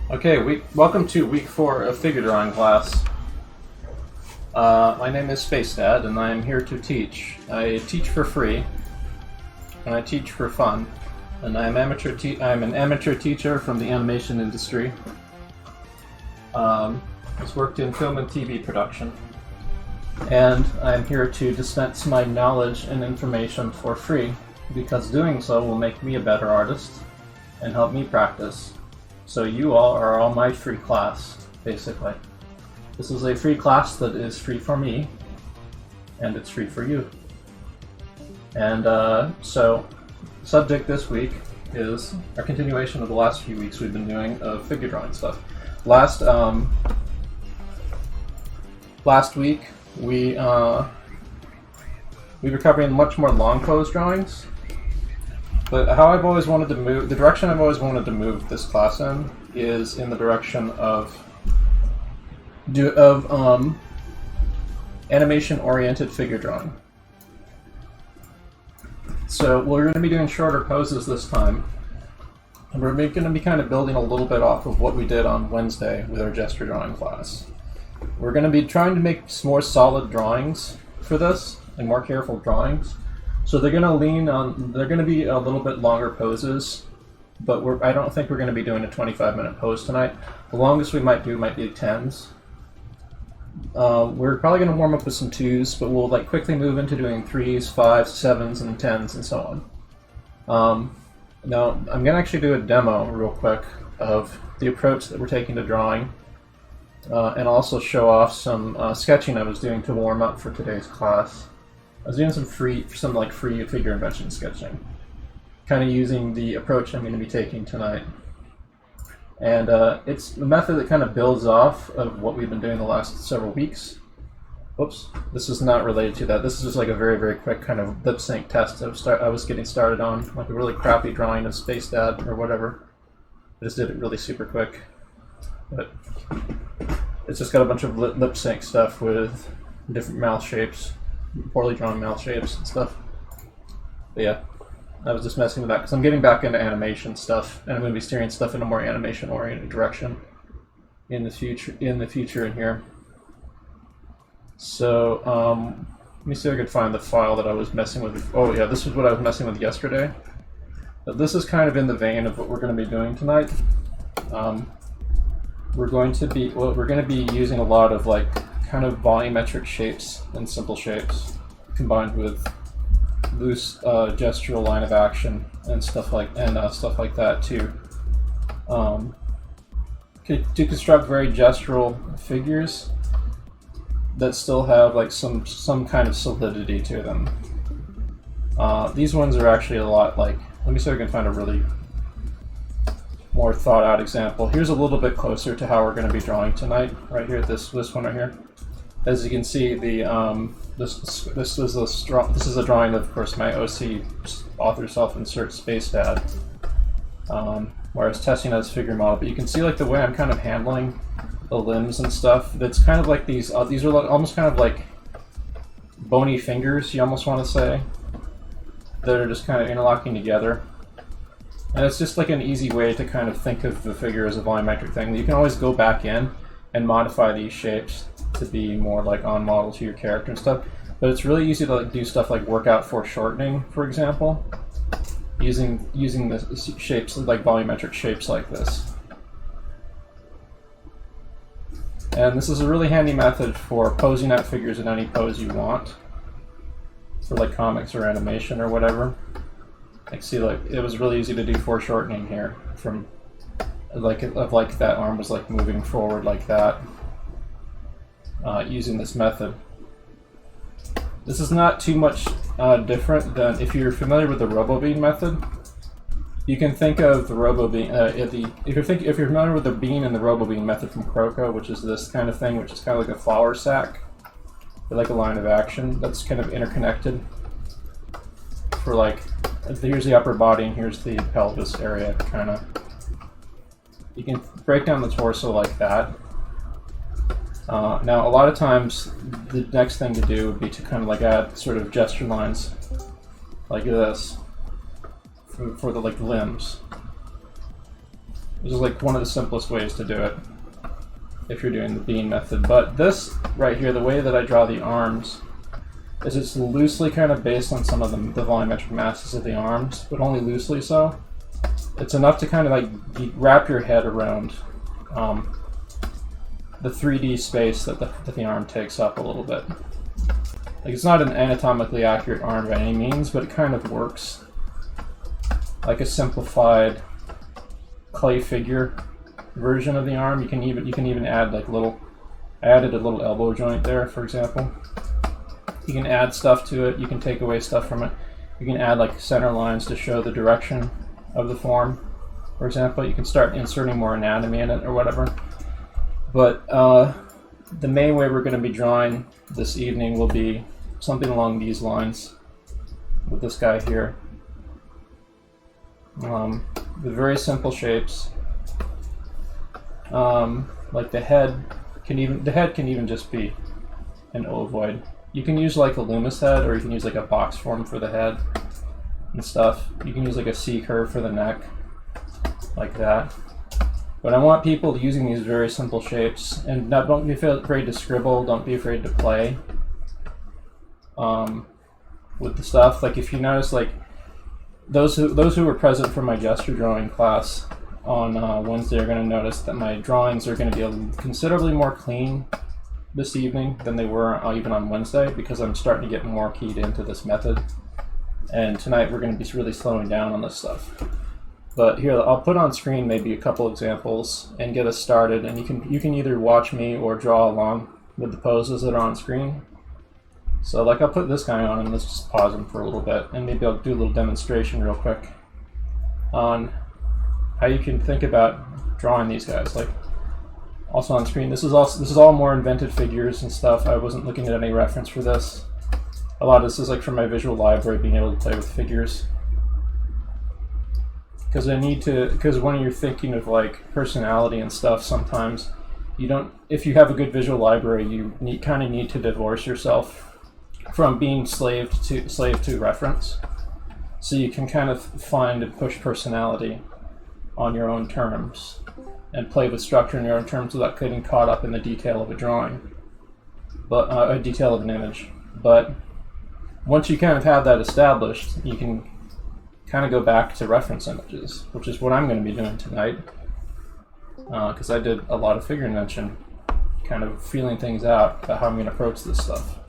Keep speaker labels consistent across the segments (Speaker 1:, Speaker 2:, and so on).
Speaker 1: Okay, welcome to week 4 of figure drawing class. My name is Spacedad, and I am here to teach. I teach for free, and I teach for fun. And I'm an amateur teacher from the animation industry. I've worked in film and TV production, and I'm here to dispense my knowledge and information for free, because doing so will make me a better artist and help me practice. So you all are all my free class, basically. This is a free class that is free for me, and it's free for you. And so, subject this week is our continuation of the last few weeks we've been doing of figure drawing stuff. Last week we were covering much more long pose drawings. But how I've always wanted to move, the direction I've always wanted to move this class in is in the direction of animation-oriented figure drawing. So we're going to be doing shorter poses this time, and we're going to be kind of building a little bit off of what we did on Wednesday with our gesture drawing class. We're going to be trying to make more solid drawings for this, and more careful drawings. So they're going to be a little bit longer poses, but I don't think we're going to be doing a 25-minute pose tonight. The longest we might do might be 10s. We're probably going to warm up with some 2s, but we'll quickly move into doing 3s, 5s, 7s, and 10s, and so on. Now, I'm going to actually do a demo real quick of the approach that we're taking to drawing, and also show off some sketching I was doing to warm up for today's class. I was doing some free figure invention sketching, kind of using the approach I'm going to be taking tonight. And it's the method that kind of builds off of what we've been doing the last several weeks. Oops, this is not related to that. This is just like a very, very quick kind of lip sync test I was getting started on, like a really crappy drawing of Spacedad or whatever. I just did it really super quick. But it's just got a bunch of lip sync stuff with different mouth shapes. Poorly drawn mouth shapes and stuff. But yeah, I was just messing with that because I'm getting back into animation stuff, and I'm going to be steering stuff in a more animation-oriented direction in the future. In here. So let me see if I could find the file that I was messing with. Oh yeah, this is what I was messing with yesterday. But this is kind of in the vein of what we're going to be doing tonight. We're going to be using a lot of kind of volumetric shapes and simple shapes combined with loose gestural line of action and stuff like that to construct very gestural figures that still have some kind of solidity to them. These ones are actually a lot let me see if I can find a really more thought out example. Here's a little bit closer to how we're going to be drawing tonight, right here, this one right here. As you can see, this is a drawing of course, my OC author self-insert Spacedad, where I was testing out this figure model. But you can see the way I'm kind of handling the limbs and stuff. That's kind of like these are almost kind of like bony fingers, you almost want to say, that are just kind of interlocking together. And it's just an easy way to kind of think of the figure as a volumetric thing. You can always go back in and modify these shapes to be more on model to your character and stuff. But it's really easy to do stuff like workout foreshortening, for example, using the shapes volumetric shapes like this. And this is a really handy method for posing out figures in any pose you want, for comics or animation or whatever. See, it was really easy to do foreshortening here from that arm was moving forward like that. Using this method. This is not too much different than if you're familiar with the RoboBean method. You can think of the RoboBean if you're familiar with the bean and the RoboBean method from Croco, which is this kind of thing, which is kind of like a flour sack, with a line of action that's kind of interconnected. For here's the upper body and here's the pelvis area, kind of. You can break down the torso like that. Now, a lot of times, the next thing to do would be to kind of add sort of gesture lines like this for the limbs. This is like one of the simplest ways to do it if you're doing the bean method. But this right here, the way that I draw the arms, is it's loosely kind of based on some of the volumetric masses of the arms, but only loosely so. It's enough to kind of like wrap your head around the 3D space that the arm takes up a little bit. Like, it's not an anatomically accurate arm by any means, but it kind of works like a simplified clay figure version of the arm. You can even add like I added a little elbow joint there, for example. You can add stuff to it. You can take away stuff from it. You can add like center lines to show the direction of the form, for example. You can start inserting more anatomy in it or whatever. But the main way we're going to be drawing this evening will be something along these lines with this guy here. With very simple shapes. Like the head can even just be an ovoid. You can use like a Loomis head, or you can use like a box form for the head and stuff. You can use like a C curve for the neck, like that. But I want people using these very simple shapes, and don't be afraid to scribble, don't be afraid to play with the stuff. Like, if you notice, like those who were present for my gesture drawing class on Wednesday are going to notice that my drawings are going to be considerably more clean this evening than they were even on Wednesday, because I'm starting to get more keyed into this method. And tonight we're going to be really slowing down on this stuff. But here, I'll put on screen maybe a couple examples and get us started, and you can either watch me or draw along with the poses that are on screen. So like, I'll put this guy on and let's just pause him for a little bit, and maybe I'll do a little demonstration real quick on how you can think about drawing these guys. Like, also on screen, this is all more invented figures and stuff. I wasn't looking at any reference for this. A lot of this is like from my visual library, being able to play with figures. Because when you're thinking of like personality and stuff, sometimes if you have a good visual library, you kind of need to divorce yourself from being slave to reference, so you can kind of find and push personality on your own terms and play with structure in your own terms without getting caught up in the detail of a drawing, but a detail of an image. But once you kind of have that established, you can kind of go back to reference images, which is what I'm going to be doing tonight, because I did a lot of figure invention, kind of feeling things out about how I'm going to approach this stuff.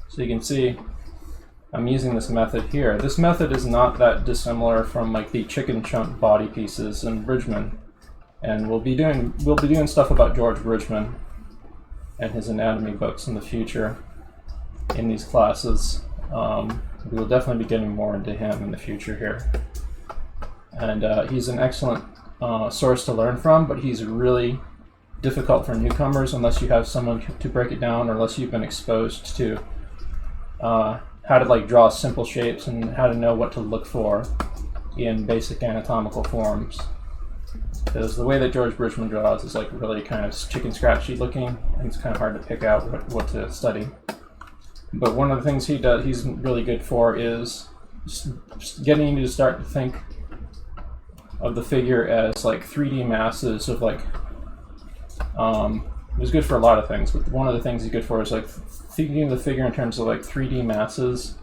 Speaker 1: So you can see I'm using this method here. This method is not that dissimilar from like the chicken chunk body pieces in Bridgman, and we'll be doing stuff about George Bridgman and his anatomy books in the future in these classes. We will definitely be getting more into him in the future here, and he's an excellent source to learn from, but he's really difficult for newcomers unless you have someone to break it down, or unless you've been exposed to how to like draw simple shapes and how to know what to look for in basic anatomical forms. Because the way that George Bridgman draws is like really kind of chicken scratchy looking, and it's kind of hard to pick out what to study. But one of the things he's really good for is just getting you to start to think of the figure as like 3D masses of like, it was good for a lot of things, but one of the things he's good for is like thinking of the figure in terms of like 3D masses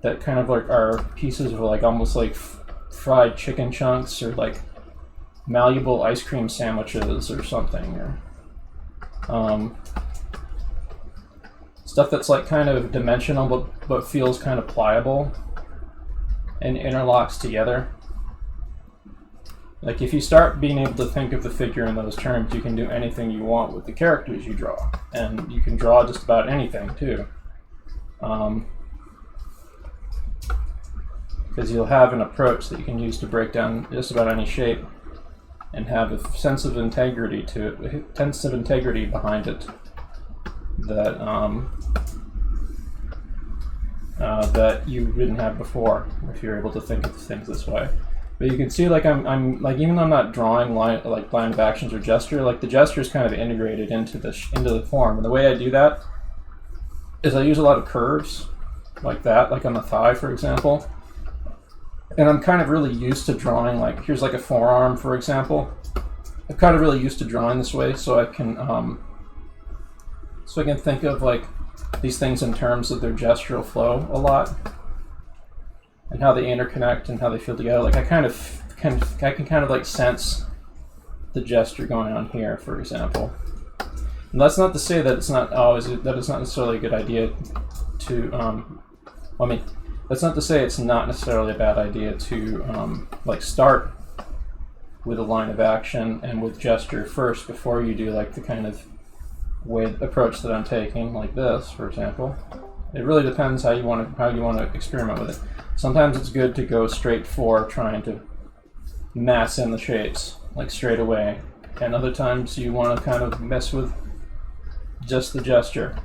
Speaker 1: that kind of like are pieces of like almost like fried chicken chunks, or like malleable ice cream sandwiches or something, or stuff that's like kind of dimensional but feels kind of pliable and interlocks together. Like, if you start being able to think of the figure in those terms, you can do anything you want with the characters you draw, and you can draw just about anything too, because you'll have an approach that you can use to break down just about any shape and have a sense of integrity to it, a sense of integrity behind it that that you didn't have before if you're able to think of things this way. But you can see, like, I'm like, even though I'm not drawing line of actions or gesture, like the gesture is kind of integrated into the form. And the way I do that is I use a lot of curves like that, like on the thigh, for example. And I'm kind of really used to drawing, like, here's like a forearm, for example. I'm kind of really used to drawing this way, so I can think of like these things in terms of their gestural flow a lot, and how they interconnect and how they feel together. Like I can kind of like sense the gesture going on here, for example. And that's not to say that it's not necessarily a good idea to that's not to say it's not necessarily a bad idea to like start with a line of action and with gesture first before you do like the kind of approach that I'm taking, like this, for example. It really depends how you want to experiment with it. Sometimes it's good to go straight for trying to mass in the shapes, like straight away, and other times you want to kind of mess with just the gesture.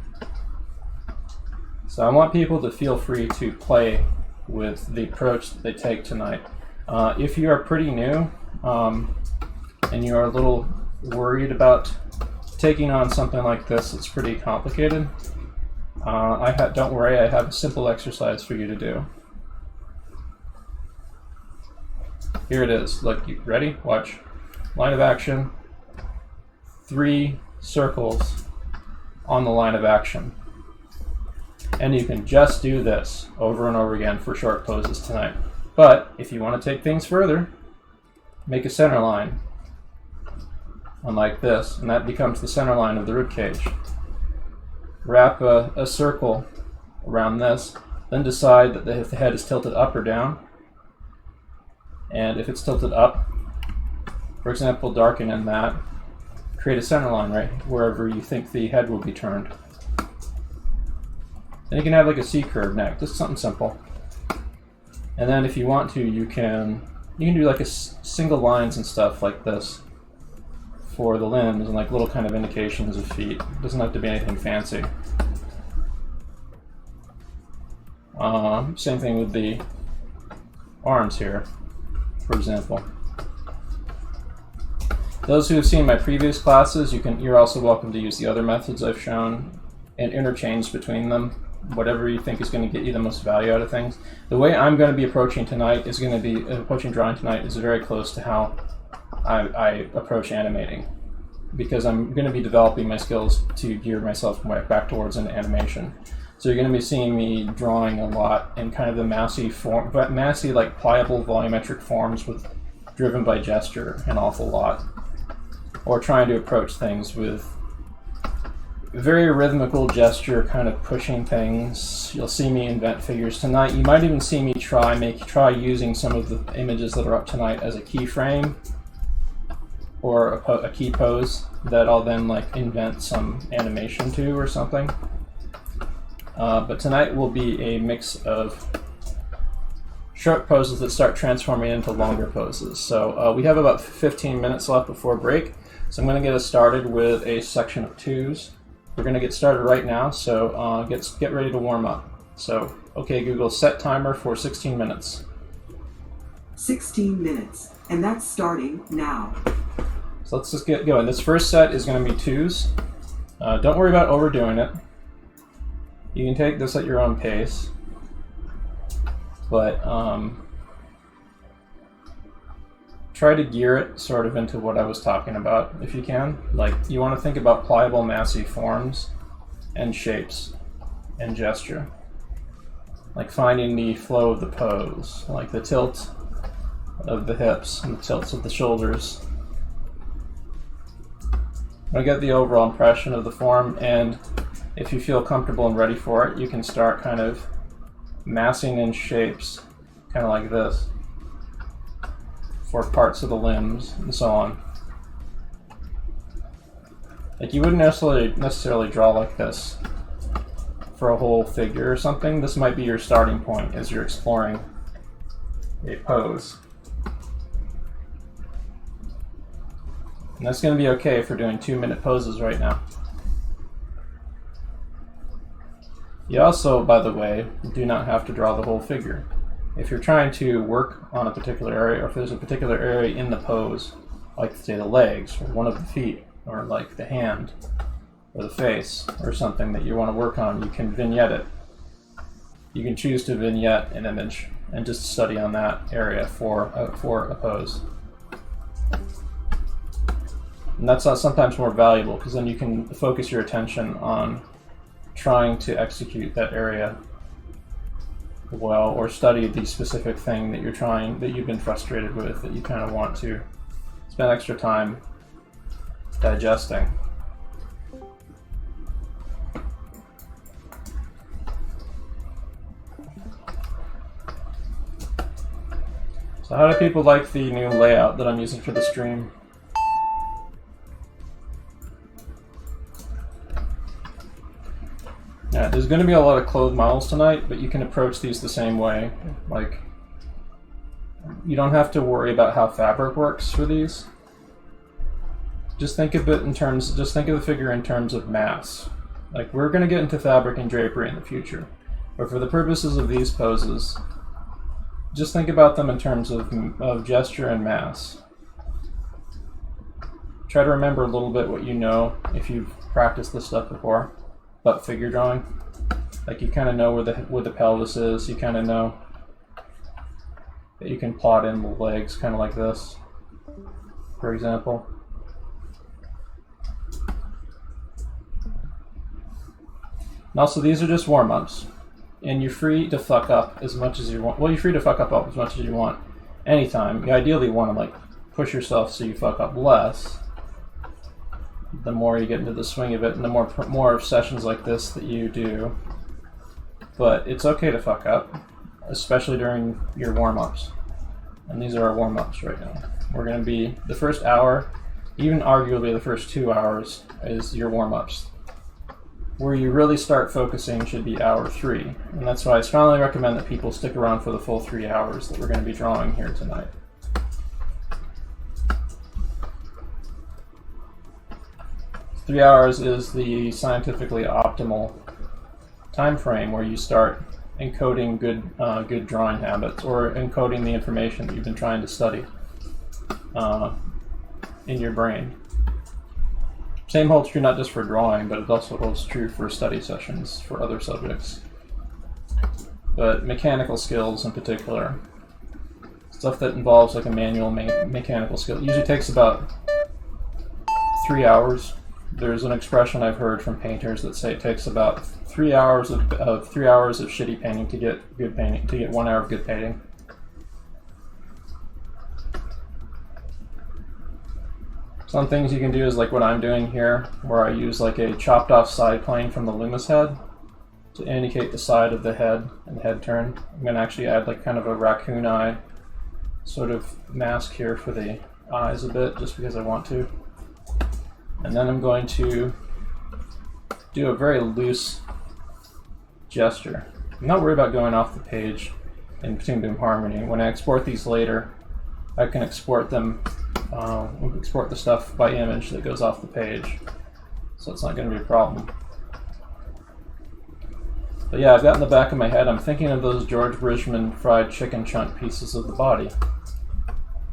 Speaker 1: So I want people to feel free to play with the approach that they take tonight. If you are pretty new and you are a little worried about taking on something like this, it's pretty complicated. Don't worry, I have a simple exercise for you to do. Here it is. Look, you ready? Watch. Line of action. 3 circles on the line of action. And you can just do this over and over again for short poses tonight. But if you want to take things further, make a center line. Unlike this, and that becomes the center line of the rib cage. Wrap a circle around this, then decide that if the head is tilted up or down. And if it's tilted up, for example, darken in that, create a center line right wherever you think the head will be turned. Then you can have like a C-curve neck, just something simple. And then if you want to, you can do like single lines and stuff like this for the limbs and like little kind of indications of feet. It doesn't have to be anything fancy. Same thing with the arms here, for example. Those who have seen my previous classes, you're also welcome to use the other methods I've shown and interchange between them, whatever you think is going to get you the most value out of things. The way I'm going to be approaching drawing tonight is very close to how I approach animating, because I'm going to be developing my skills to gear myself back towards an animation. So you're going to be seeing me drawing a lot in kind of the massy like pliable volumetric forms driven by gesture an awful lot, or trying to approach things with very rhythmical gesture, kind of pushing things. You'll see me invent figures tonight. You might even see me try using some of the images that are up tonight as a keyframe or a key pose that I'll then like invent some animation to or something. But tonight will be a mix of short poses that start transforming into longer poses. So we have about 15 minutes left before break. So I'm going to get us started with a section of 2s. We're going to get started right now, so get ready to warm up. So, okay, Google, set timer for 16 minutes.
Speaker 2: 16 minutes, and that's starting now.
Speaker 1: So let's just get going. This first set is going to be 2s. Don't worry about overdoing it. You can take this at your own pace, but try to gear it sort of into what I was talking about, if you can. Like, you want to think about pliable, massy forms and shapes and gesture. Like finding the flow of the pose, like the tilt of the hips and the tilts of the shoulders. I get the overall impression of the form, and if you feel comfortable and ready for it, you can start kind of massing in shapes, kind of like this, for parts of the limbs and so on. Like, you wouldn't necessarily draw like this for a whole figure or something. This might be your starting point as you're exploring a pose. And that's going to be okay if we're doing 2-minute poses right now. You also, by the way, do not have to draw the whole figure. If you're trying to work on a particular area, or if there's a particular area in the pose, like say the legs, or one of the feet, or like the hand, or the face, or something that you want to work on, you can vignette it. You can choose to vignette an image and just study on that area for a pose. And that's sometimes more valuable because then you can focus your attention on trying to execute that area well, or study the specific thing that you've been frustrated with, that you kind of want to spend extra time digesting. So how do people like the new layout that I'm using for the stream? Yeah, there's going to be a lot of clothed models tonight, but you can approach these the same way. Like, you don't have to worry about how fabric works for these. Just think of it in terms, just think of the figure in terms of mass. Like, we're going to get into fabric and drapery in the future, but for the purposes of these poses, just think about them in terms of gesture and mass. Try to remember a little bit what you know if you've practiced this stuff before about figure drawing. Like, you kind of know where the pelvis is. You kind of know that you can plot in the legs kind of like this, for example. And also, these are just warm-ups. And you're free to fuck up as much as you want. Well, you're free to fuck up as much as you want anytime. You ideally want to, like, push yourself so you fuck up less. The more you get into the swing of it, and the more sessions like this that you do. But it's okay to fuck up, especially during your warm-ups. And these are our warm-ups right now. We're going to be, the first hour, even arguably the first 2 hours, is your warm-ups. Where you really start focusing should be hour 3. And that's why I strongly recommend that people stick around for the full 3 hours that we're going to be drawing here tonight. Three hours is the scientifically optimal time frame where you start encoding good drawing habits, or encoding the information that you've been trying to study in your brain. Same holds true not just for drawing, but it also holds true for study sessions for other subjects. But mechanical skills in particular, stuff that involves like a manual mechanical skill, it usually takes about 3 hours. There's an expression I've heard from painters that say it takes about 3 hours of 3 hours of shitty painting to get good painting, to get 1 hour of good painting. Some things you can do is like what I'm doing here, where I use like a chopped off side plane from the Loomis head to indicate the side of the head and the head turn. I'm going to actually add like kind of a raccoon eye sort of mask here for the eyes a bit, just because I want to. And then I'm going to do a very loose gesture. I'm not worried about going off the page in Toon Boom Harmony. When I export these later, I can export them, export the stuff by image that goes off the page. So it's not going to be a problem. But yeah, I've got in the back of my head, I'm thinking of those George Bridgman fried chicken chunk pieces of the body.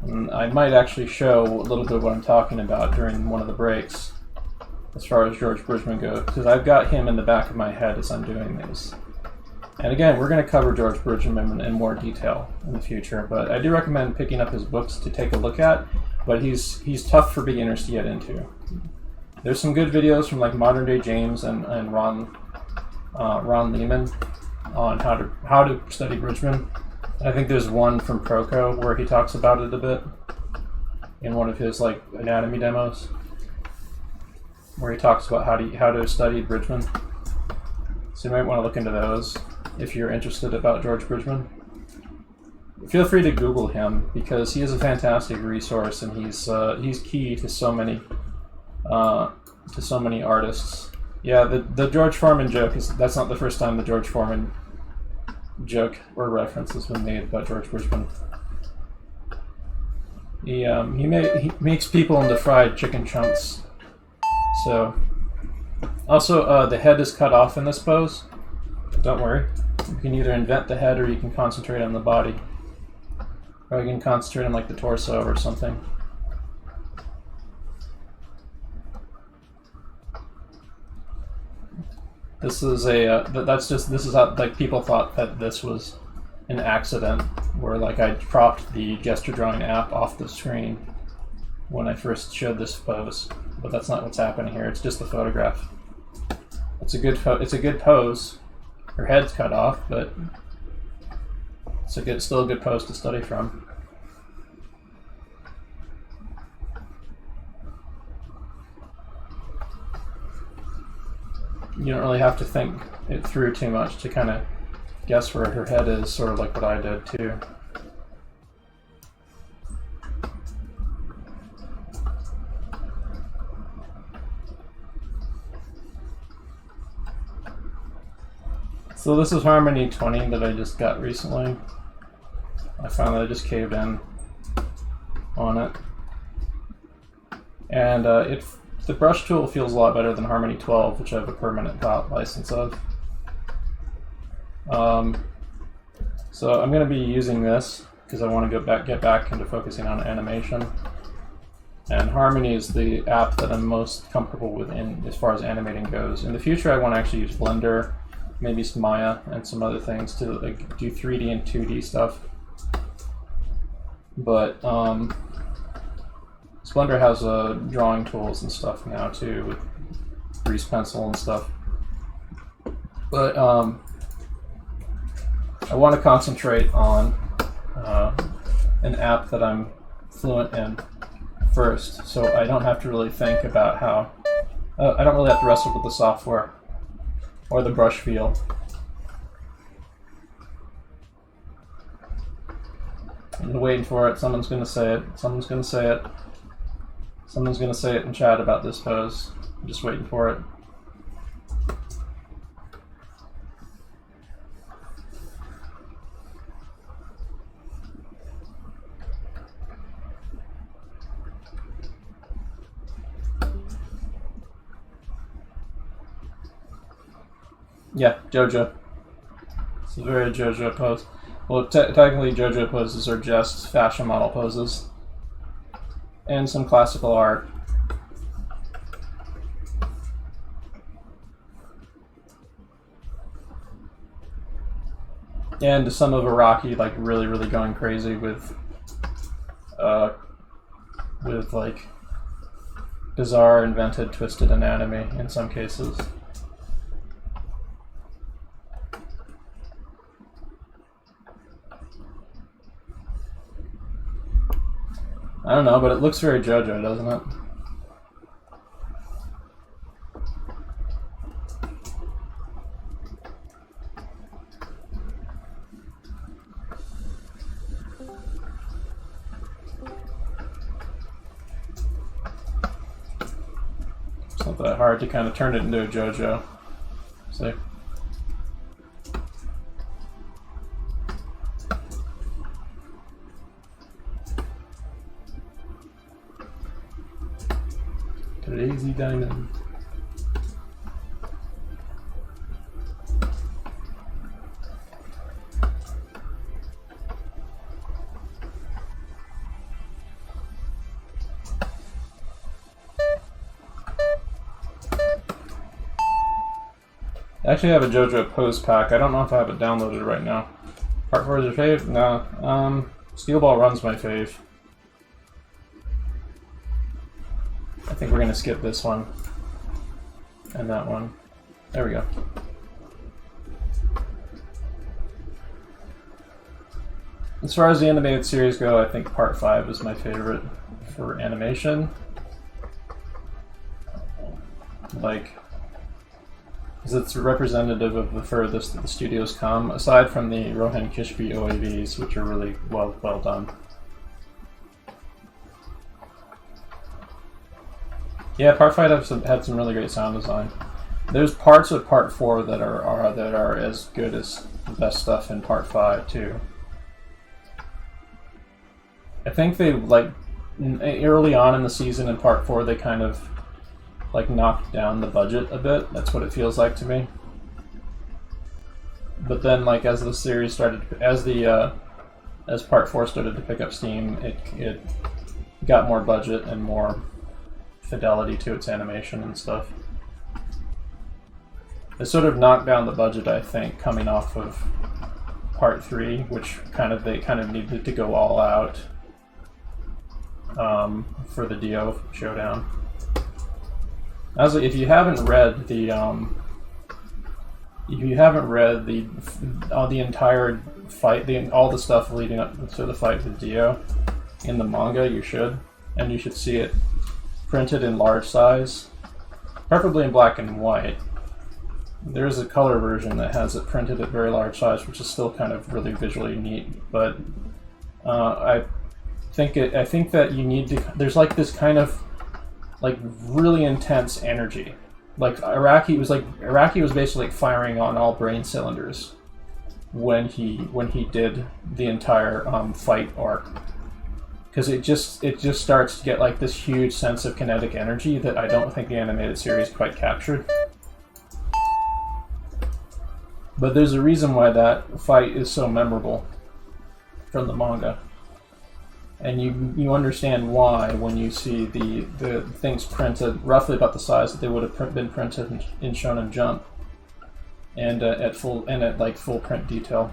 Speaker 1: And I might actually show a little bit of what I'm talking about during one of the breaks, as far as George Bridgman goes, because I've got him in the back of my head as I'm doing these. And again, we're going to cover George Bridgman in more detail in the future, but I do recommend picking up his books to take a look at, but he's tough for beginners to get into. There's some good videos from like Modern Day James and Ron Lehman on how to study Bridgman. I think there's one from Proco where he talks about it a bit in one of his like anatomy demos, where he talks about how to study Bridgman. So you might want to look into those if you're interested about George Bridgman. Feel free to Google him because he is a fantastic resource, and he's key to so many artists. Yeah, the George Foreman joke that's not the first time the George Foreman joke or reference has been made about George Bridgman. He makes people into fried chicken chunks. So, also the head is cut off in this pose. Don't worry, you can either invent the head or you can concentrate on the body, or you can concentrate on like the torso or something. This is this is how like people thought that this was an accident where like I dropped the gesture drawing app off the screen when I first showed this pose, but that's not what's happening here. It's just the photograph. It's a good pose. Her head's cut off, but it's still a good pose to study from. You don't really have to think it through too much to kind of guess where her head is, sort of like what I did too. So this is Harmony 20 that I just got recently. I found that I just caved in on it. And the brush tool feels a lot better than Harmony 12, which I have a permanent dot license of. So I'm going to be using this because I want to get back into focusing on animation. And Harmony is the app that I'm most comfortable with as far as animating goes. In the future, I want to actually use Blender, maybe some Maya and some other things to like do 3D and 2D stuff. But Blender has drawing tools and stuff now too, with grease pencil and stuff. But I want to concentrate on an app that I'm fluent in first, so I don't have to really think about how. I don't really have to wrestle with the software or the brush feel. I'm waiting for it. Someone's going to say it. Someone's going to say it. Someone's going to say it in chat about this pose. I'm just waiting for it. Yeah, JoJo. It's a very JoJo pose. Well, technically JoJo poses are just fashion model poses. And some classical art. And some of Iraqi, like really going crazy with like bizarre, invented, twisted anatomy in some cases. I don't know, but it looks very JoJo, doesn't it? It's not that hard to kind of turn it into a JoJo. See? Crazy diamond. I actually have a JoJo pose pack. I don't know if I have it downloaded right now. Part 4 is your fave? No. Steel Ball Run's my fave. I think we're going to skip this one and that one. There we go. As far as the animated series go, I think Part 5 is my favorite for animation. Like, because it's representative of the furthest that the studios come, aside from the Rohan Kishpi OAVs, which are really well done. Yeah, Part 5 had some really great sound design. There's parts of Part 4 that are as good as the best stuff in Part 5 too. I think they early on in the season in Part 4 they kind of knocked down the budget a bit. That's what it feels like to me. But then as the series started, as Part 4 started to pick up steam, it got more budget and more fidelity to its animation and stuff. It sort of knocked down the budget, I think, coming off of part 3, which they kind of needed to go all out for the Dio showdown. If you haven't read the entire fight, all the stuff leading up to the fight with Dio in the manga, you should, and you should see it printed in large size, preferably in black and white. There's a color version that has it printed at very large size, which is still kind of really visually neat. But I think that you need to. There's like this kind of like really intense energy. Like Iraqi was basically like firing on all brain cylinders when he did the entire fight arc, because it just starts to get like this huge sense of kinetic energy that I don't think the animated series quite captured. But there's a reason why that fight is so memorable from the manga. And you understand why when you see the things printed roughly about the size that they would have been printed in Shonen Jump, and at full print detail.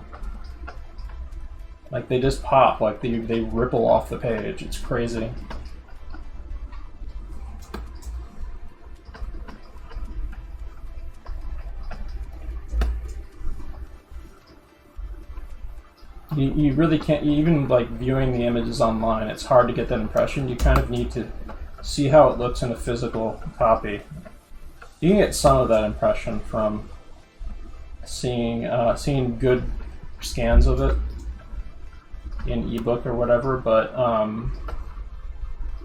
Speaker 1: Like they just pop, like they ripple off the page. It's crazy. You really can't, even like viewing the images online, it's hard to get that impression. You kind of need to see how it looks in a physical copy. You can get some of that impression from seeing good scans of it in ebook or whatever, but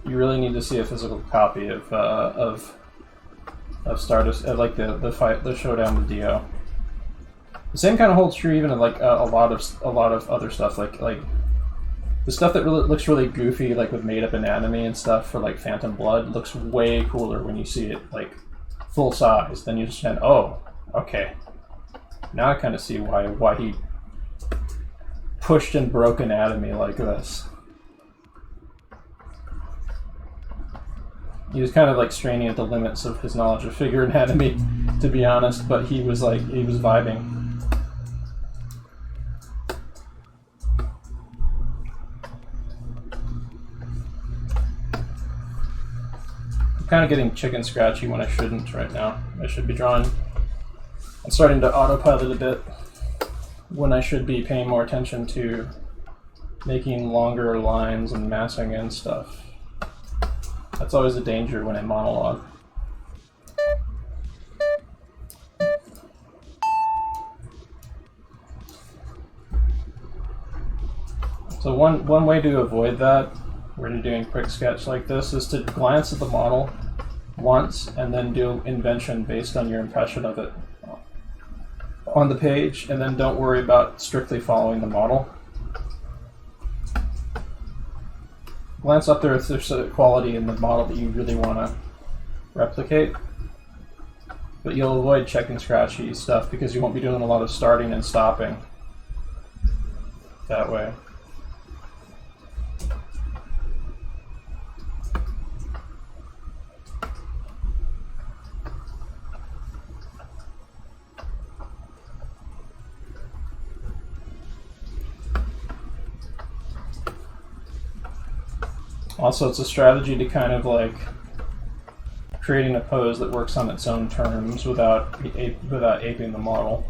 Speaker 1: you really need to see a physical copy of Stardust, like the showdown with Dio. The same kind of holds true even in like a lot of other stuff, like the stuff that looks really goofy, like with made up anatomy and stuff for like Phantom Blood, looks way cooler when you see it like full size. Then you just kind of, oh, okay, now I kind of see why he pushed and broke anatomy like this. He was kind of like straining at the limits of his knowledge of figure anatomy, to be honest, but he was vibing. Kind of getting chicken scratchy when I shouldn't right now. I should be drawing. I'm starting to autopilot a bit when I should be paying more attention to making longer lines and massing and stuff. That's always a danger when I monologue. So one way to avoid that when you're doing a quick sketch like this is to glance at the model once and then do invention based on your impression of it on the page, and then don't worry about strictly following the model. Glance up there if there's a quality in the model that you really want to replicate, but you'll avoid checking scratchy stuff because you won't be doing a lot of starting and stopping that way. Also, it's a strategy to kind of like creating a pose that works on its own terms without aping the model,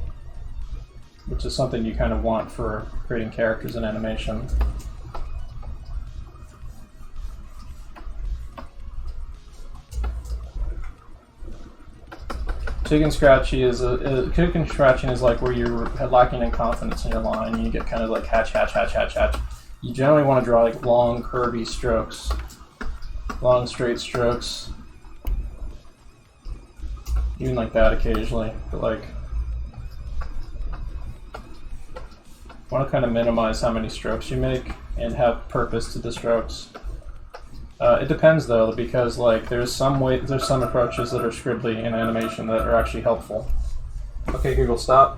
Speaker 1: which is something you kind of want for creating characters in animation. Chicken scratching is like where you're lacking in confidence in your line, and you get kind of like hatch. You generally want to draw like long, curvy strokes, long, straight strokes, even like that occasionally. But like, want to kind of minimize how many strokes you make and have purpose to the strokes. It depends though, because like there's some approaches that are scribbly in animation that are actually helpful. Okay, Google, stop.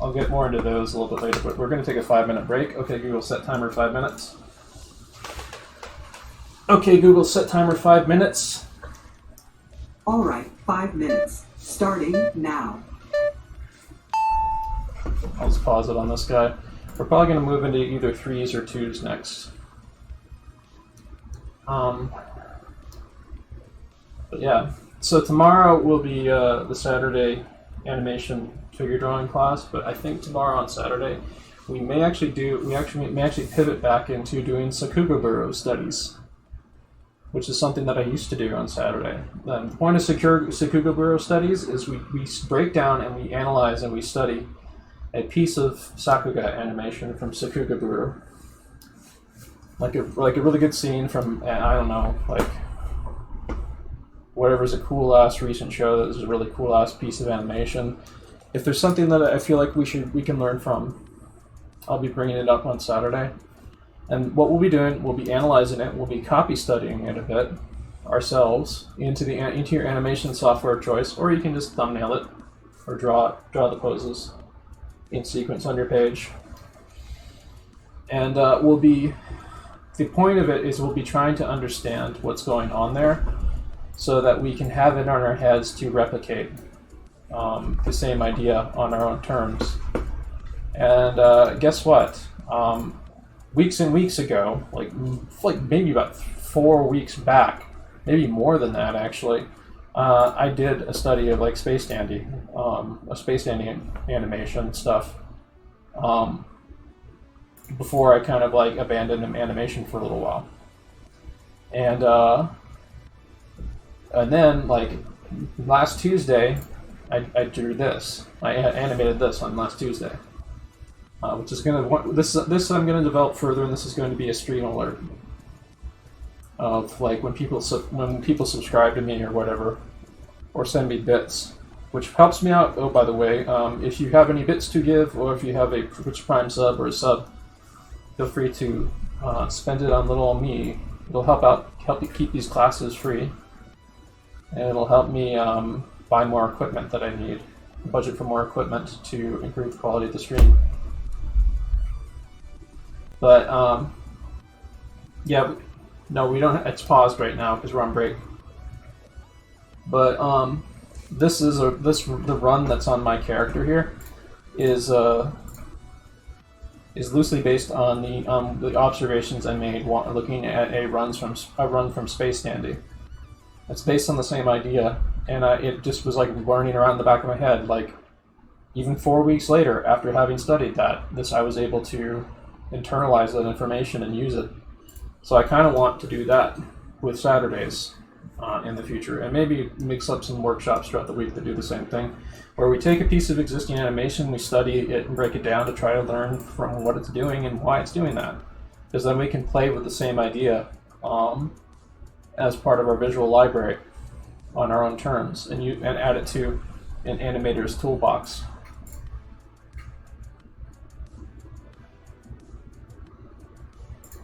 Speaker 1: I'll get more into those a little bit later, but we're going to take a 5-minute break. Okay, Google, set timer 5 minutes. Okay, Google, set timer 5 minutes.
Speaker 2: All right, 5 minutes. Starting now.
Speaker 1: I'll just pause it on this guy. We're probably going to move into either 3s or 2s next. But yeah, so tomorrow will be the Saturday animation figure drawing class, but I think tomorrow on Saturday we may actually pivot back into doing Sakugaburo studies, which is something that I used to do on Saturday. The point of Sakugaburo studies is we break down and we analyze and we study a piece of Sakuga animation from Sakugaburo. Like a really good scene from, I don't know, like whatever's a cool-ass recent show that is a really cool-ass piece of animation. If there's something that I feel like we can learn from, I'll be bringing it up on Saturday. And what we'll be doing, we'll be analyzing it, we'll be copy studying it a bit ourselves into your animation software of choice, or you can just thumbnail it or draw the poses in sequence on your page. And the point of it is we'll be trying to understand what's going on there so that we can have it on our heads to replicate the same idea on our own terms. And guess what? Weeks and weeks ago, like maybe about 4 weeks back, maybe more than that actually, I did a study of like Space Dandy, a Space Dandy animation stuff, before I kind of like abandoned animation for a little while. And then like last Tuesday, I drew this. I animated this on last Tuesday. Which is this I'm gonna develop further, and this is going to be a stream alert of like when people subscribe to me or whatever, or send me bits, which helps me out. Oh, by the way, if you have any bits to give, or if you have a Twitch Prime sub or a sub, feel free to spend it on little old me. It'll help you keep these classes free, and it'll help me buy more equipment that I need, budget for more equipment to improve the quality of the stream. But, yeah, no, we don't, it's paused right now because we're on break. But, the run that's on my character here is loosely based on the observations I made looking at a run from Space Dandy. It's based on the same idea, and it just was like running around the back of my head. Like, even 4 weeks later, after having studied that, I was able to internalize that information and use it. So I kind of want to do that with Saturdays in the future, and maybe mix up some workshops throughout the week that do the same thing, where we take a piece of existing animation, we study it and break it down to try to learn from what it's doing and why it's doing that, because then we can play with the same idea as part of our visual library on our own terms, and add it to an animator's toolbox.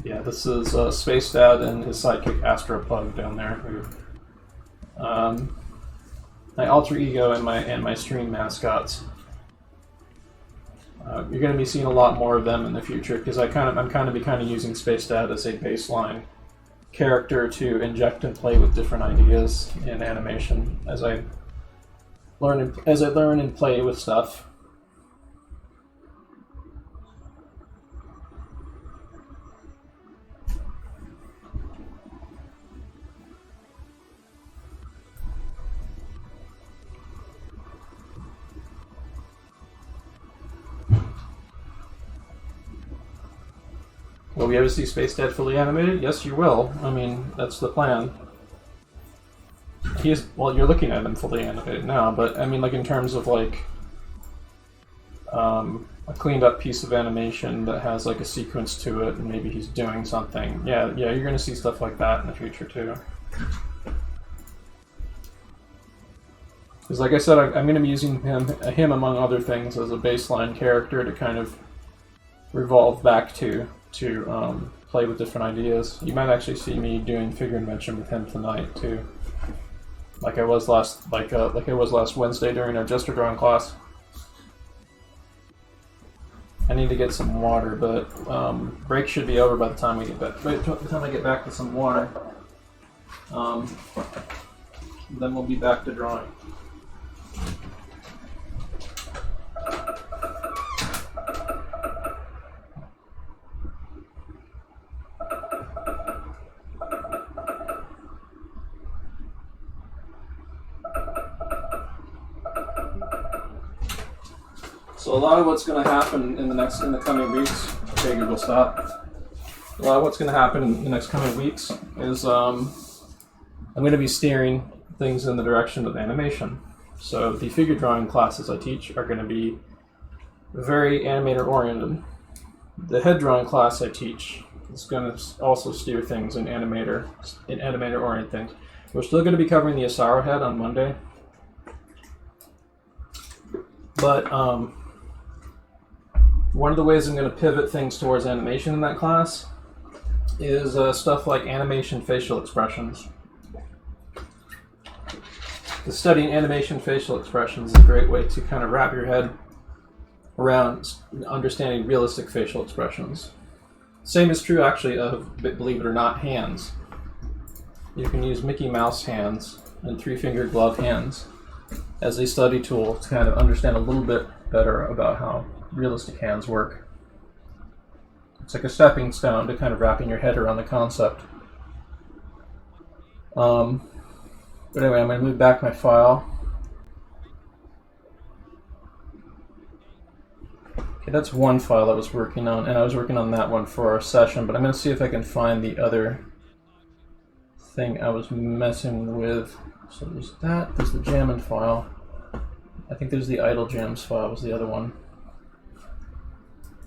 Speaker 1: Yeah, this is Spacedad and his sidekick Astropug down there, who my alter ego and my stream mascots. You're going to be seeing a lot more of them in the future, because I'm kind of using Spacedad as a baseline character to inject and play with different ideas in animation as I learn and play with stuff. Will we ever see Spacedad fully animated? Yes, you will. I mean, that's the plan. Well, you're looking at him fully animated now, but I mean, like in terms of like a cleaned up piece of animation that has like a sequence to it, and maybe he's doing something. Yeah, you're gonna see stuff like that in the future too. Because like I said, I'm gonna be using him among other things as a baseline character to kind of revolve back to play with different ideas. You might actually see me doing figure invention with him tonight too, like I was last Wednesday during our gesture drawing class. I need to get some water, but break should be over by the time we get back. By the time I get back to some water, then we'll be back to drawing. So a lot of what's going to happen in the coming weeks. Okay, Google, stop. A lot of what's going to happen in the next coming weeks is I'm going to be steering things in the direction of animation. So the figure drawing classes I teach are going to be very animator oriented. The head drawing class I teach is going to also steer things in animator oriented things. We're still going to be covering the Asaro head on Monday, but one of the ways I'm going to pivot things towards animation in that class is stuff like animation facial expressions. Studying animation facial expressions is a great way to kind of wrap your head around understanding realistic facial expressions. Same is true, actually, of, believe it or not, hands. You can use Mickey Mouse hands and three-finger glove hands as a study tool to kind of understand a little bit better about how realistic hands work. It's like a stepping stone to kind of wrapping your head around the concept. But anyway, I'm going to move back my file. Okay, that's one file I was working on, and I was working on that one for our session, but I'm going to see if I can find the other thing I was messing with. So there's that, there's the Jammin' file. I think there's the Idle Jams file was the other one,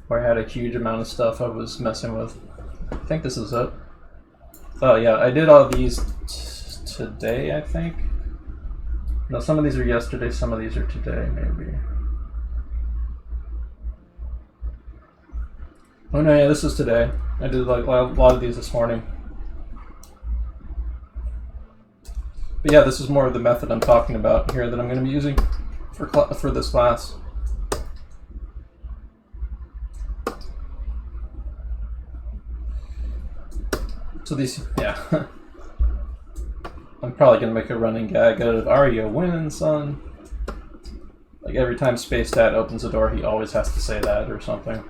Speaker 1: where I had a huge amount of stuff I was messing with. I think this is it. Oh yeah, I did all these today, I think. No, some of these are yesterday, some of these are today, maybe. Oh no, yeah, this is today. I did like a lot of these this morning. But yeah, this is more of the method I'm talking about here that I'm going to be using for this class. So these, yeah. I'm probably going to make a running gag out of, "Are you winning, son?" Like every time Spacedad opens the door, he always has to say that or something.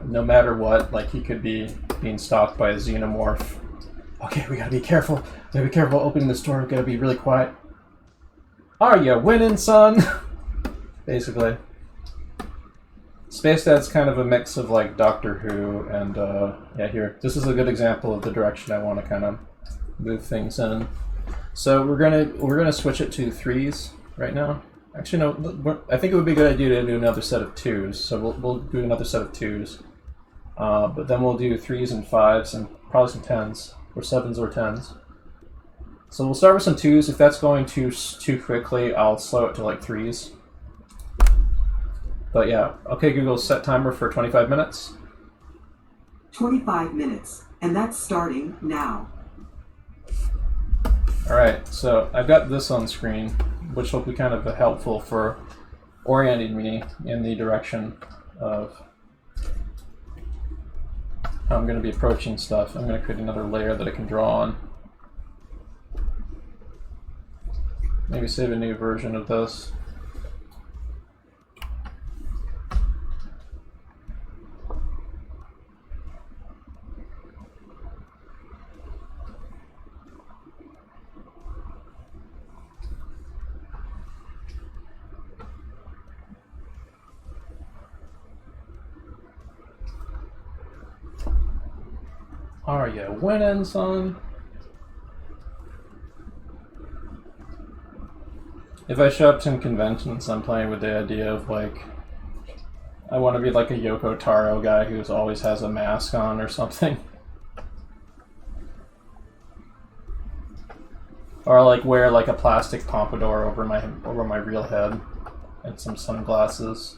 Speaker 1: No matter what, like he could be being stalked by a xenomorph. Okay, we gotta be careful. We gotta be careful opening this door. We gotta be really quiet. "Are you winning, son?" Basically. Spacedad's kind of a mix of like Doctor Who and yeah, here. This is a good example of the direction I want to kind of move things in. So we're gonna switch it to threes right now. Actually, no. I think it would be a good idea to do another set of twos. So we'll do another set of twos, but then we'll do threes and fives and probably some tens or sevens or tens. So we'll start with some twos. If that's going too quickly, I'll slow it to like threes. But yeah, okay, Google, set timer for 25 minutes.
Speaker 2: 25 minutes, and that's starting now.
Speaker 1: Alright, so I've got this on screen, which will be kind of helpful for orienting me in the direction of how I'm going to be approaching stuff. I'm going to create another layer that I can draw on. Maybe save a new version of this. Are you winning, son? If I show up to conventions, I'm playing with the idea of like, I want to be like a Yoko Taro guy who always has a mask on or something. Or like wear like a plastic pompadour over my real head and some sunglasses.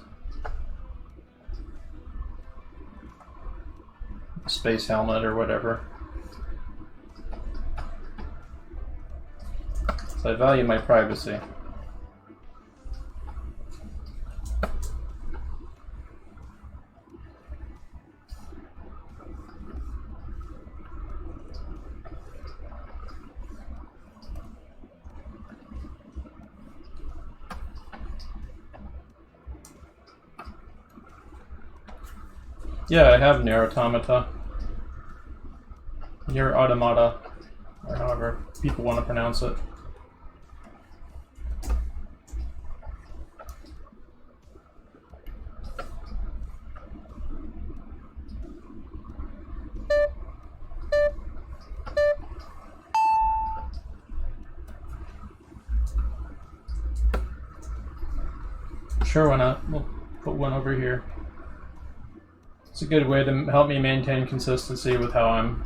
Speaker 1: Space helmet or whatever. So I value my privacy. Yeah, I have Nier Automata. Nier Automata, or however people want to pronounce it. Sure, why not? We'll put one over here. It's a good way to help me maintain consistency with how I'm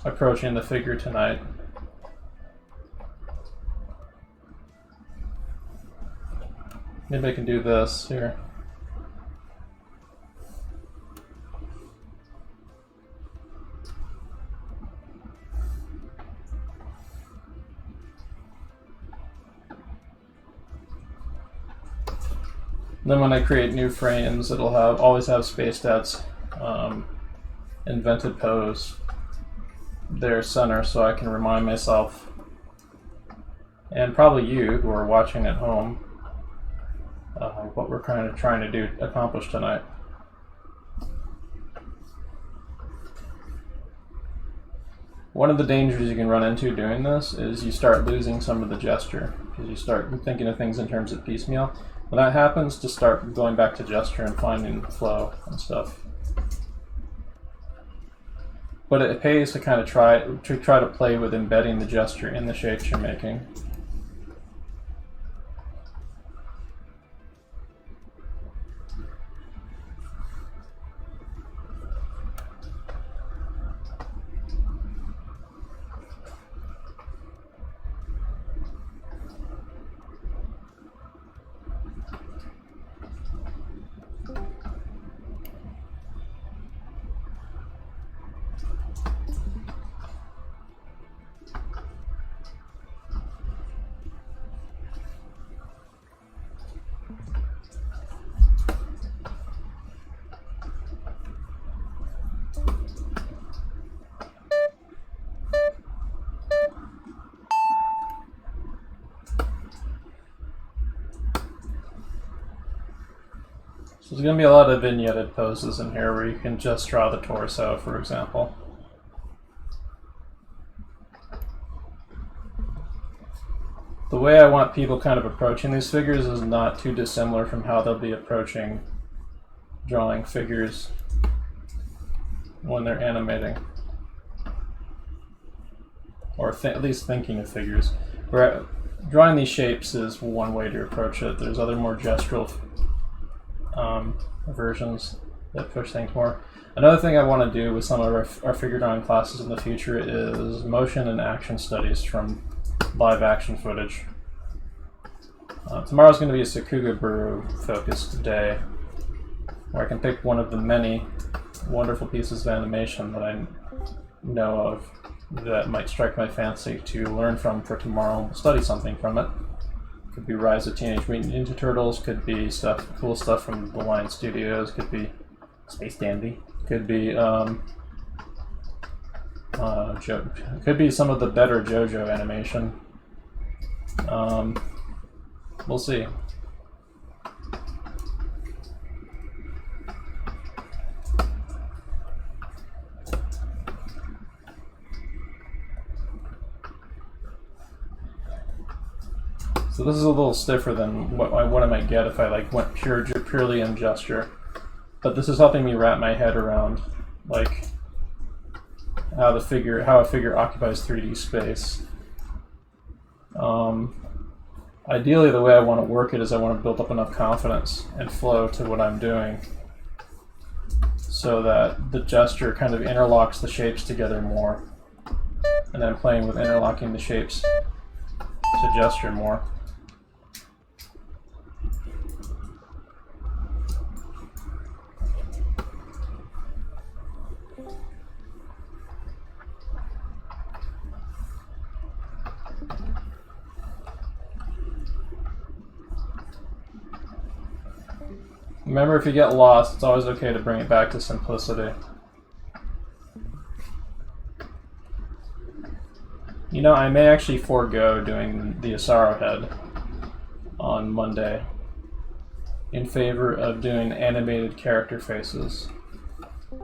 Speaker 1: approaching the figure tonight. Maybe I can do this here. Then when I create new frames, it'll always have Spacedad's invented pose there center, so I can remind myself, and probably you who are watching at home, what we're kind of trying to accomplish tonight. One of the dangers you can run into doing this is you start losing some of the gesture, because you start thinking of things in terms of piecemeal. When that happens, to start going back to gesture and finding flow and stuff. But it pays to kind of try to play with embedding the gesture in the shapes you're making. So there's going to be a lot of vignetted poses in here where you can just draw the torso, for example. The way I want people kind of approaching these figures is not too dissimilar from how they'll be approaching drawing figures when they're animating. Or at least thinking of figures. Where drawing these shapes is one way to approach it. There's other more gestural versions that push things more. Another thing I want to do with some of our figure drawing classes in the future is motion and action studies from live action footage. Tomorrow's going to be a Sakugaburu focused day where I can pick one of the many wonderful pieces of animation that I know of that might strike my fancy to learn from for tomorrow and study something from it. Could be Rise of Teenage Mutant Ninja Turtles, could be cool stuff from the Lion Studios, could be Space Dandy, could be could be some of the better JoJo animation. We'll see. So this is a little stiffer than what I might get if I went purely in gesture, but this is helping me wrap my head around how a figure occupies 3D space. Ideally, the way I want to work it is I want to build up enough confidence and flow to what I'm doing, so that the gesture kind of interlocks the shapes together more, and I'm playing with interlocking the shapes to gesture more. Remember, if you get lost, it's always okay to bring it back to simplicity. You know, I may actually forego doing the Asaro head on Monday in favor of doing animated character faces.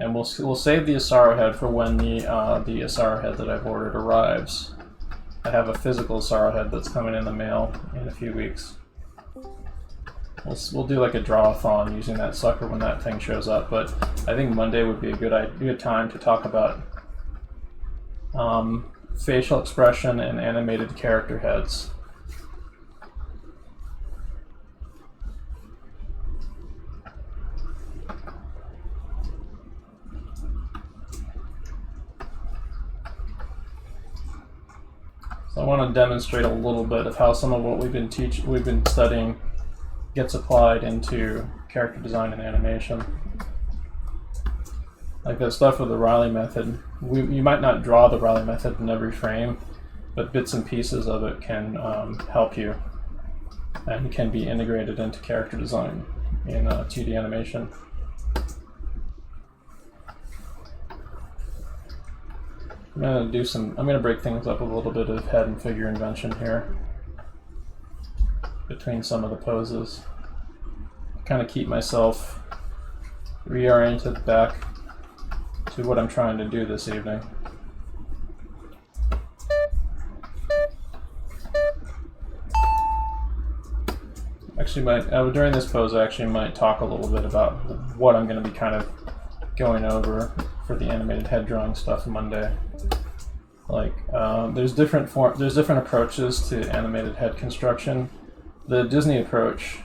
Speaker 1: And we'll save the Asaro head for when the Asaro head that I've ordered arrives. I have a physical Asaro head that's coming in the mail in a few weeks. We'll do like a draw-a-thon using that sucker when that thing shows up, but I think Monday would be a good time to talk about facial expression and animated character heads. So I want to demonstrate a little bit of how some of what we've been studying gets applied into character design and animation. Like that stuff with the Riley method. You might not draw the Riley method in every frame, but bits and pieces of it can help you and can be integrated into character design in 2D animation. I'm gonna break things up a little bit of head and figure invention here between some of the poses. Kind of keep myself reoriented back to what I'm trying to do this evening. Actually, during this pose, I actually might talk a little bit about what I'm going to be kind of going over for the animated head drawing stuff Monday. Like, there's different approaches to animated head construction. The Disney approach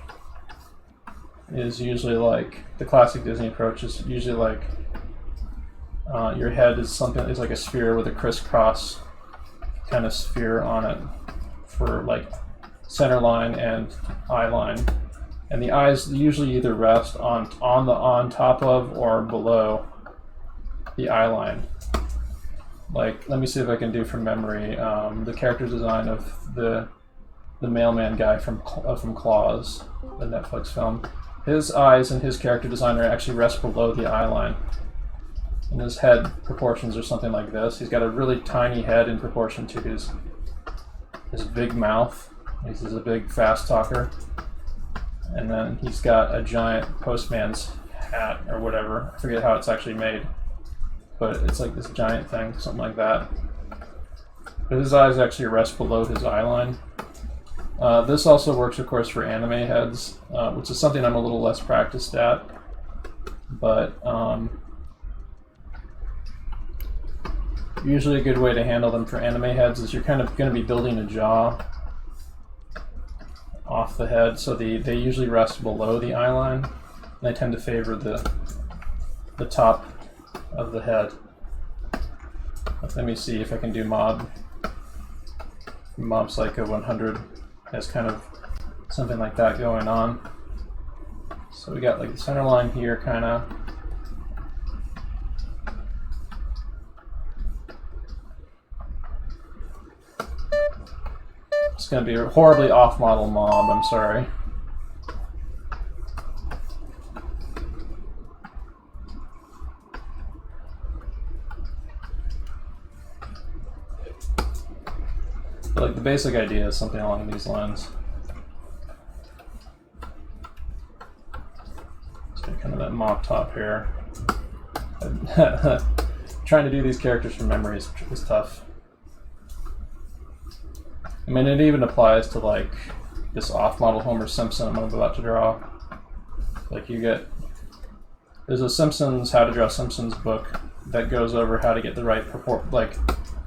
Speaker 1: is usually like the classic Disney approach is usually like your head is like a sphere with a crisscross kind of sphere on it for like center line and eye line, and the eyes usually either rest on top of or below the eye line. Like, let me see if I can do from memory the character design of the mailman guy from Claws, the Netflix film. His eyes and his character design actually rest below the eye line. And his head proportions are something like this. He's got a really tiny head in proportion to his big mouth. He's a big fast talker. And then he's got a giant postman's hat or whatever. I forget how it's actually made. But it's like this giant thing, something like that. But his eyes actually rest below his eye line. This also works, of course, for anime heads, which is something I'm a little less practiced at. But usually a good way to handle them for anime heads is you're kind of going to be building a jaw off the head, so they usually rest below the eye line. And they tend to favor the top of the head. Let me see if I can do Mob Psycho 100 has kind of something like that going on. So we got like the center line here, kind of. It's going to be a horribly off-model Mob, I'm sorry. But like the basic idea is something along these lines. So kind of that mop top here. Trying to do these characters from memory is tough. I mean, it even applies to like this off-model Homer Simpson I'm about to draw. Like there's a Simpsons How to Draw Simpsons book that goes over how to get the right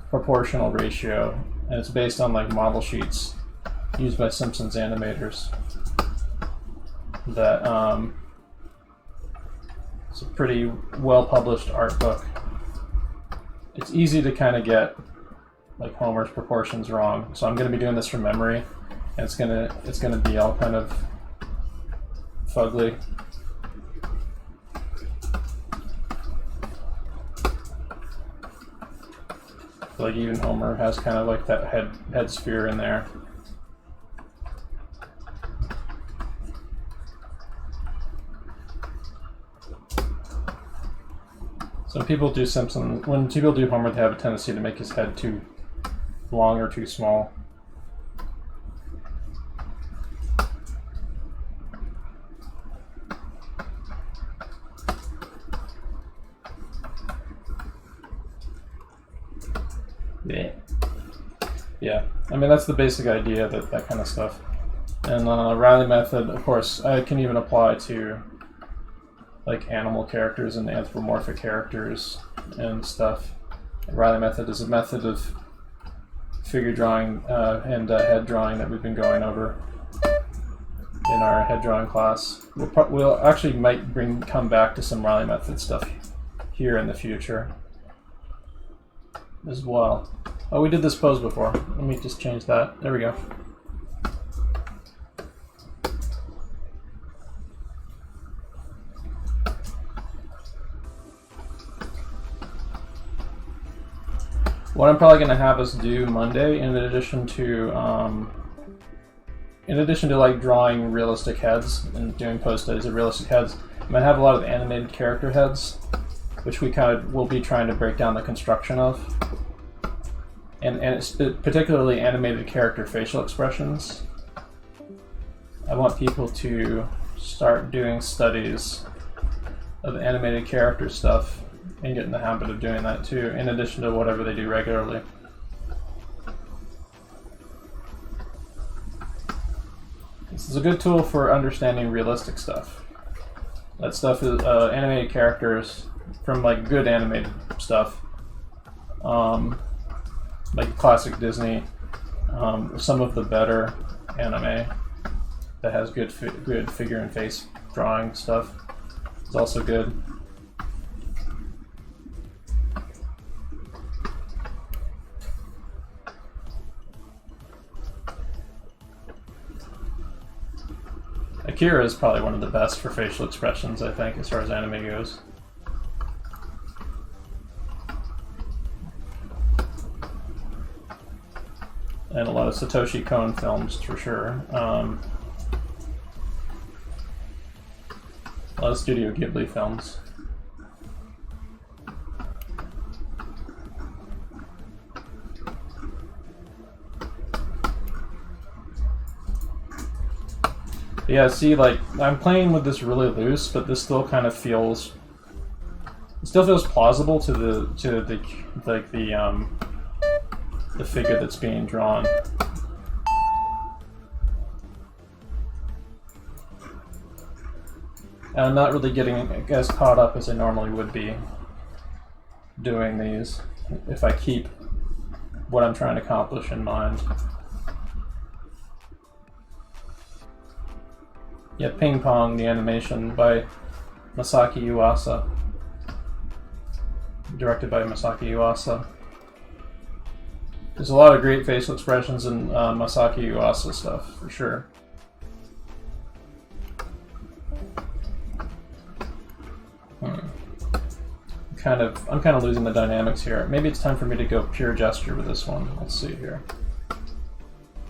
Speaker 1: proportional ratio, and it's based on like model sheets used by Simpsons animators. That it's a pretty well-published art book. It's easy to kind of get like Homer's proportions wrong, so I'm going to be doing this from memory, and it's gonna be all kind of fugly. Like even Homer has kind of like that head sphere in there. So when people do Homer, they have a tendency to make his head too long or too small. Yeah. I mean, that's the basic idea, that kind of stuff. And Riley method, of course, I can even apply to like animal characters and anthropomorphic characters and stuff. Riley method is a method of figure drawing and head drawing that we've been going over in our head drawing class. We'll actually might come back to some Riley method stuff here in the future as well. Oh, we did this pose before. Let me just change that. There we go. What I'm probably going to have us do Monday, in addition to like drawing realistic heads and doing post studies of realistic heads, I'm going to have a lot of animated character heads, which we kind of will be trying to break down the construction of. And it's particularly animated character facial expressions. I want people to start doing studies of animated character stuff and get in the habit of doing that too, in addition to whatever they do regularly. This is a good tool for understanding realistic stuff. That stuff is animated characters from like good animated stuff. Like classic Disney, some of the better anime that has good figure and face drawing stuff is also good. Akira is probably one of the best for facial expressions, I think, as far as anime goes. And a lot of Satoshi Kon films, for sure. A lot of Studio Ghibli films. Yeah, see, like, I'm playing with this really loose, but this still kind of feels... It still feels plausible to the figure that's being drawn. And I'm not really getting as caught up as I normally would be doing these, if I keep what I'm trying to accomplish in mind. Yeah, Ping Pong, the animation by Masaki Yuasa. Directed by Masaki Yuasa. There's a lot of great facial expressions in Masaki Yuasa stuff, for sure. I'm kind of losing the dynamics here. Maybe it's time for me to go pure gesture with this one. Let's see here.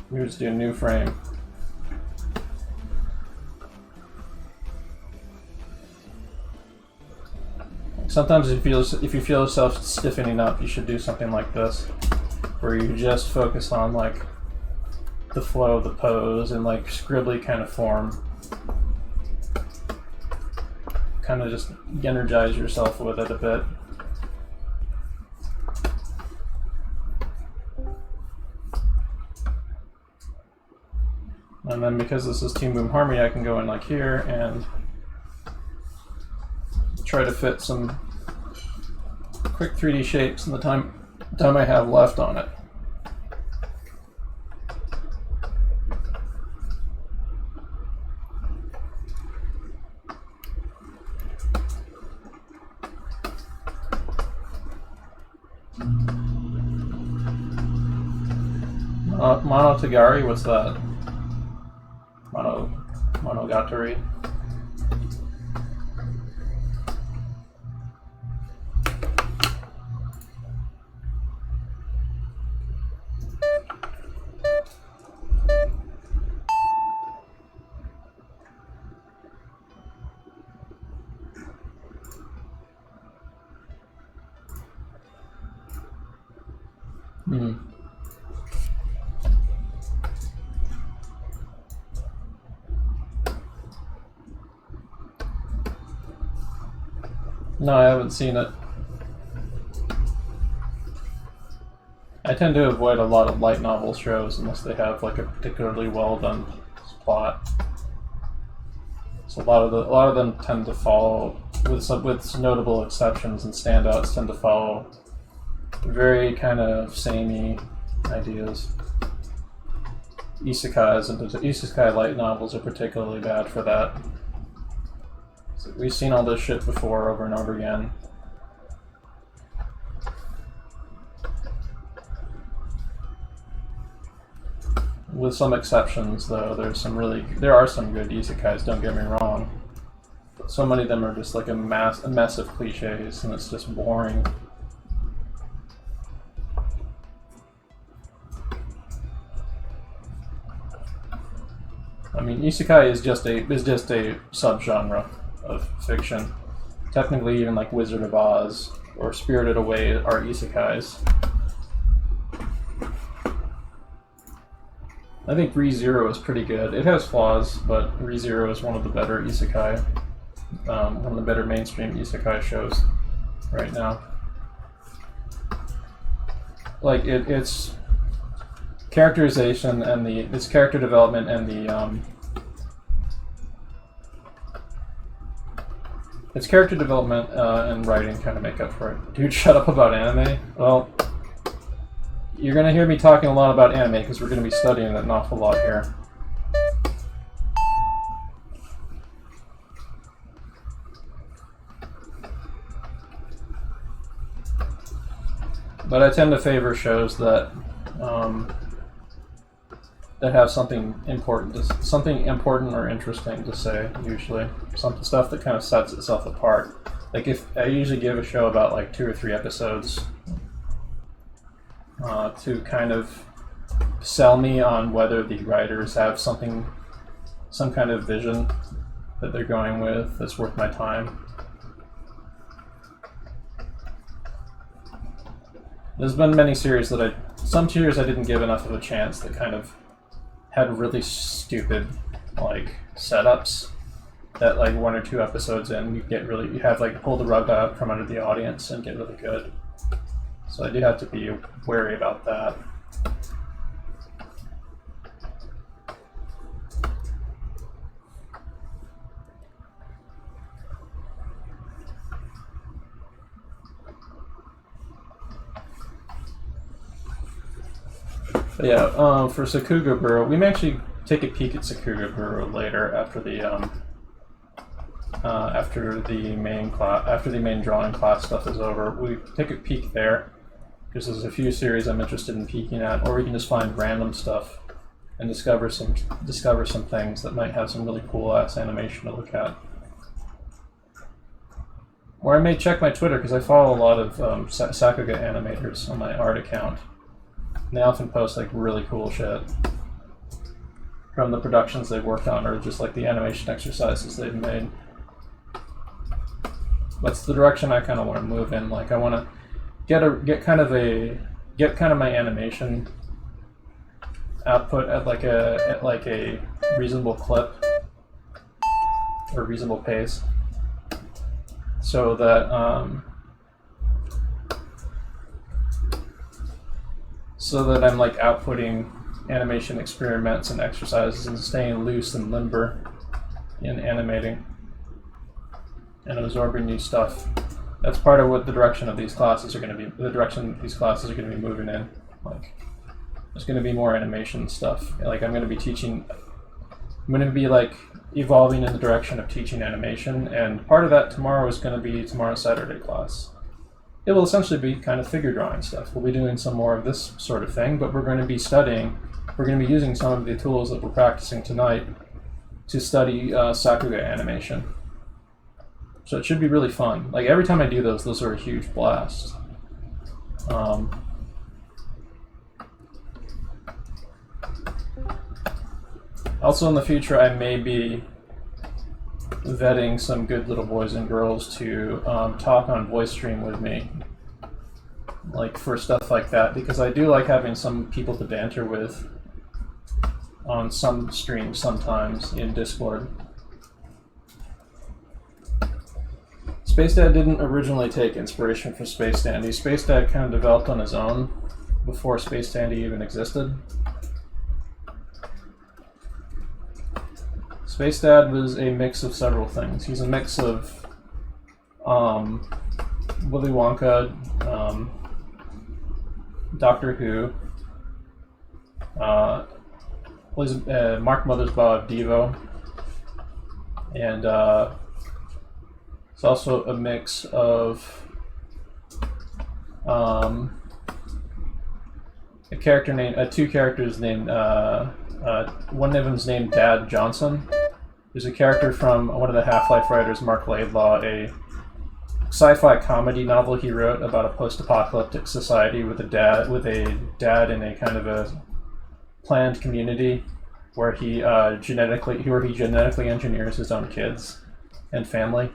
Speaker 1: Maybe just do a new frame. Sometimes if you feel yourself stiffening up, you should do something like this, where you just focus on like the flow of the pose and like scribbly kind of form. Kind of just energize yourself with it a bit. And then because this is Team Boom Harmony, I can go in like here and try to fit some quick 3D shapes in the time I have left on it. Monogatari, what's that? Monogatari. No, I haven't seen it. I tend to avoid a lot of light novel shows unless they have like a particularly well done plot. So a lot of them tend to follow, with notable exceptions and standouts, tend to follow very kind of samey ideas. Isekai light novels are particularly bad for that. So we've seen all this shit before, over and over again. With some exceptions, though, there are some good isekais. Don't get me wrong. But so many of them are just like a mess of cliches, and it's just boring. I mean, isekai is just a subgenre of fiction. Technically, even like Wizard of Oz or Spirited Away are isekais. I think Re:Zero is pretty good. It has flaws, but Re:Zero is one of the better isekai, one of the better mainstream isekai shows right now. Like its characterization and its character development and its character development and writing kind of make up for it. Dude, shut up about anime. Well, you're going to hear me talking a lot about anime because we're going to be studying it an awful lot here. But I tend to favor shows that that have something important or interesting to say. Usually, some stuff that kind of sets itself apart. Like if I usually give a show about like 2 or 3 episodes to kind of sell me on whether the writers have some kind of vision that they're going with that's worth my time. There's been many series some series I didn't give enough of a chance that kind of had really stupid like setups that like 1 or 2 episodes in you have like pull the rug out from under the audience and get really good. So I do have to be wary about that. But yeah, for Sakugaburo, we may actually take a peek at Sakugaburo later after the main drawing class stuff is over. We take a peek there because there's a few series I'm interested in peeking at, or we can just find random stuff and discover some things that might have some really cool ass animation to look at. Or I may check my Twitter because I follow a lot of Sakuga animators on my art account. And they often post like really cool shit from the productions they've worked on, or just like the animation exercises they've made. That's the direction I kind of want to move in. Like I want to get kind of my animation output at like a reasonable clip or reasonable pace, so that I'm like outputting animation experiments and exercises and staying loose and limber in animating and absorbing new stuff. That's part of what the direction of these classes are going to be. The direction these classes are going to be moving in. Like, there's going to be more animation stuff. Like, I'm going to be like evolving in the direction of teaching animation, and part of that tomorrow is going to be tomorrow's Saturday class. It will essentially be kind of figure drawing stuff. We'll be doing some more of this sort of thing, but we're going to be using some of the tools that we're practicing tonight to study Sakuga animation. So it should be really fun. Like every time I do those are a huge blast. Also in the future, I may be vetting some good little boys and girls to talk on voice stream with me, like for stuff like that, because I do like having some people to banter with on some streams sometimes in Discord. Spacedad didn't originally take inspiration from Space Dandy. Spacedad kind of developed on his own before Space Dandy even existed. Spacedad was a mix of several things. He's a mix of Willy Wonka, Doctor Who, Mark Mothersbaugh of Devo, and it's also a mix of a character named two characters named one of them's named Dad Johnson. There's a character from one of the Half-Life writers, Mark Laidlaw, a sci-fi comedy novel he wrote about a post-apocalyptic society with a dad in a kind of a planned community where he genetically engineers his own kids and family.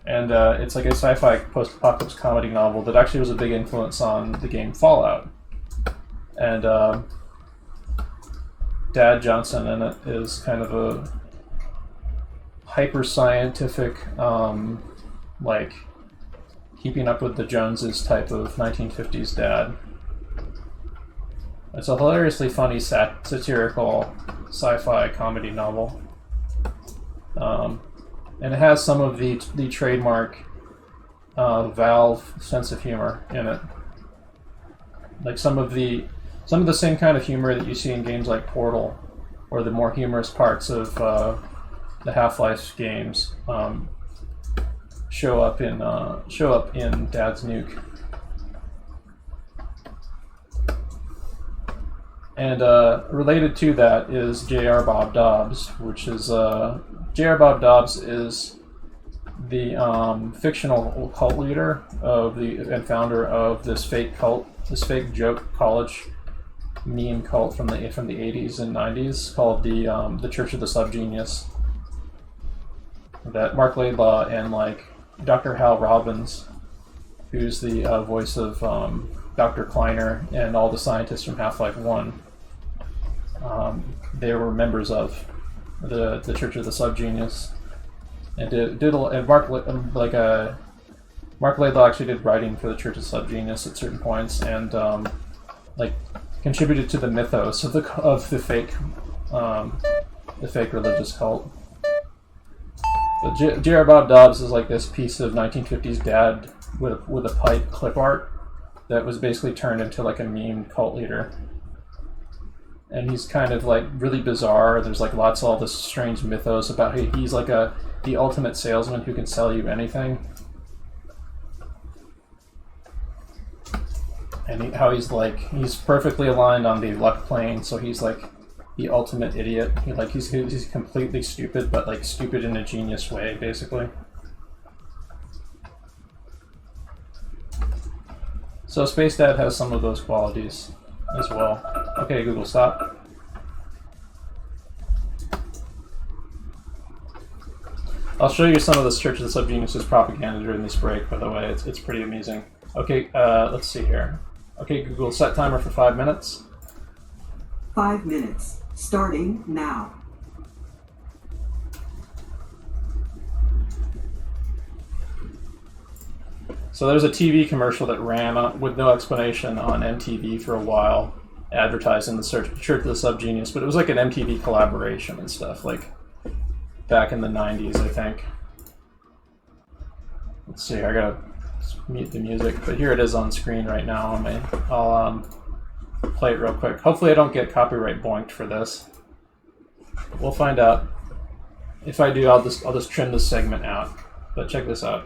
Speaker 1: And it's like a sci-fi post-apocalypse comedy novel that actually was a big influence on the game Fallout. And Dad Johnson in it is kind of a hyper-scientific, like, keeping up with the Joneses type of 1950s dad. It's a hilariously funny satirical sci-fi comedy novel. And it has some of the trademark Valve sense of humor in it. Like some of the same kind of humor that you see in games like Portal, or the more humorous parts of the Half-Life games show up in Dad's Nuke. And related to that is J.R. Bob Dobbs, which is J.R. Bob Dobbs is the fictional cult leader and founder of this fake joke college meme cult from the 80s and 90s called the Church of the Subgenius. That Mark Laidlaw and like Dr. Hal Robbins, who's the voice of Dr. Kleiner and all the scientists from Half-Life 1, they were members of the Church of the Subgenius, and Mark Laidlaw actually did writing for the Church of the Subgenius at certain points, and like contributed to the mythos of the fake religious cult. But J.R. Bob Dobbs is like this piece of 1950s dad with a pipe clip art that was basically turned into like a meme cult leader. And he's kind of like really bizarre. There's like lots of all this strange mythos about how he's like the ultimate salesman who can sell you anything. And how he's perfectly aligned on the luck plane, so he's like the ultimate idiot. He's completely stupid, but like stupid in a genius way, basically. So Spacedad has some of those qualities as well. Okay, Google, stop. I'll show you some of this Church of the Subgenius' propaganda during this break, by the way. It's pretty amusing. Okay, let's see here. Okay, Google, set timer for 5 minutes.
Speaker 2: 5 minutes. Starting now.
Speaker 1: So there's a TV commercial that ran with no explanation on MTV for a while, advertising the Church of the Subgenius, but it was like an MTV collaboration and stuff, like back in the 90s, I think. Let's see, I gotta mute the music, but here it is on screen right now. I'll play it real quick. Hopefully I don't get copyright boinked for this. We'll find out. If I do, I'll just trim this segment out. But check this out.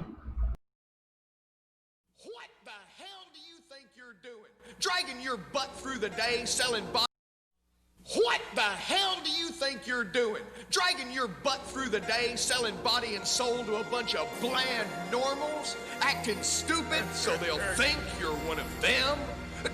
Speaker 3: What the hell do you think you're doing? Dragging your butt through the day selling What the hell do you think you're doing? Dragging your butt through the day selling body and soul to a bunch of bland normals? Acting stupid so they'll think you're one of them?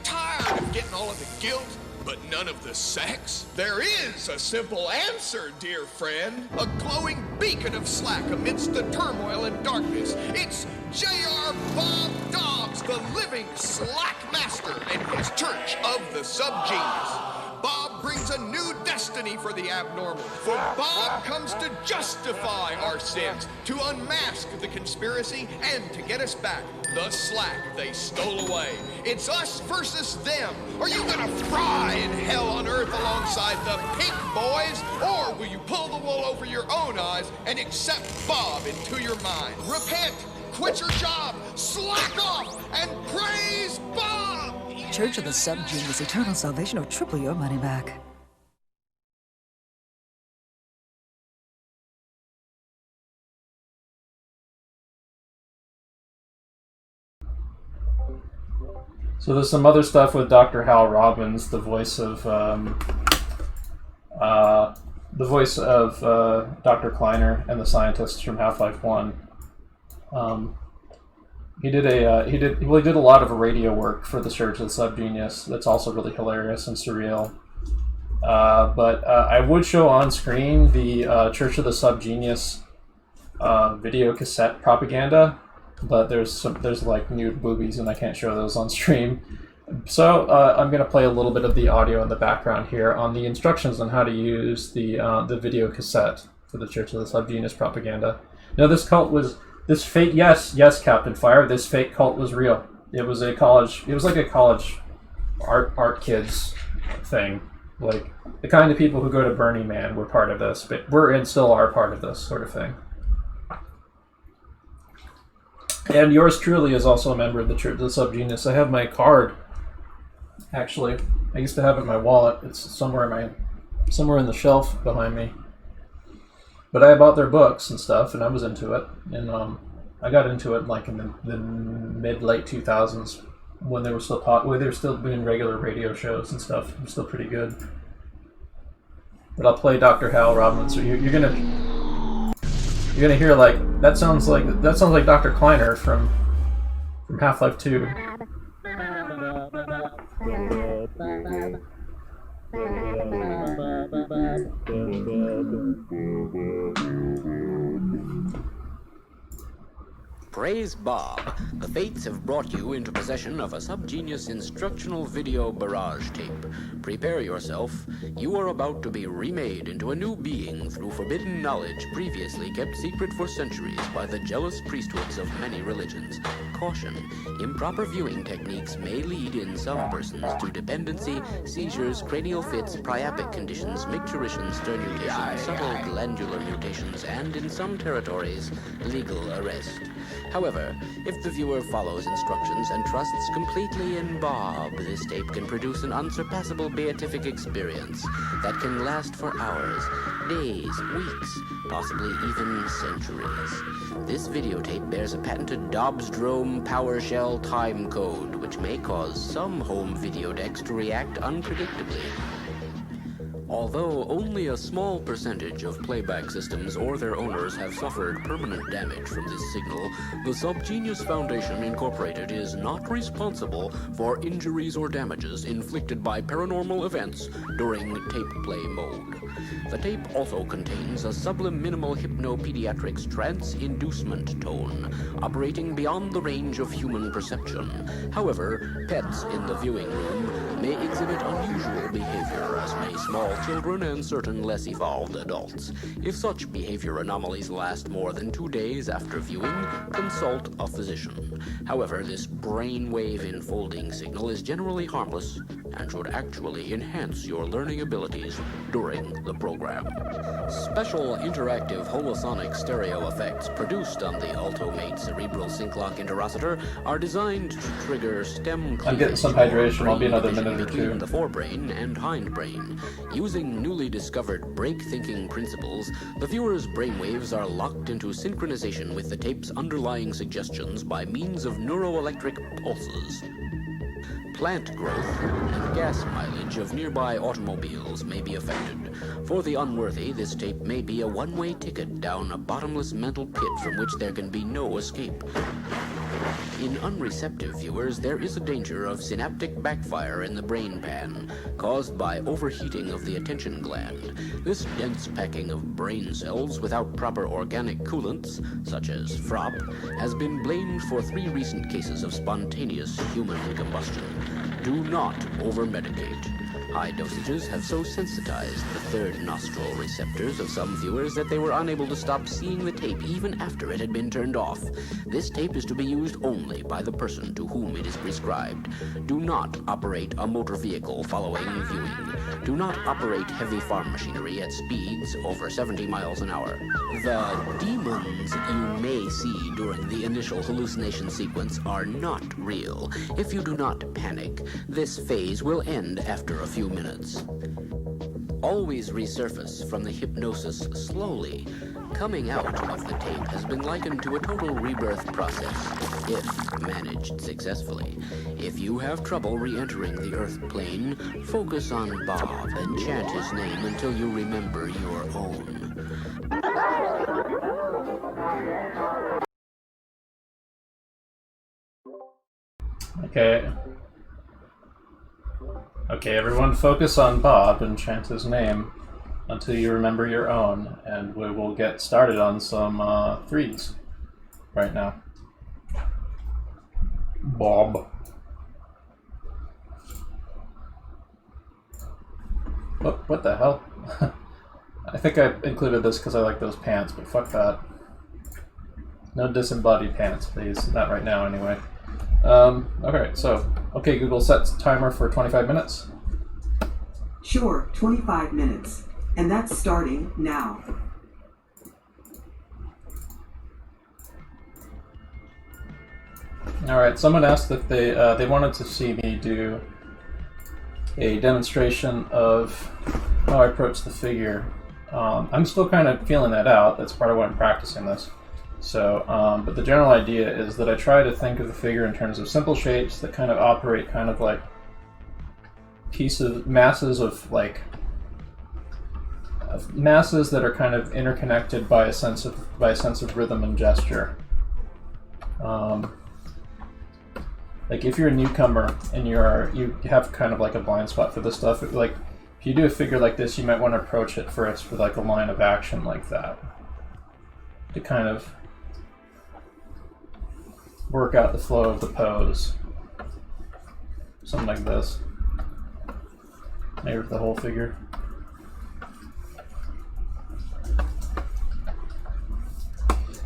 Speaker 3: Tired of getting all of the guilt, but none of the sex? There is a simple answer, dear friend. A glowing beacon of slack amidst the turmoil and darkness. It's J.R. Bob Dobbs, the living slack master, and his Church of the Subgenius. Bob brings a new destiny for the abnormal, for Bob comes to justify our sins, to unmask the conspiracy, and to get us back the slack they stole away. It's us versus them. Are you gonna fry in hell on earth alongside the pink boys, or will you pull the wool over your own eyes and accept Bob into your mind? Repent, quit your job, slack off, and praise Bob!
Speaker 4: Church of the Subgenius, eternal salvation, or triple your money back.
Speaker 1: So there's some other stuff with Dr. Hal Robbins, the voice of Dr. Kleiner and the scientists from Half-Life 1. He did a lot of radio work for the Church of the Subgenius. That's also really hilarious and surreal. But I would show on screen the Church of the Subgenius video cassette propaganda, but there's like nude boobies and I can't show those on stream. So I'm going to play a little bit of the audio in the background here on the instructions on how to use the video cassette for the Church of the Subgenius propaganda. Now this cult was this fake. Yes, Captain Fire. This fake cult was real. It was like a college art kids thing. Like the kind of people who go to Burning Man were part of this, but were and still are part of this sort of thing. And yours truly is also a member of the Church of the Subgenius. I have my card. Actually, I used to have it in my wallet. It's somewhere in the shelf behind me. But I bought their books and stuff, and I was into it. And I got into it like in the mid-late 2000s when they were still they were still doing regular radio shows and stuff. It was still pretty good. But I'll play Dr. Hal Robbins. So you're gonna hear like that sounds like Dr. Kleiner from Half-Life 2.
Speaker 5: Praise Bob. The fates have brought you into possession of a Subgenius instructional video barrage tape. Prepare yourself. You are about to be remade into a new being through forbidden knowledge previously kept secret for centuries by the jealous priesthoods of many religions. Caution. Improper viewing techniques may lead in some persons to dependency, seizures, cranial fits, priapic conditions, micturition, sternutation, subtle glandular mutations, and in some territories, legal arrest. However, if the viewer follows instructions and trusts completely in Bob, this tape can produce an unsurpassable beatific experience that can last for hours, days, weeks, possibly even centuries. This videotape bears a patented Dobbs-Drome PowerShell time code, which may cause some home video decks to react unpredictably. Although only a small percentage of playback systems or their owners have suffered permanent damage from this signal, the Subgenius Foundation Incorporated is not responsible for injuries or damages inflicted by paranormal events during tape play mode. The tape also contains a subliminal hypnopediatrics trance-inducement tone, operating beyond the range of human perception. However, pets in the viewing room may exhibit unusual behavior, as may small children and certain less evolved adults. If such behavior anomalies last more than 2 days after viewing, consult a physician. However, this brainwave enfolding signal is generally harmless and should actually enhance your learning abilities during the program. Special interactive holosonic stereo effects produced on the Ultomate Cerebral Sync Lock Interocitor are designed to trigger stem
Speaker 1: I'm getting some hydration. I'll be another minute or
Speaker 5: between
Speaker 1: two.
Speaker 5: the forebrain and hindbrain. Using newly discovered break-thinking principles, the viewer's brainwaves are locked into synchronization with the tape's underlying suggestions by means of neuroelectric pulses. Plant growth and gas mileage of nearby automobiles may be affected. For the unworthy, this tape may be a one-way ticket down a bottomless mental pit from which there can be no escape. In unreceptive viewers, there is a danger of synaptic backfire in the brain pan, caused by overheating of the attention gland. This dense packing of brain cells without proper organic coolants, such as FROP, has been blamed for 3 recent cases of spontaneous human combustion. Do not over-medicate. High dosages have so sensitized the third nostril receptors of some viewers that they were unable to stop seeing the tape even after it had been turned off. This tape is to be used only by the person to whom it is prescribed. Do not operate a motor vehicle following viewing. Do not operate heavy farm machinery at speeds over 70 miles an hour. The demons you may see during the initial hallucination sequence are not real. If you do not panic, this phase will end after a few minutes. always resurface from the hypnosis slowly. Coming out of the tape has been likened to a total rebirth process, if managed successfully. If you have trouble re-entering the Earth plane, focus on Bob and chant his name until you remember your own.
Speaker 1: Okay. Okay, everyone focus on Bob and chant his name until you remember your own, and we will get started on some threes right now. Bob. What the hell? I think I included this because I like those pants, but fuck that. No disembodied pants, please. Not right now, anyway. Okay, so, okay, Google sets timer for 25 minutes.
Speaker 2: Sure, 25 minutes. And that's starting now.
Speaker 1: Alright, someone asked if they wanted to see me do a demonstration of how I approach the figure. I'm still kind of feeling that out. That's part of why I'm practicing this. So, but the general idea is that I try to think of the figure in terms of simple shapes that kind of operate kind of like masses that are kind of interconnected by a sense of rhythm and gesture. Like if you're a newcomer and you have kind of like a blind spot for this stuff, like if you do a figure like this, you might want to approach it first with like a line of action like that to kind of work out the flow of the pose. Something like this. Maybe with the whole figure.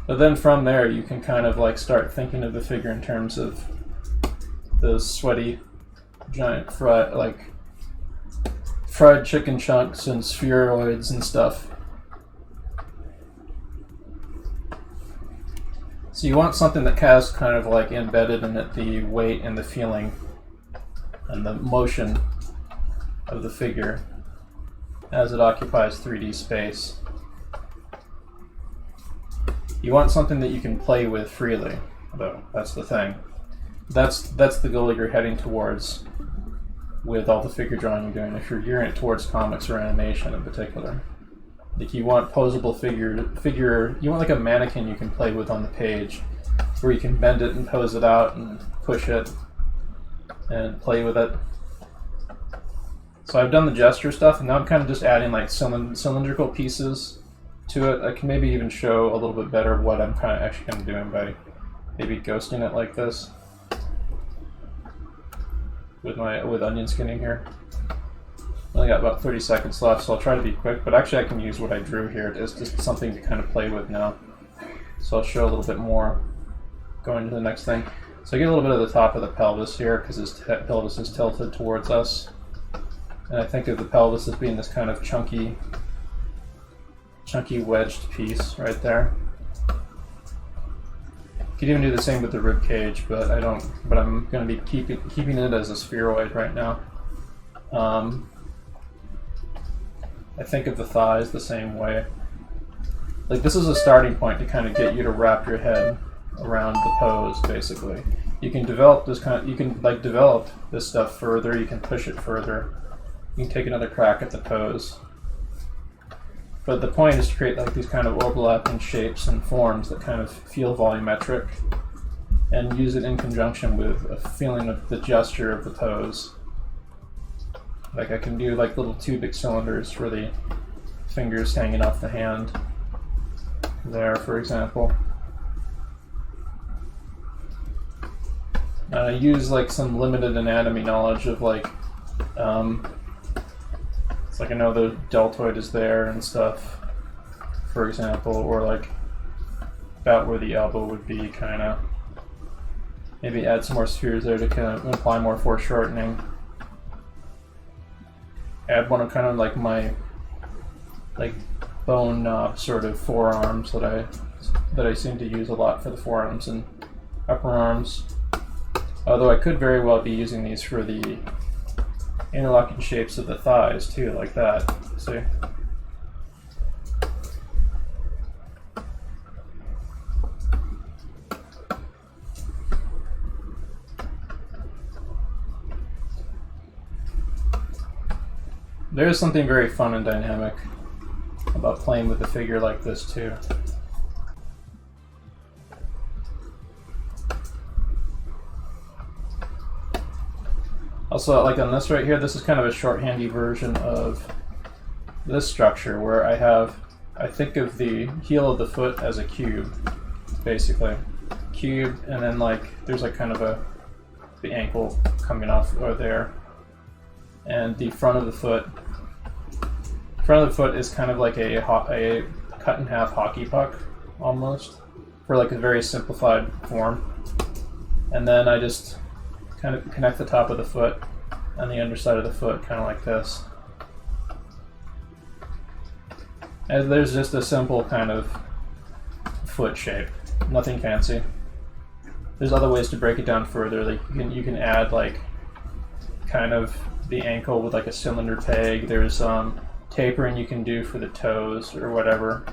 Speaker 1: But then from there, you can kind of like start thinking of the figure in terms of those sweaty, giant fried chicken chunks and spheroids and stuff. So you want something that has kind of like embedded in it the weight and the feeling and the motion of the figure as it occupies 3D space. You want something that you can play with freely, though. That's the thing. That's the goal you're heading towards with all the figure drawing you're doing, if you're gearing it towards comics or animation in particular. Like you want posable figure. You want like a mannequin you can play with on the page, where you can bend it and pose it out and push it and play with it. So I've done the gesture stuff, and now I'm kind of just adding like cylindrical pieces to it. I can maybe even show a little bit better what I'm kind of actually doing by maybe ghosting it like this with onion skinning here. Only got about 30 seconds left, so I'll try to be quick, but actually I can use what I drew here as just something to kind of play with now. So I'll show a little bit more going to the next thing. So I get a little bit of the top of the pelvis here because his pelvis is tilted towards us. And I think of the pelvis as being this kind of chunky wedged piece right there. You could even do the same with the rib cage, but I don't. But I'm going to be keeping it as a spheroid right now. I think of the thighs the same way. Like this is a starting point to kind of get you to wrap your head around the pose. Basically, you can develop this develop this stuff further. You can push it further. You can take another crack at the pose. But the point is to create like these kind of overlapping shapes and forms that kind of feel volumetric, and use it in conjunction with a feeling of the gesture of the pose. Like I can do like little cubic cylinders for the fingers hanging off the hand there, for example. And I use like some limited anatomy knowledge of like it's like I know the deltoid is there and stuff, for example, or like about where the elbow would be, kind of. Maybe add some more spheres there to kind of imply more foreshortening. Add one of kind of like my bone knob sort of forearms that I seem to use a lot for the forearms and upper arms. Although I could very well be using these for the interlocking shapes of the thighs too, like that. See? There is something very fun and dynamic about playing with a figure like this too. Also, like on this right here, this is kind of a shorthandy version of this structure where I think of the heel of the foot as a cube, basically. Cube, and then like, there's like kind of the ankle coming off over there. And the front of the foot is kind of like a cut in half hockey puck, almost, for like a very simplified form. And then I just kind of connect the top of the foot and the underside of the foot, kind of like this. And there's just a simple kind of foot shape, nothing fancy. There's other ways to break it down further. Like you can add like kind of the ankle with like a cylinder peg. There's tapering you can do for the toes or whatever.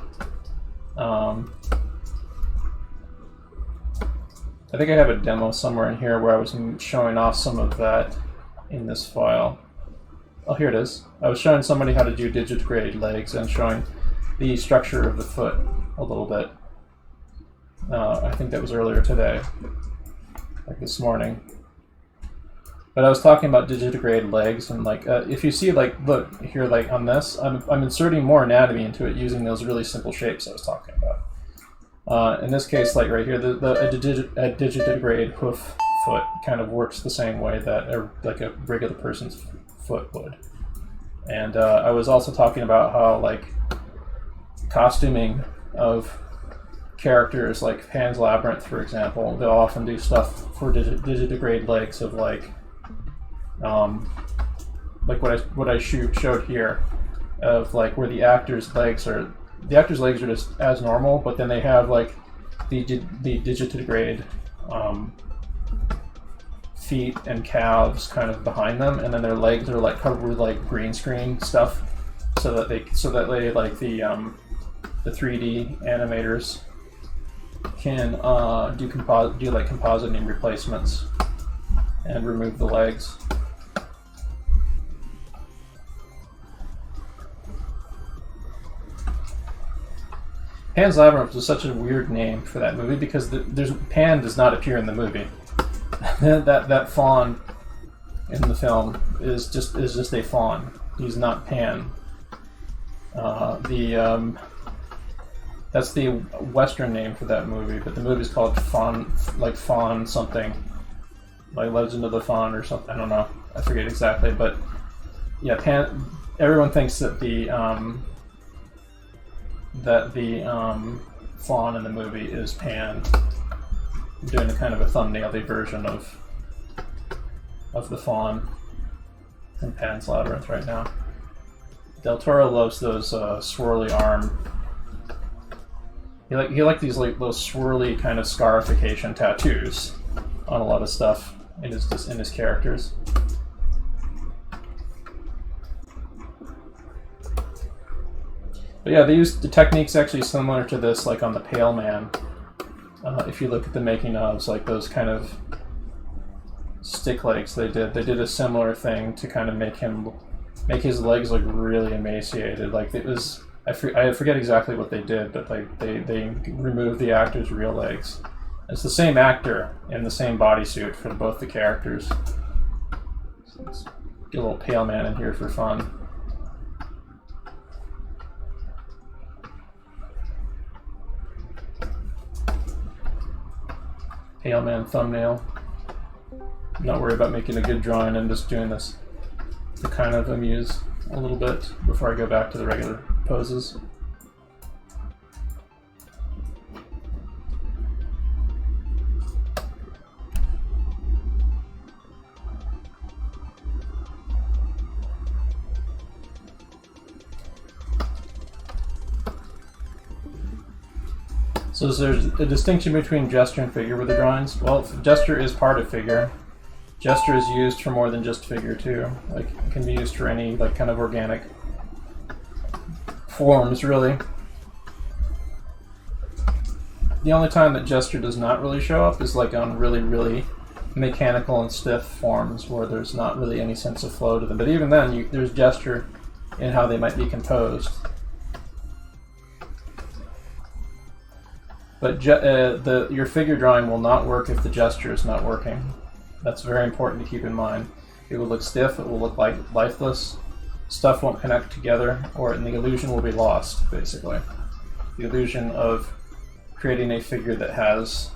Speaker 1: I think I have a demo somewhere in here where I was showing off some of that in this file. Oh, here it is. I was showing somebody how to do digitigrade legs and showing the structure of the foot a little bit. I think that was earlier today, like this morning. But I was talking about digitigrade legs, and like if you see, like, look here, like on this, I'm inserting more anatomy into it using those really simple shapes I was talking about. In this case, like right here, a digitigrade hoof foot kind of works the same way that like a regular person's foot would. And I was also talking about how like costuming of characters, like Pan's Labyrinth, for example, they'll often do stuff for digitigrade legs of like what I showed here, of like where the actor's legs are just as normal, but then they have like the digitigrade feet and calves kind of behind them, and then their legs are like covered with like green screen stuff, so that they like the 3D animators can do like compositing replacements and remove the legs. Pan's Labyrinth was such a weird name for that movie because Pan does not appear in the movie. that fawn in the film is just a fawn. He's not Pan. That's the Western name for that movie, but the movie's called Fawn something, like Legend of the Fawn or something. I don't know. I forget exactly, but yeah, Pan. Everyone thinks that the fawn in the movie is Pan. I'm doing a kind of a thumbnail-y version of the fawn in Pan's Labyrinth right now. Del Toro loves those swirly arm. He liked these like those swirly kind of scarification tattoos on a lot of stuff in his characters. But yeah, they used the techniques actually similar to this, like on the Pale Man. If you look at the making ofs, like those kind of stick legs they did a similar thing to kind of make his legs look really emaciated. Like it was, I forget exactly what they did, but like they removed the actor's real legs. It's the same actor in the same bodysuit for both the characters. So let's get a little Pale Man in here for fun. Pale Man thumbnail. I'm not worried about making a good drawing. I'm just doing this to kind of amuse a little bit before I go back to the regular poses. So there's a distinction between gesture and figure with the drawings. Well, gesture is part of figure. Gesture is used for more than just figure too. Like, it can be used for any like kind of organic forms, really. The only time that gesture does not really show up is like on really, really mechanical and stiff forms where there's not really any sense of flow to them. But even then, there's gesture in how they might be composed. But your figure drawing will not work if the gesture is not working. That's very important to keep in mind. It will look stiff, it will look like lifeless, stuff won't connect together, and the illusion will be lost, basically. The illusion of creating a figure that has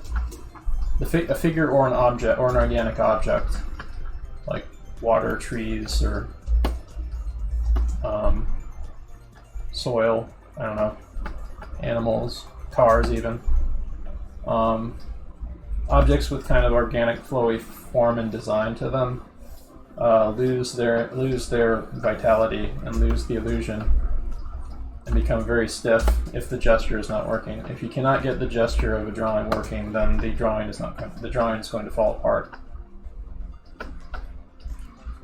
Speaker 1: a figure or an object, or an organic object, like water, trees, or soil, I don't know, animals, cars even. Objects with kind of organic, flowy form and design to them lose their vitality and lose the illusion and become very stiff if the gesture is not working. If you cannot get the gesture of a drawing working, then the drawing is going to fall apart.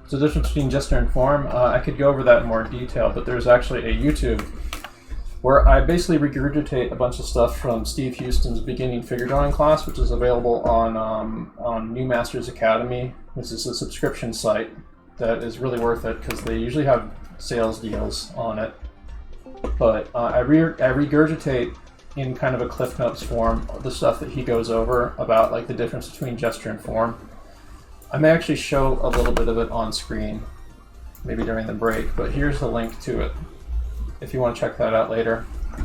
Speaker 1: So the difference between gesture and form, I could go over that in more detail, but there's actually a YouTube where I basically regurgitate a bunch of stuff from Steve Houston's beginning figure drawing class, which is available on New Masters Academy, which is a subscription site that is really worth it because they usually have sales deals on it. But I regurgitate in kind of a Cliff Notes form the stuff that he goes over about like the difference between gesture and form. I may actually show a little bit of it on screen, maybe during the break, but here's the link to it if you want to check that out later. I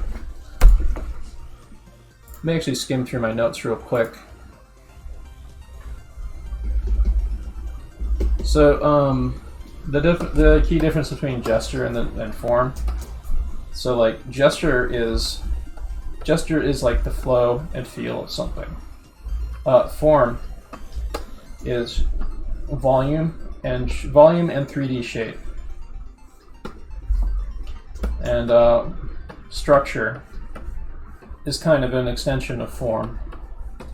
Speaker 1: may actually skim through my notes real quick. So the key difference between gesture and form. So like gesture is like the flow and feel of something. Form is volume and 3D shape. And structure is kind of an extension of form.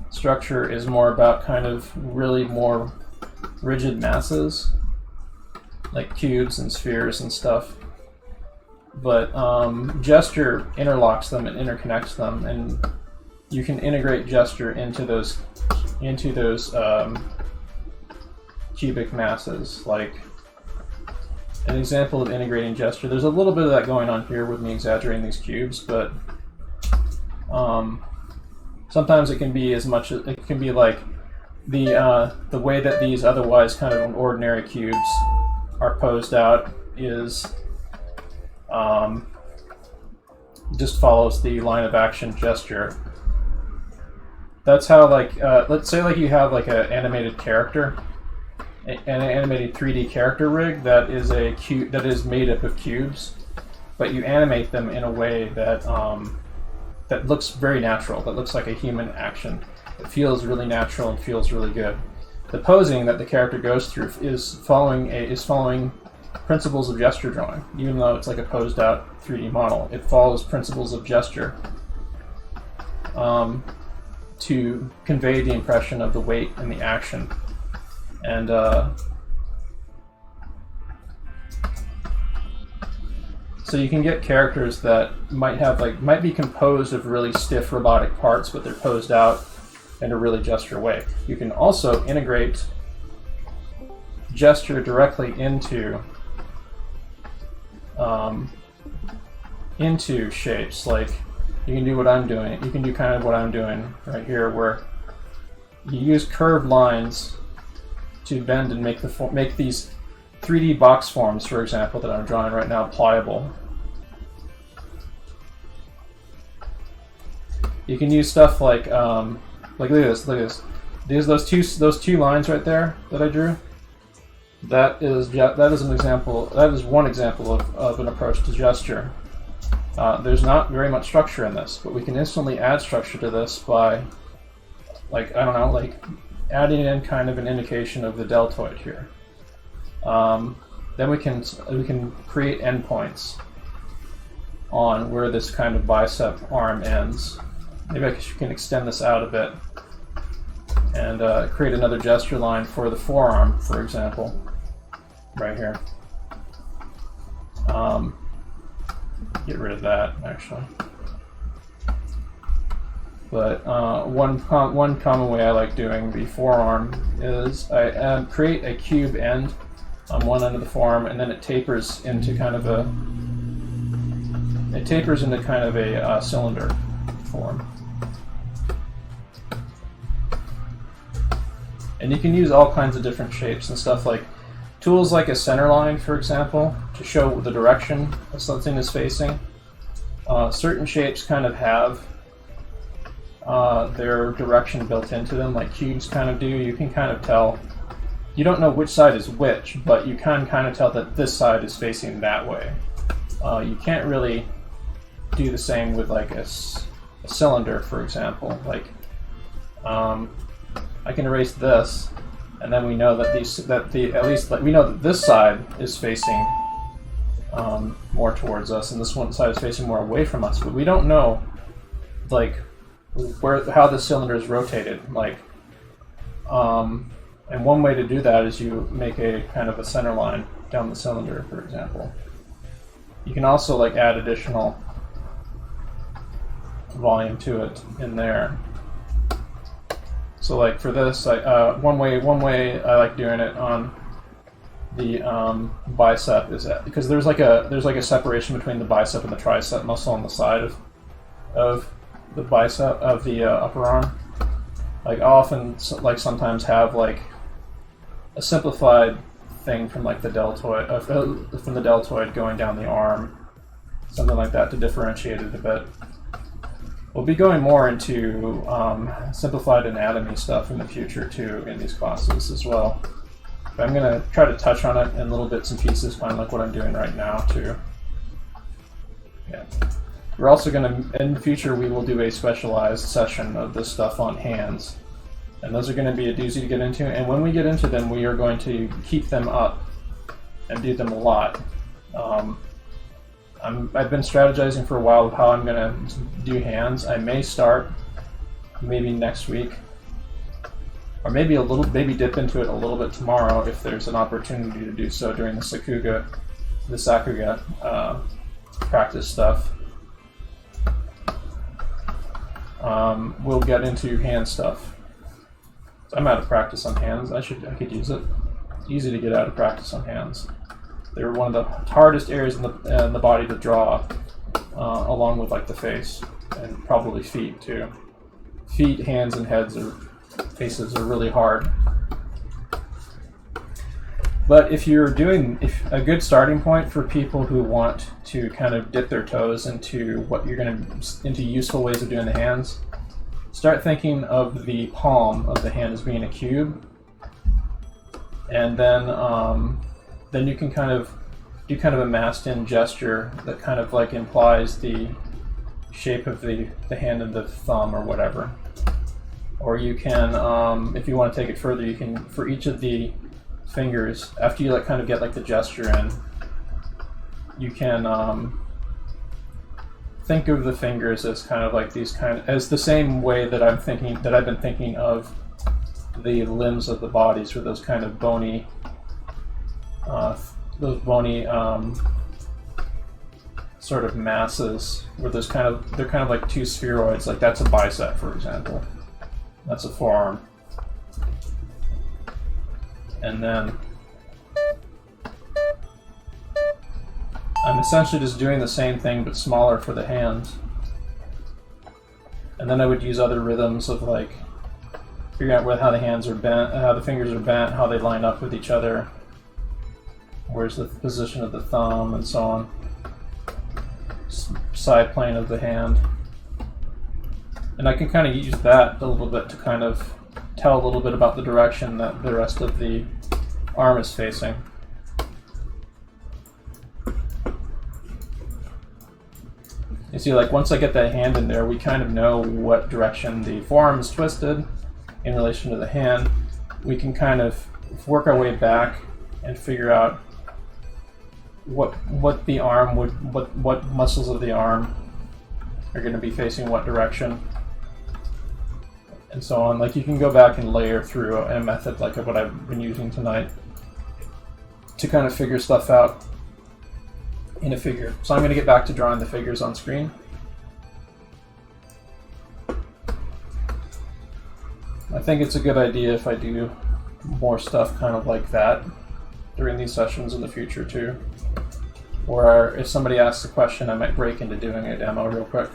Speaker 1: Structure is more about kind of really more rigid masses, like cubes and spheres and stuff. But gesture interlocks them and interconnects them, and you can integrate gesture into those cubic masses. Like an example of integrating gesture, there's a little bit of that going on here with me exaggerating these cubes, but sometimes it can be like the way that these otherwise kind of ordinary cubes are posed out is just follows the line of action gesture. That's how, like, let's say like you have like an animated character, an animated 3D character rig that is that is made up of cubes, but you animate them in a way that that looks very natural, that looks like a human action. It feels really natural and feels really good. The posing that the character goes through is following principles of gesture drawing, even though it's like a posed out 3D model. It follows principles of gesture to convey the impression of the weight and the action. And so you can get characters that might be composed of really stiff robotic parts, but they're posed out in a really gesture way. You can also integrate gesture directly into shapes. Like you can do what I'm doing. You can do kind of what I'm doing right here, where you use curved lines to bend and make these 3D box forms, for example, that I'm drawing right now, pliable. You can use stuff like look at this. Those two lines right there that I drew. That is an example. That is one example of an approach to gesture. There's not very much structure in this, but we can instantly add structure to this by, like, I don't know, like adding in kind of an indication of the deltoid here. Then we can create endpoints on where this kind of bicep arm ends. Maybe I can extend this out a bit and create another gesture line for the forearm, for example, right here. Get rid of that, actually. But one common way I like doing the forearm is I create a cube end on one end of the forearm, and then it tapers into kind of a cylinder form. And you can use all kinds of different shapes and stuff, like tools like a center line, for example, to show the direction that something is facing. Certain shapes kind of have their direction built into them, like cubes kind of do. You can kind of tell. You don't know which side is which, but you can kind of tell that this side is facing that way. You can't really do the same with like a cylinder, for example. Like I can erase this, and then we know that we know that this side is facing more towards us, and this one side is facing more away from us. But we don't know like how the cylinder is rotated. Like, and one way to do that is you make a kind of a center line down the cylinder, for example. You can also like add additional volume to it in there. So like for this, one way I like doing it on the bicep is that because there's like a separation between the bicep and the tricep muscle on the side of the bicep of the upper arm. Like I'll often sometimes have like a simplified thing from like the deltoid from the deltoid going down the arm, something like that to differentiate it a bit. We'll be going more into simplified anatomy stuff in the future too in these classes as well. But I'm going to try to touch on it in little bits and pieces, kind of like what I'm doing right now too. Yeah. We're also going to, in the future, we will do a specialized session of this stuff on hands. And those are going to be a doozy to get into. And when we get into them, we are going to keep them up and do them a lot. I've been strategizing for a while of how I'm going to do hands. I may start maybe next week, or maybe dip into it a little bit tomorrow if there's an opportunity to do so during the Sakuga practice stuff. We'll get into hand stuff. I'm out of practice on hands. I could use it. It's easy to get out of practice on hands. They're one of the hardest areas in the body to draw, along with like the face and probably feet too. Feet, hands, and faces are really hard. But if a good starting point for people who want to kind of dip their toes into into useful ways of doing the hands, start thinking of the palm of the hand as being a cube, and then you can kind of do kind of a masked-in gesture that kind of like implies the shape of the hand and the thumb or whatever. Or you can, if you want to take it further, you can, for each of the fingers, after you kind of get like the gesture in, you can think of the fingers as kind of like as the same way that I've been thinking of the limbs of the bodies, or those kind of bony sort of masses, where they're kind of like two spheroids. Like that's a bicep, for example. That's a forearm. And then I'm essentially just doing the same thing but smaller for the hands. And then I would use other rhythms of like figuring out how the hands are bent, how the fingers are bent, how they line up with each other. Where's the position of the thumb and so on. Side plane of the hand. And I can kind of use that a little bit to kind of tell a little bit about the direction that the rest of the arm is facing. You see, like once I get that hand in there, we kind of know what direction the forearm is twisted in relation to the hand. We can kind of work our way back and figure out what muscles of the arm are going to be facing what direction. and so on. Like, you can go back and layer through a method like what I've been using tonight to kind of figure stuff out in a figure. So I'm going to get back to drawing the figures on screen. I think it's a good idea if I do more stuff kind of like that during these sessions in the future too. Or if somebody asks a question, I might break into doing a demo real quick.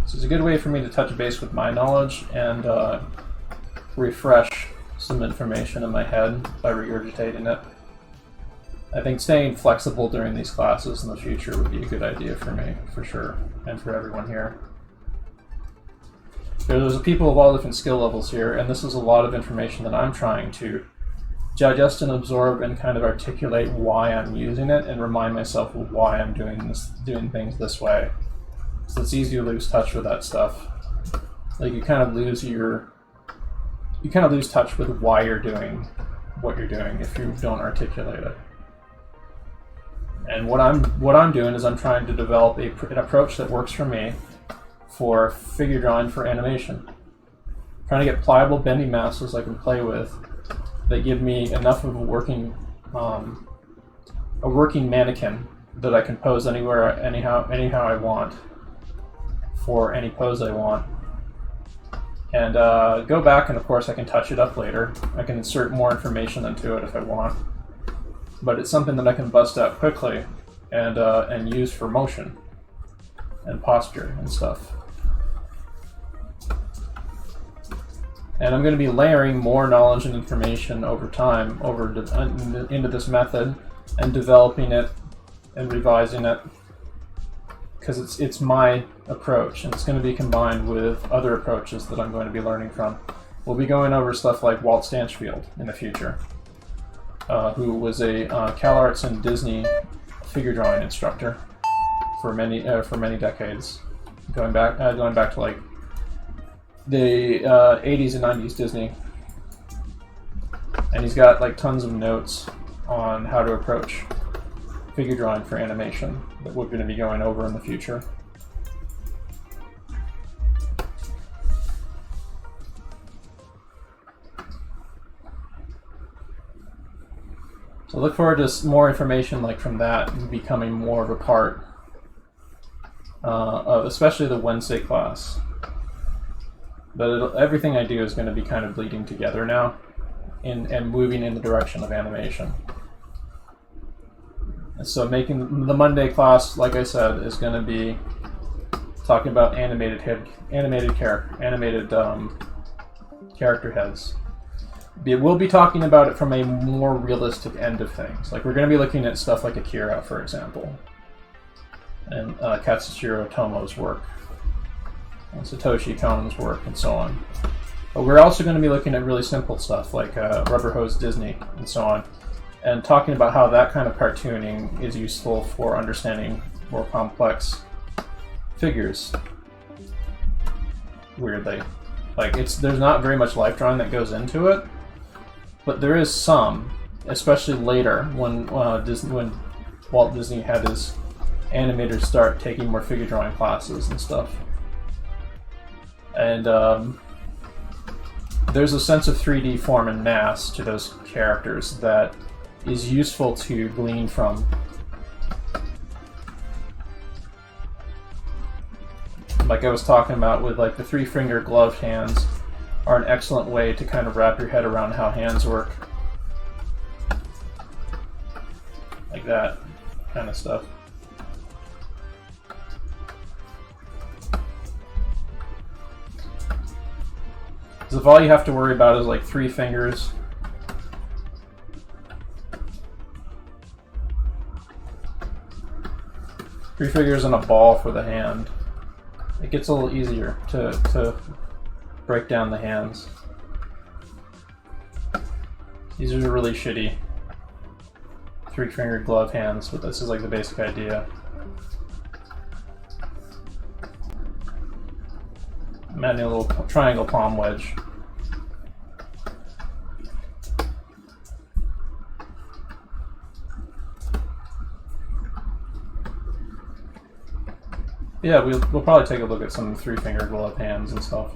Speaker 1: So it's a good way for me to touch base with my knowledge and refresh some information in my head by regurgitating it. I think staying flexible during these classes in the future would be a good idea for me, for sure, and for everyone here. There's people of all different skill levels here, and this is a lot of information that I'm trying to digest and absorb and kind of articulate why I'm using it and remind myself of why I'm doing things this way. So it's easy to lose touch with that stuff. Like, you kind of lose touch with why you're doing what you're doing if you don't articulate it. And what I'm doing is I'm trying to develop an approach that works for me for figure drawing for animation. I'm trying to get pliable bendy masses I can play with that give me enough of a working mannequin that I can pose anywhere, anyhow I want, for any pose I want. And go back, and of course I can touch it up later. I can insert more information into it if I want. But it's something that I can bust out quickly and use for motion and posture and stuff. And I'm going to be layering more knowledge and information over time into this method and developing it and revising it, because it's my approach, and it's going to be combined with other approaches that I'm going to be learning from. We'll be going over stuff like Walt Stanchfield in the future, who was a CalArts and Disney figure drawing instructor for many decades, going back to like the 80s and 90s Disney. And he's got like tons of notes on how to approach figure drawing for animation that we're going to be going over in the future. So look forward to more information like from that becoming more of a part of especially the Wednesday class. But everything I do is going to be kind of bleeding together now and moving in the direction of animation. And so making the Monday class, like I said, is going to be talking about animated character heads. We'll be talking about it from a more realistic end of things. Like, we're going to be looking at stuff like Akira, for example, and Katsushiro Tomo's work, and Satoshi Kon's work, and so on. But we're also going to be looking at really simple stuff like Rubber Hose Disney, and so on, and talking about how that kind of cartooning is useful for understanding more complex figures. Weirdly. Like, there's not very much life drawing that goes into it, but there is some, especially later when Walt Disney had his animators start taking more figure drawing classes and stuff. And there's a sense of 3D form and mass to those characters that is useful to glean from. Like I was talking about with like the 3-finger gloved hands are an excellent way to kind of wrap your head around how hands work. Like that kind of stuff. Because if all you have to worry about is like 3 fingers, and a ball for the hand, it gets a little easier to break down the hands. These are really shitty 3-finger glove hands, but this is like the basic idea. I'm adding a little triangle palm wedge. Yeah, we'll probably take a look at some 3-finger glove hands and stuff.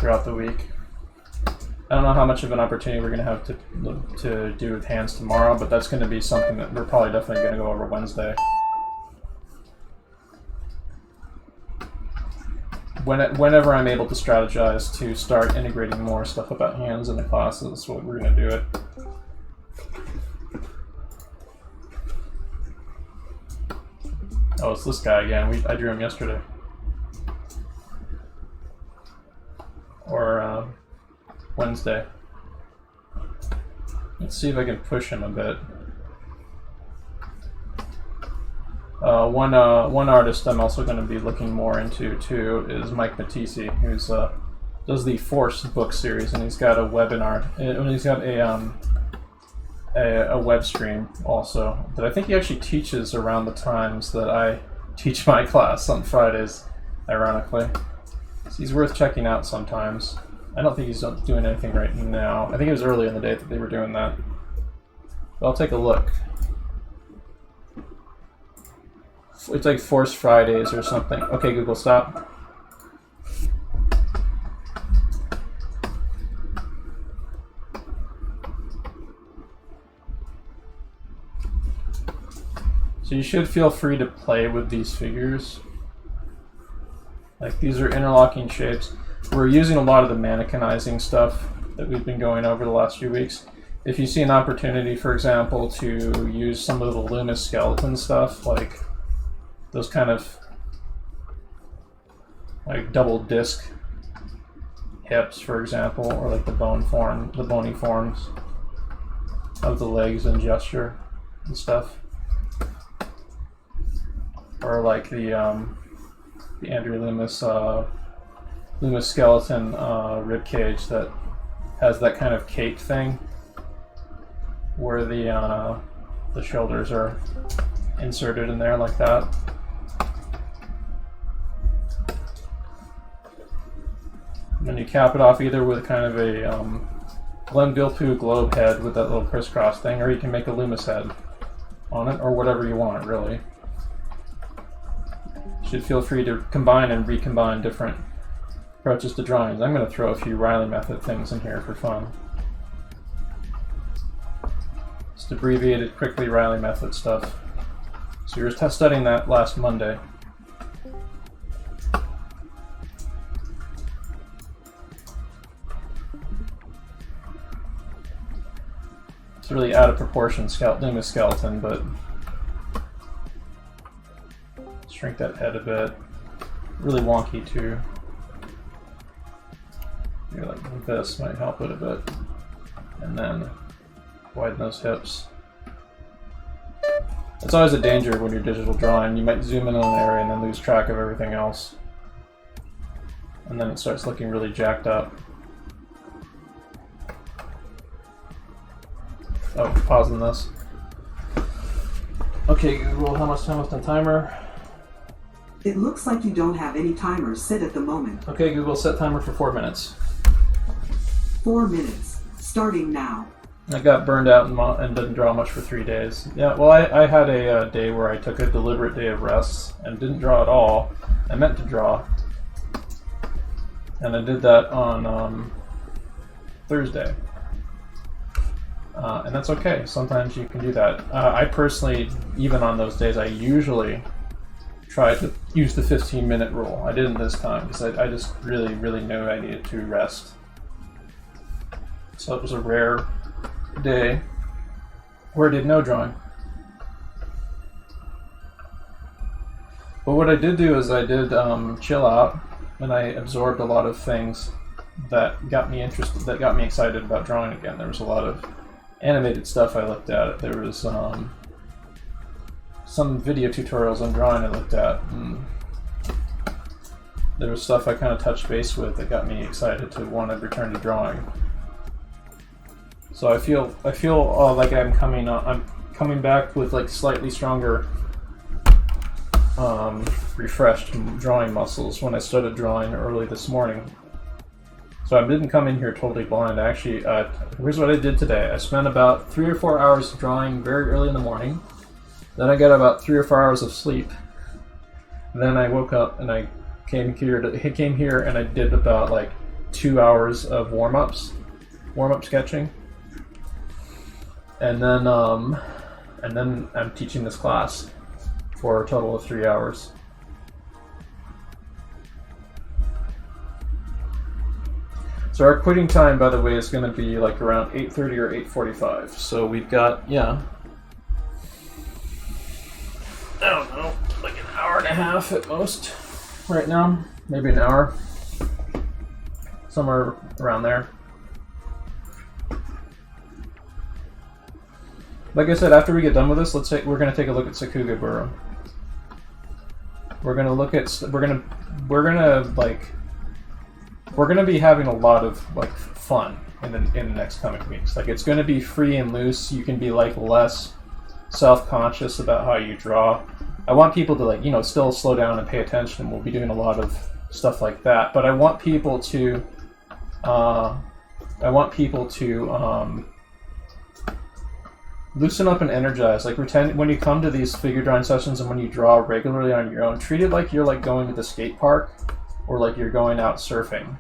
Speaker 1: throughout the week. I don't know how much of an opportunity we're going to have to do with hands tomorrow, but that's going to be something that we're probably definitely going to go over Wednesday. Whenever I'm able to strategize to start integrating more stuff about hands in the classes, we're going to do it. Oh, it's this guy again. I drew him yesterday. Or Wednesday. Let's see if I can push him a bit. One artist I'm also going to be looking more into too is Mike Matisse, who's does the Force book series, and he's got a webinar. He's got a web stream also that I think he actually teaches around the times that I teach my class on Fridays, ironically. So he's worth checking out sometimes. I don't think he's doing anything right now. I think it was early in the day that they were doing that. But I'll take a look. It's like Force Fridays or something. Okay, Google, stop. So you should feel free to play with these figures. Like, these are interlocking shapes. We're using a lot of the mannequinizing stuff that we've been going over the last few weeks. If you see an opportunity, for example, to use some of the Loomis skeleton stuff, like those kind of like double disc hips, for example, or like the bony forms of the legs and gesture and stuff, or like the Andrew Loomis skeleton rib cage that has that kind of cape thing where the shoulders are inserted in there like that. And then you cap it off either with kind of a Glenn Villepeu globe head with that little crisscross thing, or you can make a Loomis head on it, or whatever you want, really. You should feel free to combine and recombine different approaches to drawings. I'm going to throw a few Riley method things in here for fun. Just abbreviated, quickly Riley method stuff. So you were studying that last Monday. It's really out of proportion Loomis skeleton, but shrink that head a bit. Really wonky too. Maybe like this might help it a bit. And then widen those hips. It's always a danger when you're digital drawing. You might zoom in on an area and then lose track of everything else. And then it starts looking really jacked up. Oh, pausing this. Okay, Google, how much time left on timer?
Speaker 2: It looks like you don't have any timers set at the moment.
Speaker 1: Okay, Google, set timer for 4 minutes.
Speaker 2: 4 minutes, starting now.
Speaker 1: I got burned out and didn't draw much for 3 days. Yeah, well, I had a day where I took a deliberate day of rest and didn't draw at all. I meant to draw. And I did that on Thursday. And that's okay. Sometimes you can do that. I personally, even on those days, I usually try to use the 15-minute rule. I didn't this time because I just really knew I needed to rest. So it was a rare day where I did no drawing. But what I did do is I did chill out, and I absorbed a lot of things that got me interested, that got me excited about drawing again. There was a lot of animated stuff I looked at. There was some video tutorials on drawing I looked at. And there was stuff I kind of touched base with that got me excited to want to return to drawing. So I feel like I'm coming back with like slightly stronger, refreshed drawing muscles when I started drawing early this morning. So I didn't come in here totally blind. Actually, here's what I did today. I spent about 3 or 4 hours drawing very early in the morning. Then I got about 3 or 4 hours of sleep. Then I woke up and I came here and I did about like 2 hours of warm-up sketching, and then I'm teaching this class for a total of 3 hours. So our quitting time, by the way, is going to be like around 8:30 or 8:45. So we've got, yeah, I don't know, like an hour and a half at most right now, maybe an hour, somewhere around there. Like I said, after we get done with this, we're going to take a look at Sakuga Buru. We're gonna be having a lot of like fun in the next coming weeks. Like, it's gonna be free and loose. You can be like less self-conscious about how you draw. I want people to, like, you know, still slow down and pay attention. We'll be doing a lot of stuff like that, but I want people to loosen up and energize. Like, pretend when you come to these figure drawing sessions and when you draw regularly on your own, treat it like you're like going to the skate park, or like you're going out surfing,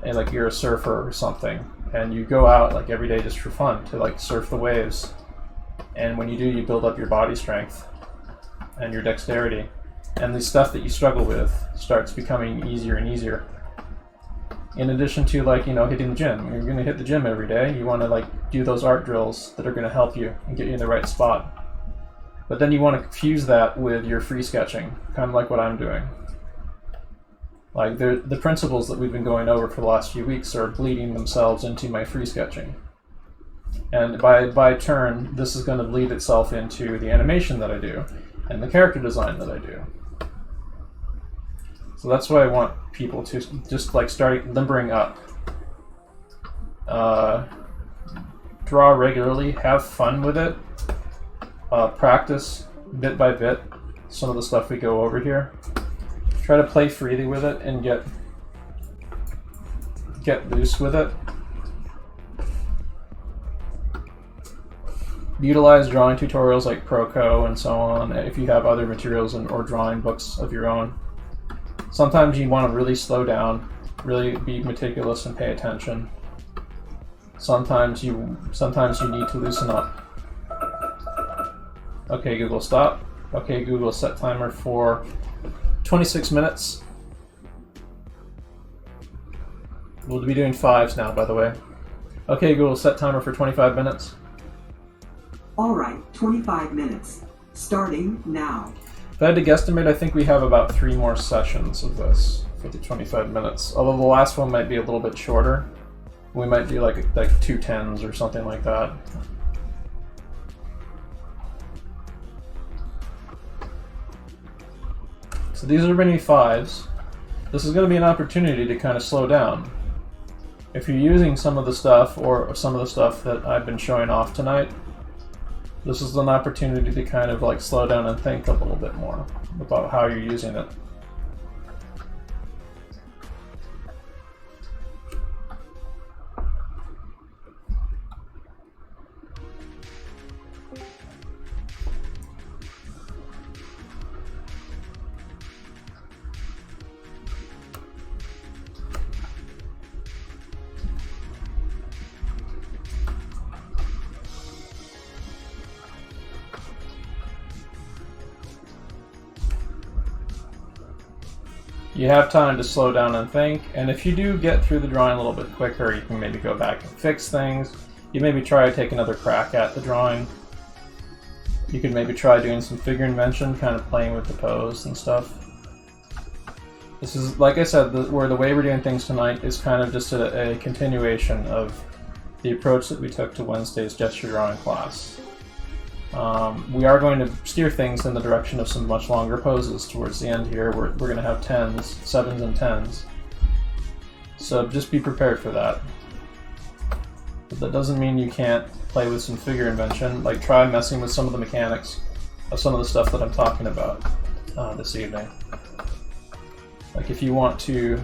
Speaker 1: and like you're a surfer or something, and you go out like every day just for fun to like surf the waves. And when you do, you build up your body strength and your dexterity, and the stuff that you struggle with starts becoming easier and easier. In addition to, like, you know, hitting the gym. You're going to hit the gym every day. You want to like do those art drills that are going to help you and get you in the right spot. But then you want to fuse that with your free sketching, kind of like what I'm doing. Like, the principles that we've been going over for the last few weeks are bleeding themselves into my free sketching. And by turn, this is going to bleed itself into the animation that I do and the character design that I do. So that's why I want people to just like start limbering up. Draw regularly, have fun with it, practice bit by bit some of the stuff we go over here. Try to play freely with it and get loose with it. Utilize drawing tutorials like Proco and so on if you have other materials or drawing books of your own. Sometimes you want to really slow down, really be meticulous and pay attention. Sometimes you need to loosen up. Okay, Google, stop. Okay, Google, set timer for 26 minutes. We'll be doing 5s now, by the way. Okay, Google, set timer for 25 minutes.
Speaker 2: All right, 25 minutes. Starting now.
Speaker 1: If I had to guesstimate, I think we have about 3 more sessions of this for the 25 minutes. Although the last one might be a little bit shorter. We might do like 2 10s or something like that. So these are mini 5s. This is going to be an opportunity to kind of slow down. If you're using some of the stuff or some of the stuff that I've been showing off tonight, this is an opportunity to kind of like slow down and think a little bit more about how you're using it. You have time to slow down and think, and if you do get through the drawing a little bit quicker, you can maybe go back and fix things. You maybe try to take another crack at the drawing. You could maybe try doing some figure invention, kind of playing with the pose and stuff. This is, like I said, the way we're doing things tonight is kind of just a continuation of the approach that we took to Wednesday's gesture drawing class. We are going to steer things in the direction of some much longer poses towards the end here. We're going to have 10s, 7s, and 10s. So just be prepared for that. But that doesn't mean you can't play with some figure invention. Like, try messing with some of the mechanics of some of the stuff that I'm talking about this evening. Like, if you want to...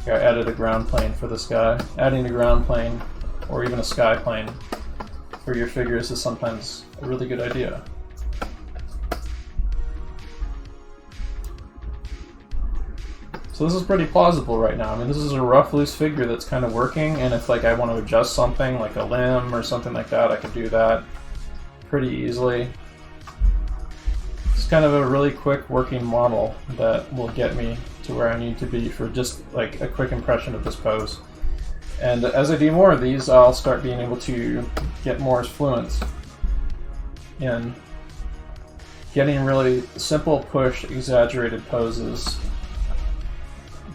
Speaker 1: Here, I added a ground plane for this guy. Adding a ground plane or even a sky plane for your figures is sometimes a really good idea. So this is pretty plausible right now. I mean, this is a rough, loose figure that's kind of working, and if like I want to adjust something, like a limb or something like that, I could do that pretty easily. It's kind of a really quick working model that will get me to where I need to be for just like a quick impression of this pose. And as I do more of these, I'll start being able to get more fluent in getting really simple, push, exaggerated poses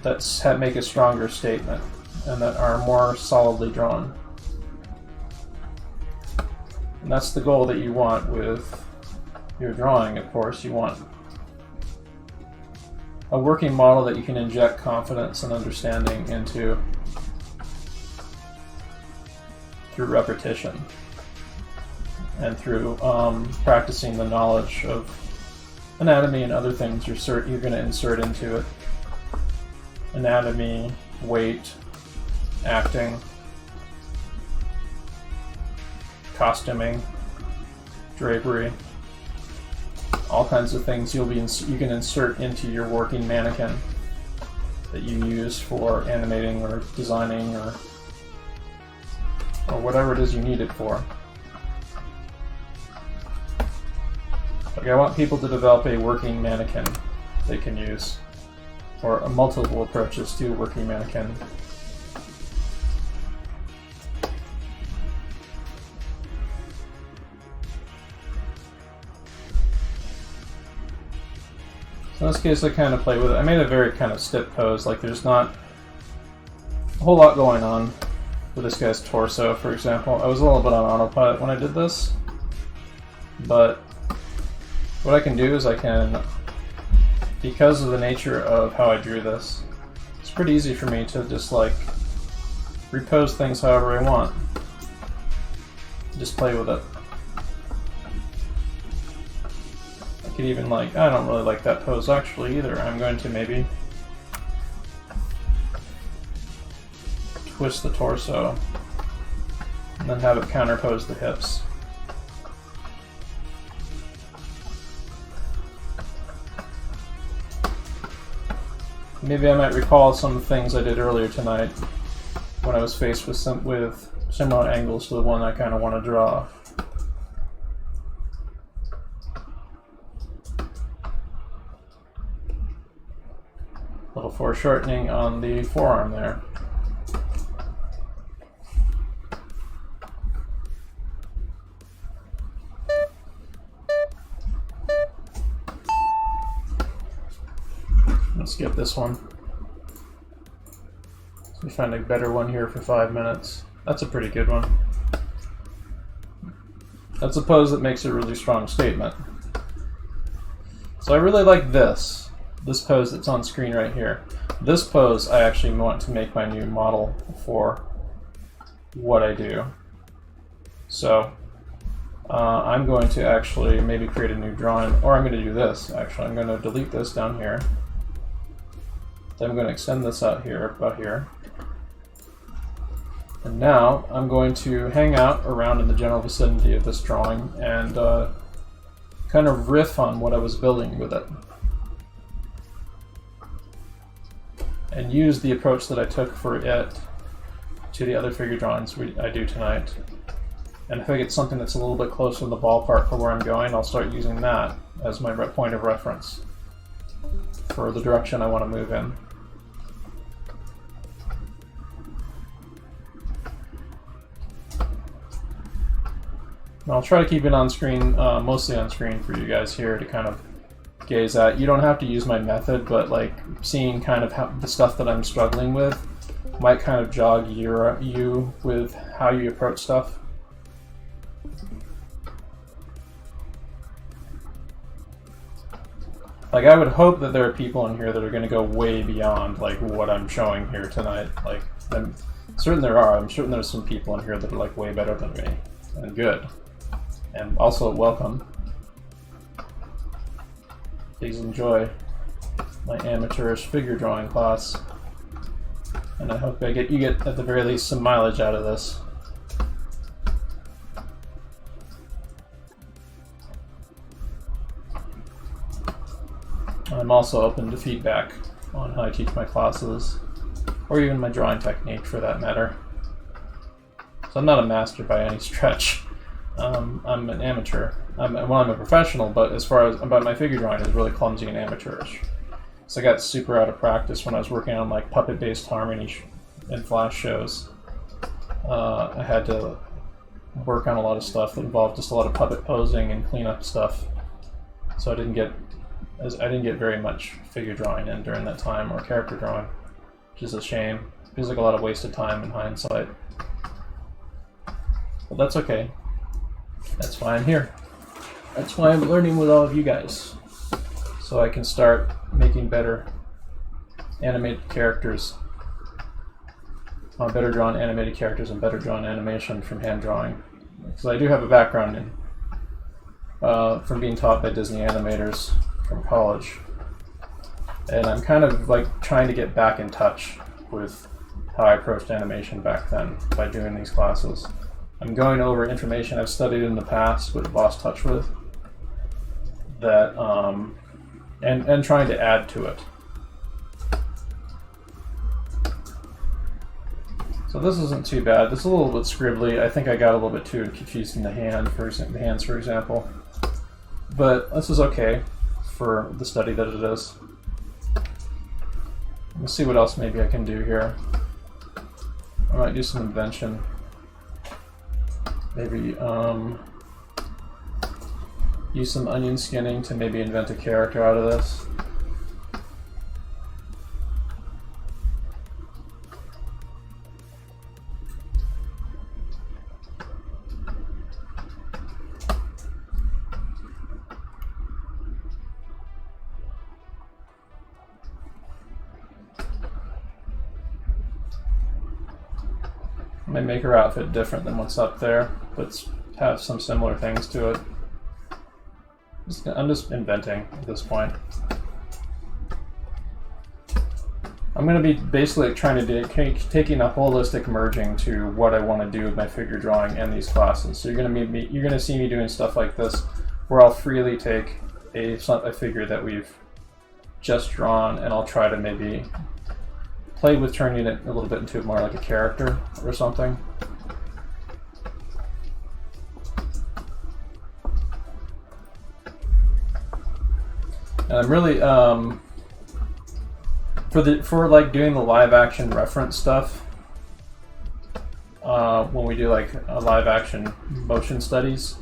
Speaker 1: that make a stronger statement and that are more solidly drawn. And that's the goal that you want with your drawing, of course. You want a working model that you can inject confidence and understanding into through repetition and through practicing the knowledge of anatomy and other things you're going to insert into it. Anatomy, weight, acting, costuming, drapery, all kinds of things you can insert into your working mannequin that you use for animating or designing or whatever it is you need it for. Like, I want people to develop a working mannequin they can use, or multiple approaches to a working mannequin. So in this case, I kind of play with it. I made a very kind of stiff pose, like there's not a whole lot going on with this guy's torso, for example. I was a little bit on autopilot when I did this, but what I can do is I can, because of the nature of how I drew this, it's pretty easy for me to just like repose things however I want. Just play with it. I could even like, I don't really like that pose actually either. I'm going to maybe twist the torso and then have it counterpose the hips. Maybe I might recall some things I did earlier tonight when I was faced with similar angles to the one I kind of want to draw. A little foreshortening on the forearm there. Let's skip this one. Let me find a better one here for 5 minutes. That's a pretty good one. That's a pose that makes a really strong statement. So I really like this pose that's on screen right here. This pose I actually want to make my new model for what I do. So I'm going to actually maybe create a new drawing, or I'm going to do this actually. I'm going to delete this down here. Then I'm going to extend this out here, about here. And now I'm going to hang out around in the general vicinity of this drawing and kind of riff on what I was building with it. And use the approach that I took for it to the other figure drawings I do tonight. And if I get something that's a little bit closer to the ballpark for where I'm going, I'll start using that as my point of reference for the direction I want to move in. And I'll try to keep it on screen, mostly on screen for you guys here to kind of gaze at. You don't have to use my method, but like seeing kind of how the stuff that I'm struggling with might kind of jog you with how you approach stuff. Like, I would hope that there are people in here that are going to go way beyond like what I'm showing here tonight. Like, I'm certain there are. I'm certain there's some people in here that are like way better than me and good. And also welcome. Please enjoy my amateurish figure drawing class. And I hope you get at the very least some mileage out of this. I'm also open to feedback on how I teach my classes, or even my drawing technique for that matter. So I'm not a master by any stretch. I'm an amateur. I'm a professional, but as far as my figure drawing is really clumsy and amateurish. So I got super out of practice when I was working on like puppet-based harmony and flash shows. I had to work on a lot of stuff that involved just a lot of puppet posing and cleanup stuff. So I didn't get very much figure drawing in during that time, or character drawing, which is a shame. Feels like a lot of wasted time in hindsight. But that's okay. That's why I'm here. That's why I'm learning with all of you guys. So I can start making better animated characters. Better drawn animated characters and better drawn animation from hand drawing. Because I do have a background in from being taught by Disney animators from college. And I'm kind of like trying to get back in touch with how I approached animation back then by doing these classes. I'm going over information I've studied in the past but lost touch with, that and trying to add to it. So this isn't too bad. This is a little bit scribbly. I think I got a little bit too confused in the hands, for example. But this is okay for the study that it is. Let's see what else maybe I can do here. I might do some invention. Maybe use some onion skinning to maybe invent a character out of this. I may make her outfit different than what's up there, but have some similar things to it. I'm just inventing at this point. I'm going to be basically trying to do taking a holistic merging to what I want to do with my figure drawing and these classes. So you're going to see me doing stuff like this, where I'll freely take a figure that we've just drawn, and I'll try to maybe play with turning it a little bit into more like a character or something. And I'm really for like doing the live action reference stuff. When we do like a live action motion studies,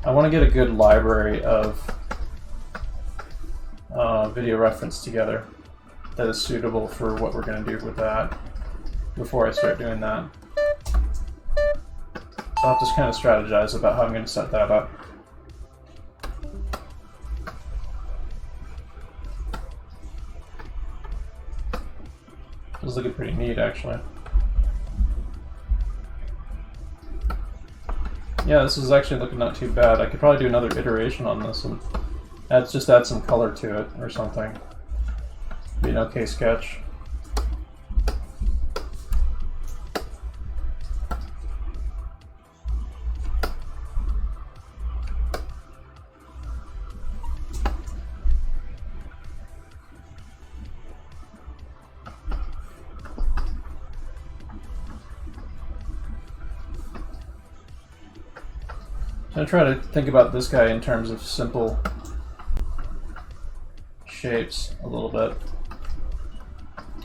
Speaker 1: I want to get a good library of video reference together that is suitable for what we're going to do with that before I start doing that. So I'll just kind of strategize about how I'm going to set that up. This is looking pretty neat, actually. Yeah, this is actually looking not too bad. I could probably do another iteration on this and just add some color to it or something. Be an okay sketch. I try to think about this guy in terms of simple shapes a little bit.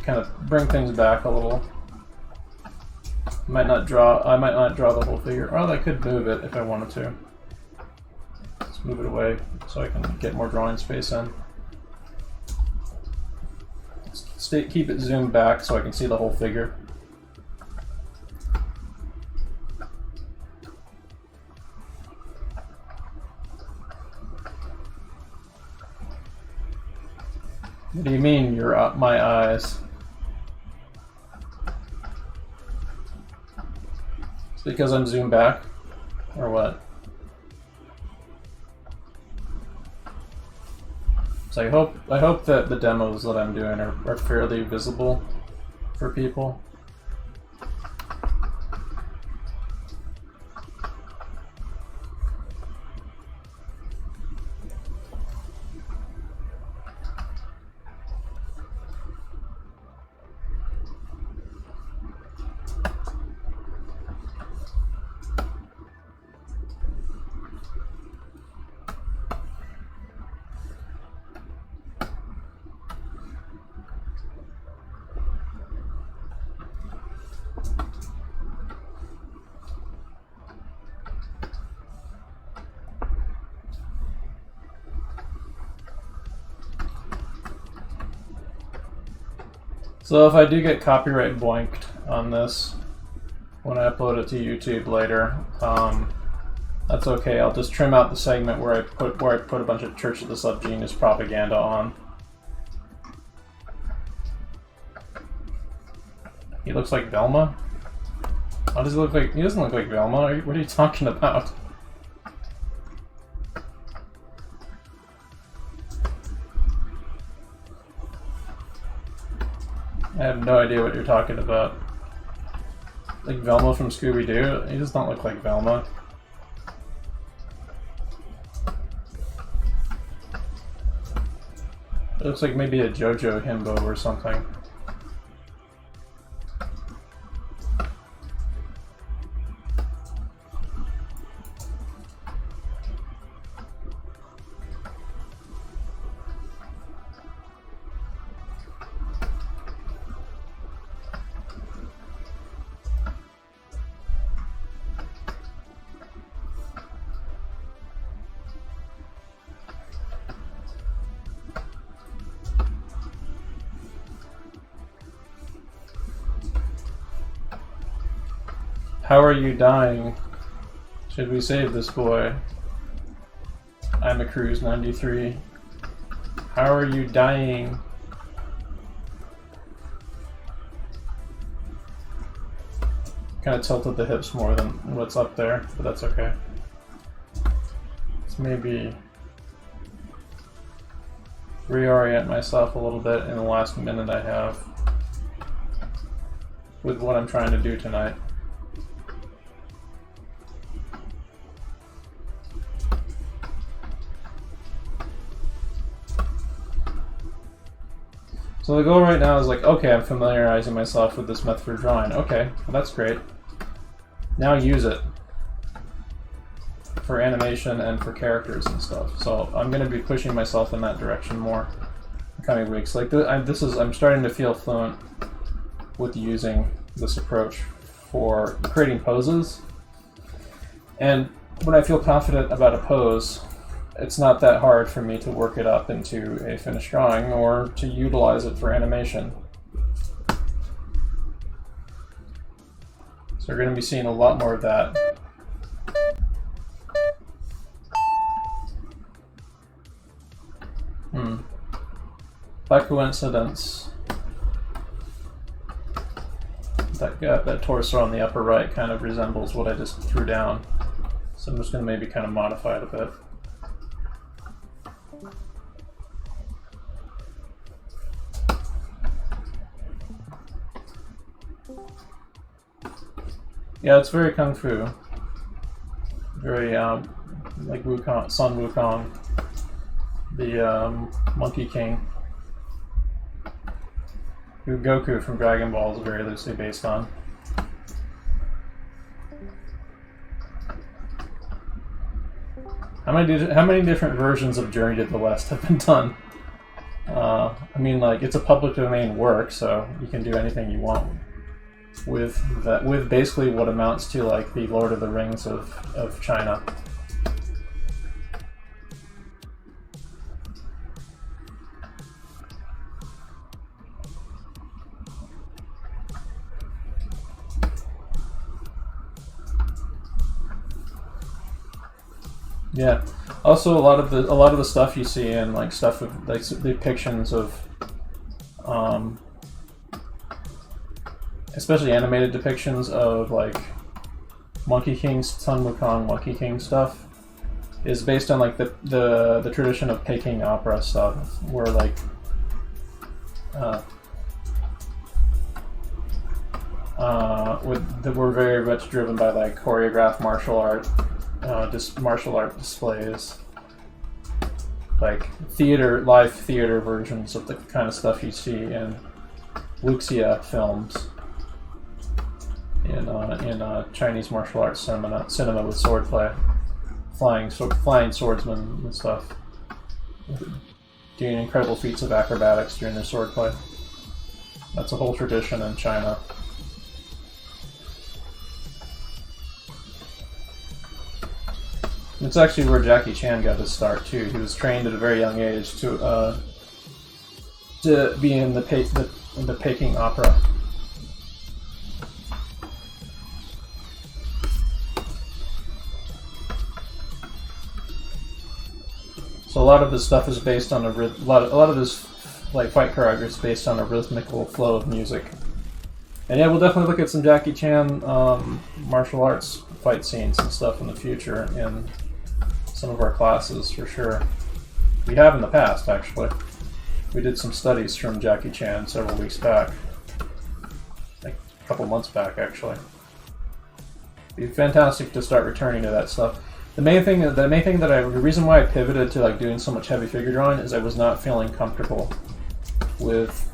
Speaker 1: Kind of bring things back a little. I might not draw the whole figure. Or I could move it if I wanted to. Let's move it away so I can get more drawing space in. Keep it zoomed back so I can see the whole figure. What do you mean you're up my eyes? It's because I'm zoomed back? Or what? So I hope that the demos that I'm doing are fairly visible for people. So if I do get copyright boinked on this when I upload it to YouTube later, that's okay. I'll just trim out the segment where I put a bunch of Church of the Subgenius propaganda on. He looks like Velma? How does he look like? He doesn't look like Velma. What are you talking about? I have no idea what you're talking about. Like Velma from Scooby-Doo? He does not look like Velma. It looks like maybe a JoJo himbo or something. How are you dying? Should we save this boy? I'm a Cruise 93. How are you dying? Kind of tilted the hips more than what's up there, but that's okay. Let's maybe reorient myself a little bit in the last minute I have with what I'm trying to do tonight. So the goal right now is like, okay, I'm familiarizing myself with this method for drawing. Okay, well, that's great. Now use it for animation and for characters and stuff. So I'm going to be pushing myself in that direction more in coming weeks. Like I'm starting to feel fluent with using this approach for creating poses. And when I feel confident about a pose, it's not that hard for me to work it up into a finished drawing or to utilize it for animation. So we're going to be seeing a lot more of that. By coincidence, that torso on the upper right kind of resembles what I just threw down. So I'm just going to maybe kind of modify it a bit. Yeah, it's very kung fu. Very like Wukong, Sun Wukong, the Monkey King, who Goku from Dragon Ball is very loosely based on. How many different versions of Journey to the West have been done? I mean, like, it's a public domain work, so you can do anything you want with that, with basically what amounts to like the Lord of the Rings of China. Yeah. Also, a lot of the stuff you see in like stuff with like depictions of, especially animated depictions of like Monkey King, Sun Wukong, Monkey King stuff, is based on like the tradition of Peking opera stuff, where like we're very much driven by like choreographed martial art displays, like live theater versions of the kind of stuff you see in wuxia films, in Chinese martial arts cinema with swordplay, flying swordsmen and stuff, doing incredible feats of acrobatics during their swordplay. That's a whole tradition in China. It's actually where Jackie Chan got his start too. He was trained at a very young age to be in the into Peking opera. So a lot of this stuff is based on a lot of this like fight choreography is based on a rhythmical flow of music. And yeah, we'll definitely look at some Jackie Chan martial arts fight scenes and stuff in the future in some of our classes for sure. We have in the past, actually. We did some studies from Jackie Chan several weeks back. Like a couple months back, actually. It'd be fantastic to start returning to that stuff. The reason why I pivoted to like doing so much heavy figure drawing is I was not feeling comfortable with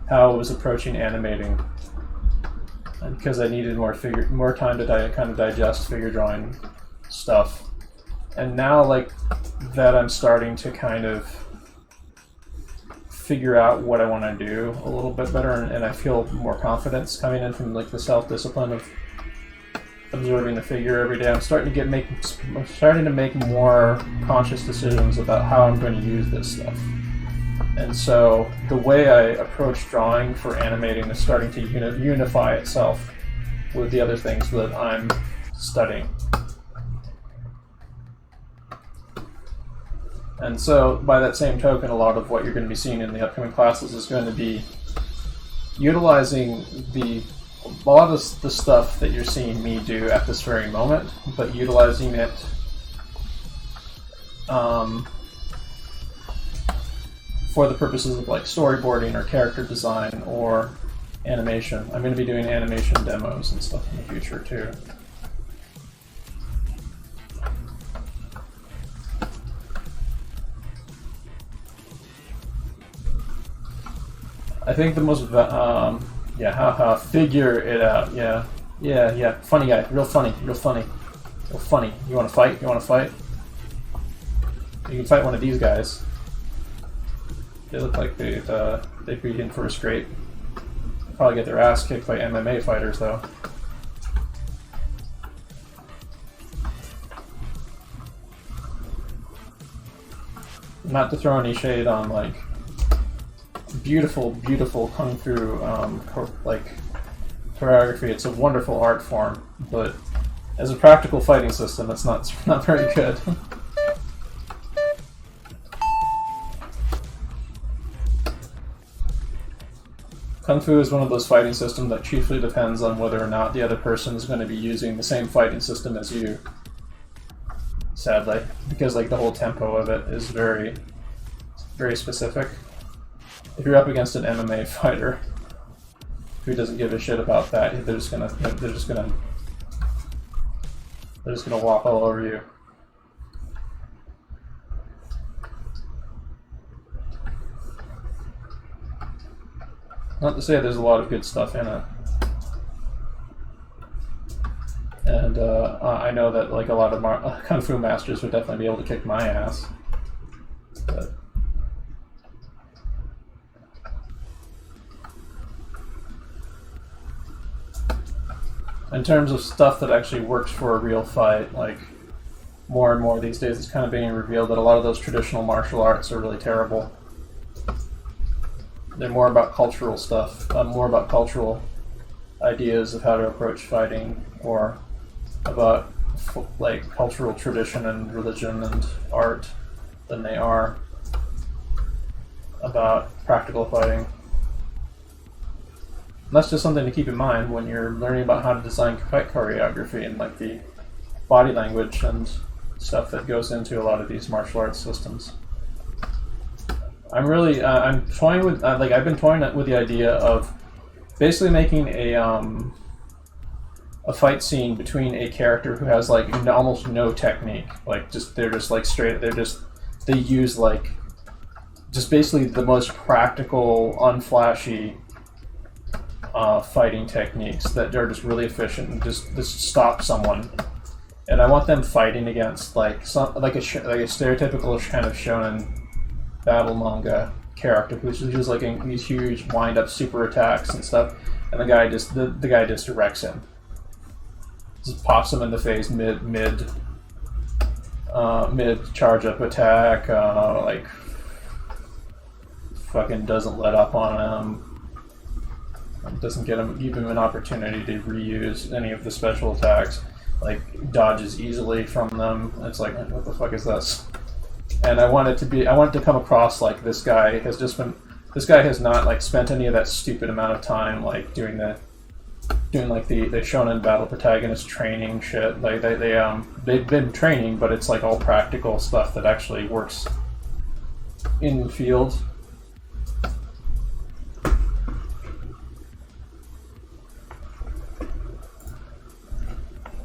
Speaker 1: how I was approaching animating, and because I needed more time to kind of digest figure drawing stuff. And now, like that, I'm starting to kind of figure out what I want to do a little bit better, and I feel more confidence coming in from like the self-discipline of observing the figure every day. I'm starting to make more conscious decisions about how I'm going to use this stuff. And so the way I approach drawing for animating is starting to unify itself with the other things that I'm studying. And so by that same token, a lot of what you're going to be seeing in the upcoming classes is going to be utilizing a lot of the stuff that you're seeing me do at this very moment, but utilizing it for the purposes of like storyboarding or character design or animation. I'm going to be doing animation demos and stuff in the future too. I think the most figure it out. Yeah. Funny guy, real funny. You want to fight? You can fight one of these guys. They look like they'd be in for a scrape. Probably get their ass kicked by MMA fighters though. Not to throw any shade on like beautiful kung fu choreography. It's a wonderful art form, but as a practical fighting system, it's not very good. Kung Fu is one of those fighting systems that chiefly depends on whether or not the other person is going to be using the same fighting system as you. Sadly, because like the whole tempo of it is very, very specific. If you're up against an MMA fighter who doesn't give a shit about that, they're just gonna walk all over you. Not to say there's a lot of good stuff in it, and I know that like a lot of kung fu masters would definitely be able to kick my ass. But in terms of stuff that actually works for a real fight, like more and more these days, it's kind of being revealed that a lot of those traditional martial arts are really terrible. They're more about cultural stuff, more about cultural ideas of how to approach fighting, or about like cultural tradition and religion and art than they are about practical fighting. And that's just something to keep in mind when you're learning about how to design fight choreography and like the body language and stuff that goes into a lot of these martial arts systems. I'm really, I'm toying with, I've been toying with the idea of basically making a fight scene between a character who has like almost no technique, like they're just they use like just basically the most practical, unflashy fighting techniques that are just really efficient and just stop someone. And I want them fighting against like a stereotypical kind of shonen battle manga character who's just like in these huge wind-up super attacks and stuff, and the guy just wrecks him. Just pops him in the face mid charge up attack, like fucking doesn't let up on him. It doesn't give him an opportunity to reuse any of the special attacks. Like, dodges easily from them. It's like, what the fuck is this? And I want it to come across like this guy has not like spent any of that stupid amount of time like doing like the shonen battle protagonist training shit. Like they've been training, but it's like all practical stuff that actually works in the field.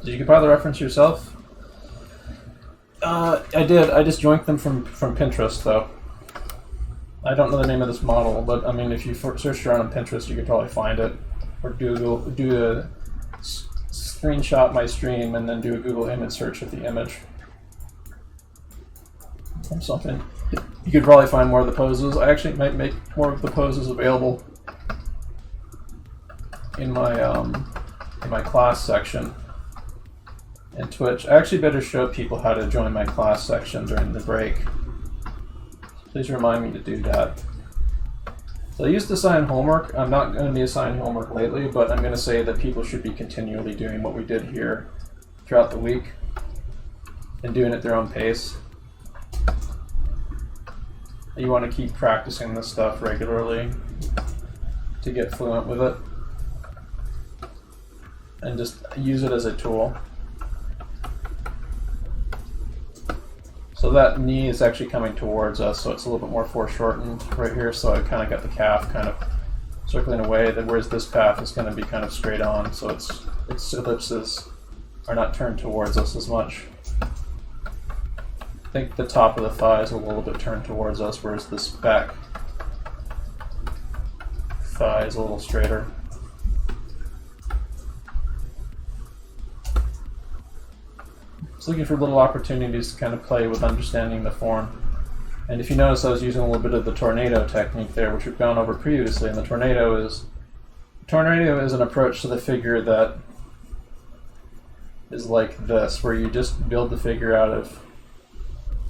Speaker 1: Did you compile the reference yourself? I did. I just joinked them from Pinterest, though. I don't know the name of this model, but I mean, if you search around on Pinterest, you could probably find it. Or do a screenshot my stream and then do a Google image search of the image or something. You could probably find more of the poses. I actually might make more of the poses available in my class section. And Twitch. I actually better show people how to join my class section during the break. Please remind me to do that. So I used to assign homework. I'm not going to be assigning homework lately, but I'm going to say that people should be continually doing what we did here throughout the week and doing it at their own pace. You want to keep practicing this stuff regularly to get fluent with it and just use it as a tool. So that knee is actually coming towards us, so it's a little bit more foreshortened right here, so I kind of got the calf kind of circling away, whereas this calf is going to be kind of straight on, so its ellipses are not turned towards us as much. I think the top of the thigh is a little bit turned towards us, whereas this back thigh is a little straighter. Looking for little opportunities to kind of play with understanding the form. And if you notice, I was using a little bit of the tornado technique there, which we've gone over previously. And the tornado is an approach to the figure that is like this, where you just build the figure out of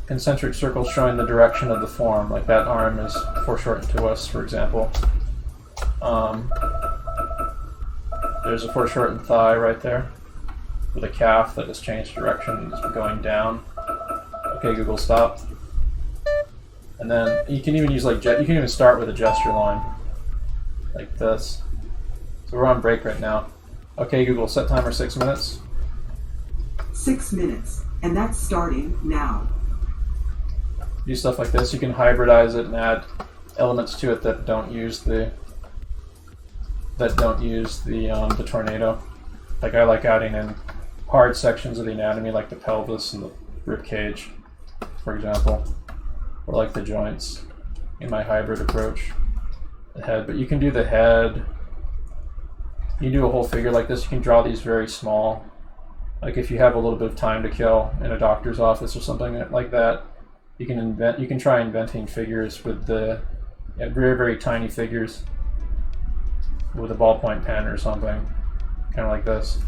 Speaker 1: concentric circles showing the direction of the form. Like that arm is foreshortened to us, for example. There's a foreshortened thigh right there, with a calf that has changed direction and is going down. Okay, Google, stop. And then you can even use you can even start with a gesture line, like this. So we're on break right now. Okay, Google, set timer 6 minutes.
Speaker 2: 6 minutes, and that's starting now.
Speaker 1: Do stuff like this. You can hybridize it and add elements to it that don't use the tornado. Like I like adding in hard sections of the anatomy, like the pelvis and the rib cage, for example, or like the joints in my hybrid approach. The head, but you can do the head. You do a whole figure like this. You can draw these very small. Like if you have a little bit of time to kill in a doctor's office or something like that, you can try inventing figures with the very, very tiny figures with a ballpoint pen or something, kind of like this.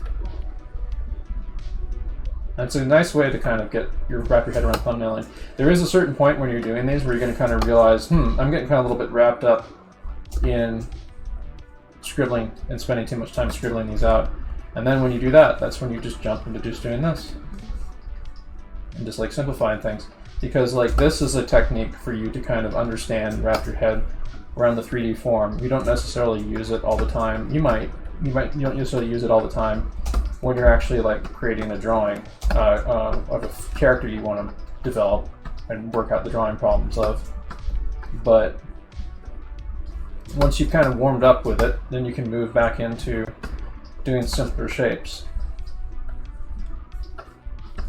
Speaker 1: It's a nice way to kind of wrap your head around thumbnailing. There is a certain point when you're doing these where you're going to kind of realize, I'm getting kind of a little bit wrapped up in scribbling and spending too much time scribbling these out. And then when you do that, that's when you just jump into just doing this. And just like simplifying things. Because like this is a technique for you to kind of understand and wrap your head around the 3D form. You don't necessarily use it all the time. You don't necessarily use it all the time when you're actually like creating a drawing of a character you want to develop and work out the drawing problems of. But once you've kind of warmed up with it, then you can move back into doing simpler shapes.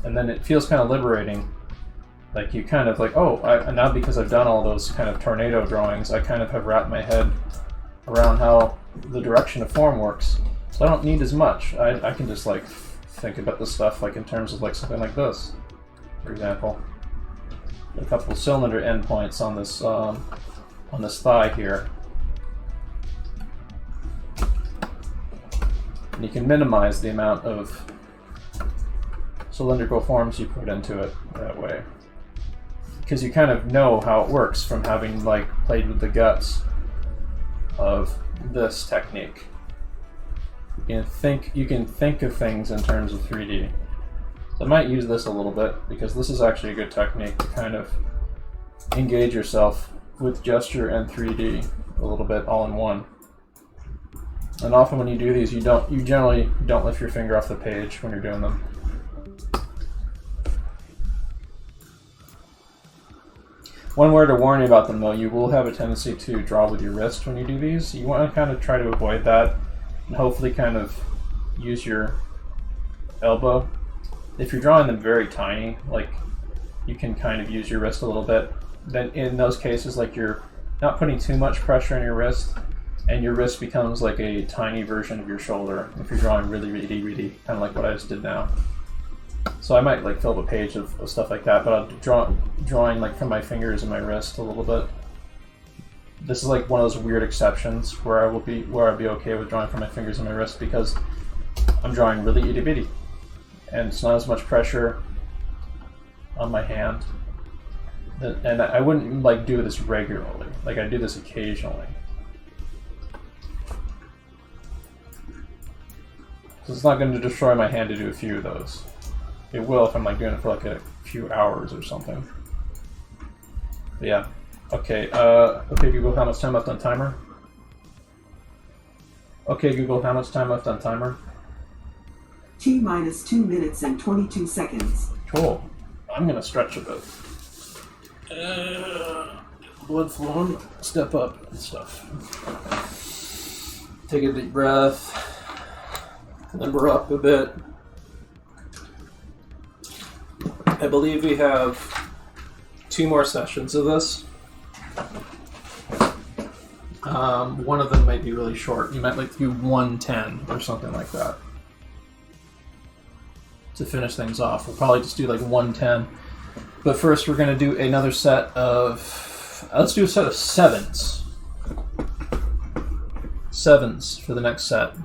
Speaker 1: And then it feels kind of liberating. Like you kind of like, now because I've done all those kind of tornado drawings, I kind of have wrapped my head around how the direction of form works. So I don't need as much. I can just like think about this stuff like in terms of like something like this, for example. A couple of cylinder endpoints on this thigh here. And you can minimize the amount of cylindrical forms you put into it that way. because you kind of know how it works from having like played with the guts of this technique. You can think of things in terms of 3D. So I might use this a little bit because this is actually a good technique to kind of engage yourself with gesture and 3D a little bit all in one. And often when you do these, you generally don't lift your finger off the page when you're doing them. One word to warn you about them though, you will have a tendency to draw with your wrist when you do these. You want to kind of try to avoid that and hopefully kind of use your elbow. If you're drawing them very tiny, like you can kind of use your wrist a little bit. Then in those cases, like you're not putting too much pressure on your wrist, and your wrist becomes like a tiny version of your shoulder if you're drawing really, really, really, kind of like what I just did now. So I might like fill the page of stuff like that, but I'm drawing like from my fingers and my wrist a little bit. This is like one of those weird exceptions where I'd be okay with drawing from my fingers and my wrist because I'm drawing really itty bitty, and it's not as much pressure on my hand. And I wouldn't like do this regularly. Like I do this occasionally. So it's not going to destroy my hand to do a few of those. It will if I'm like doing it for like a few hours or something. But yeah. Okay, okay Google, how much time left on timer? Okay Google, how much time left on timer?
Speaker 2: T minus 2 minutes and 22 seconds.
Speaker 1: Cool. I'm gonna stretch a bit. Blood flowing, step up and stuff. Take a deep breath. Limber up a bit. I believe we have 2 more sessions of this. One of them might be really short. You might like do 110 or something like that to finish things off. We'll probably just do like 110. But first we're going to do another set of... let's do a set of 7s. 7s for the next set.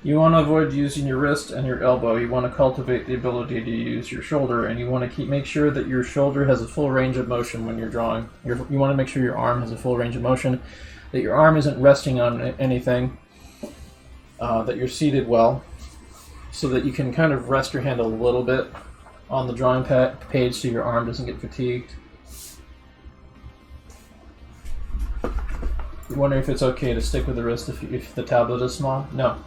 Speaker 1: You want to avoid using your wrist and your elbow. You want to cultivate the ability to use your shoulder, and you want to make sure that your shoulder has a full range of motion when you're drawing. You want to make sure your arm has a full range of motion, that your arm isn't resting on anything, that you're seated well, so that you can kind of rest your hand a little bit on the drawing page so your arm doesn't get fatigued. You wonder if it's okay to stick with the wrist if the tablet is small? No.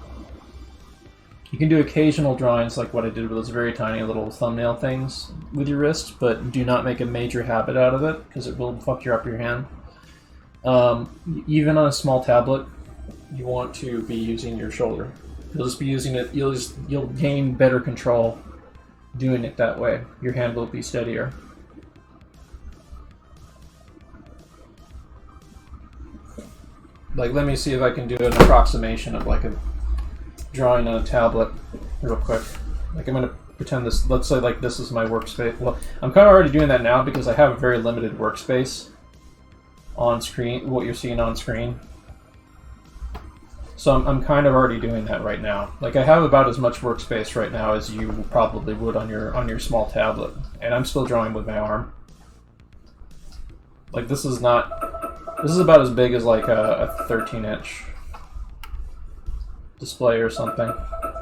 Speaker 1: You can do occasional drawings like what I did with those very tiny little thumbnail things with your wrist, but do not make a major habit out of it because it will fuck up your hand. Even on a small tablet, you want to be using your shoulder. You'll just be using it. You'll gain better control doing it that way. Your hand will be steadier. Like, let me see if I can do an approximation of like a drawing on a tablet real quick. Like I'm going to pretend this, let's say like this is my workspace. Well, I'm kind of already doing that now because I have a very limited workspace on screen, what you're seeing on screen. So I'm kind of already doing that right now. Like I have about as much workspace right now as you probably would on your small tablet. And I'm still drawing with my arm. Like this is about as big as like a 13-inch display or something,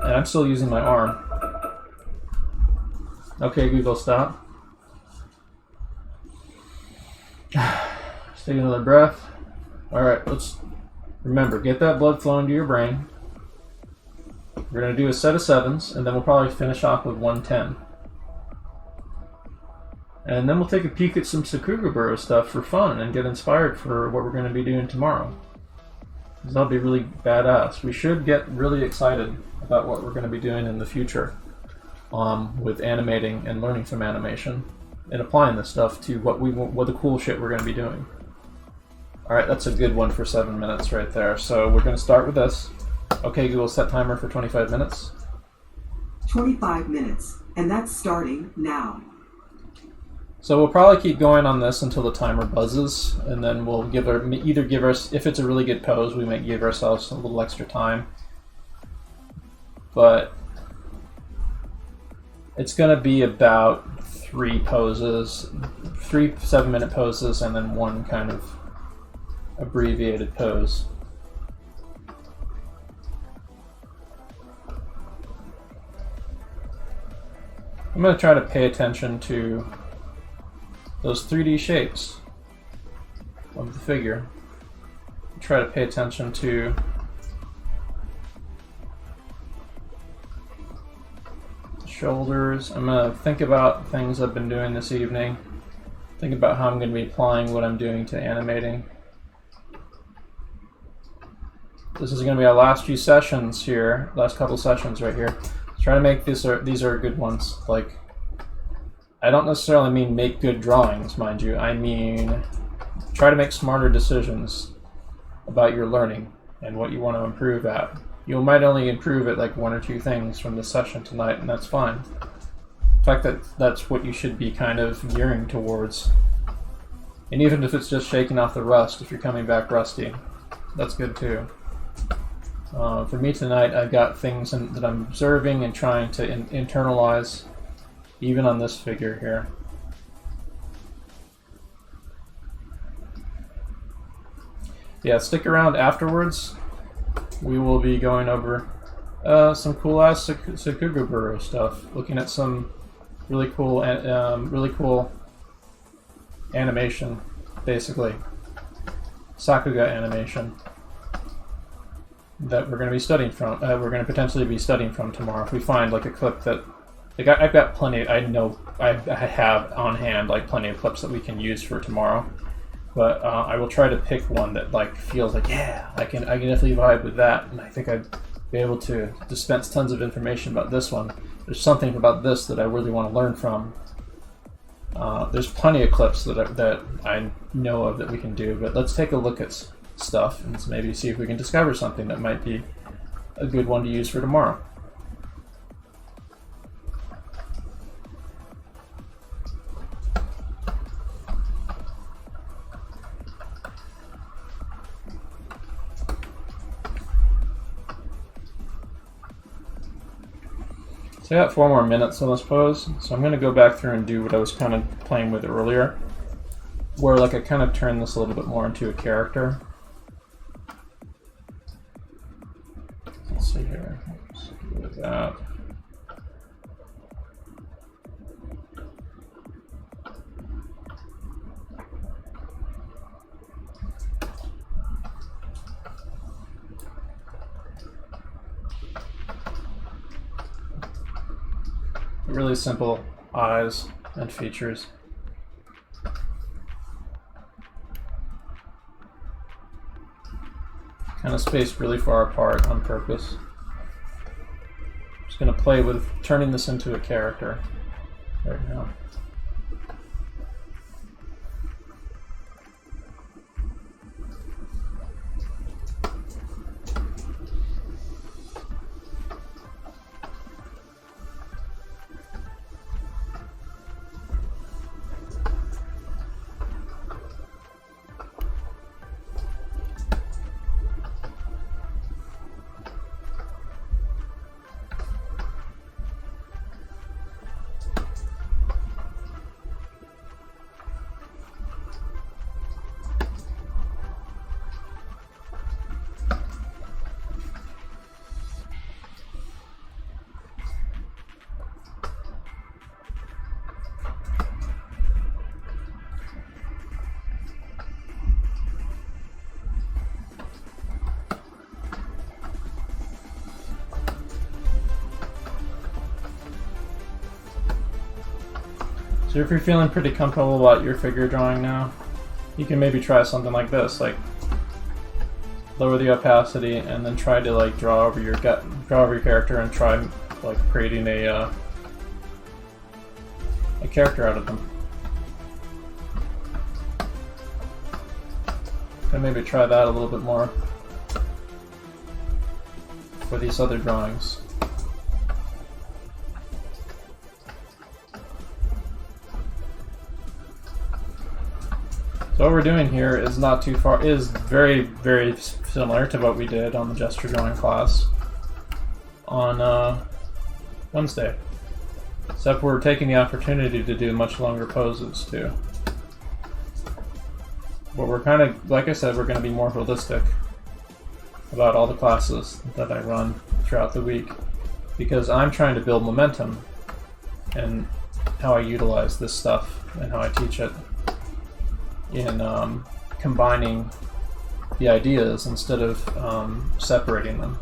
Speaker 1: and I'm still using my arm. Okay, Google, stop. Just take another breath. Alright, let's remember, get that blood flowing to your brain. We're going to do a set of 7s, and then we'll probably finish off with 110. And then we'll take a peek at some Sakugaburo stuff for fun and get inspired for what we're going to be doing tomorrow. That'll be really badass. We should get really excited about what we're going to be doing in the future with animating and learning from animation and applying this stuff to what the cool shit we're going to be doing. Alright, that's a good one for 7 minutes right there. So we're going to start with this. Okay, Google, set timer for 25 minutes.
Speaker 2: 25 minutes, and that's starting now.
Speaker 1: So we'll probably keep going on this until the timer buzzes, and then we'll either give us, if it's a really good pose, we might give ourselves a little extra time. But it's going to be about 3 poses, 3 7-minute poses, and then 1 kind of abbreviated pose. I'm going to try to pay attention to those 3D shapes of the figure. Try to pay attention to the shoulders. I'm going to think about things I've been doing this evening. Think about how I'm going to be applying what I'm doing to animating. This is going to be our last few sessions here, last couple sessions right here. Try to make these are good ones. Like, I don't necessarily mean make good drawings, mind you. I mean try to make smarter decisions about your learning and what you want to improve at. You might only improve at like 1 or 2 things from this session tonight, and that's fine. In fact, that's what you should be kind of gearing towards. And even if it's just shaking off the rust, if you're coming back rusty, that's good too. For me tonight, I've got things that I'm observing and trying to internalize, even on this figure here. Yeah, stick around afterwards. We will be going over some cool-ass Sakugaburo stuff, looking at some really cool animation, basically. Sakuga animation that we're going to be studying from. We're going to potentially be studying from tomorrow if we find like a clip that, like, I've got plenty. I know I have on hand like plenty of clips that we can use for tomorrow, but I will try to pick one that like feels like, yeah, I can definitely vibe with that, and I think I'd be able to dispense tons of information about this one. There's something about this that I really want to learn from. There's plenty of clips that I know of that we can do, but let's take a look at stuff and maybe see if we can discover something that might be a good one to use for tomorrow. So I got 4 more minutes on this pose, so I'm going to go back through and do what I was kind of playing with earlier, where like I kind of turned this a little bit more into a character. Let's see here. Let's do with that. Really simple eyes and features. Kind of spaced really far apart on purpose. Just going to play with turning this into a character right now. So if you're feeling pretty comfortable about your figure drawing now, you can maybe try something like this, like lower the opacity and then try to like draw over your character and try like creating a character out of them. And maybe try that a little bit more for these other drawings. So what we're doing here is not too far, is very, very similar to what we did on the gesture drawing class on Wednesday. Except we're taking the opportunity to do much longer poses too. But we're kind of, like I said, we're going to be more holistic about all the classes that I run throughout the week, because I'm trying to build momentum in how I utilize this stuff and how I teach it in combining the ideas instead of separating them.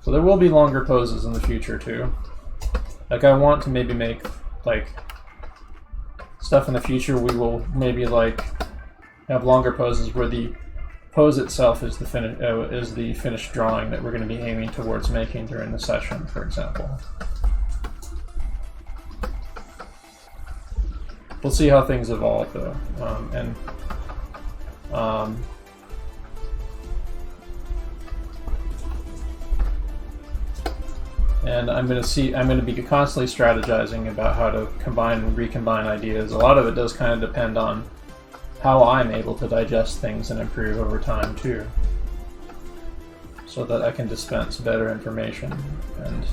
Speaker 1: So there will be longer poses in the future too. Like I want to maybe make like stuff in the future. We will maybe like have longer poses where the pose itself is the finished drawing that we're going to be aiming towards making during the session, for example. We'll see how things evolve though, and I'm going to be constantly strategizing about how to combine and recombine ideas. A lot of it does kind of depend on how I'm able to digest things and improve over time too, so that I can dispense better information and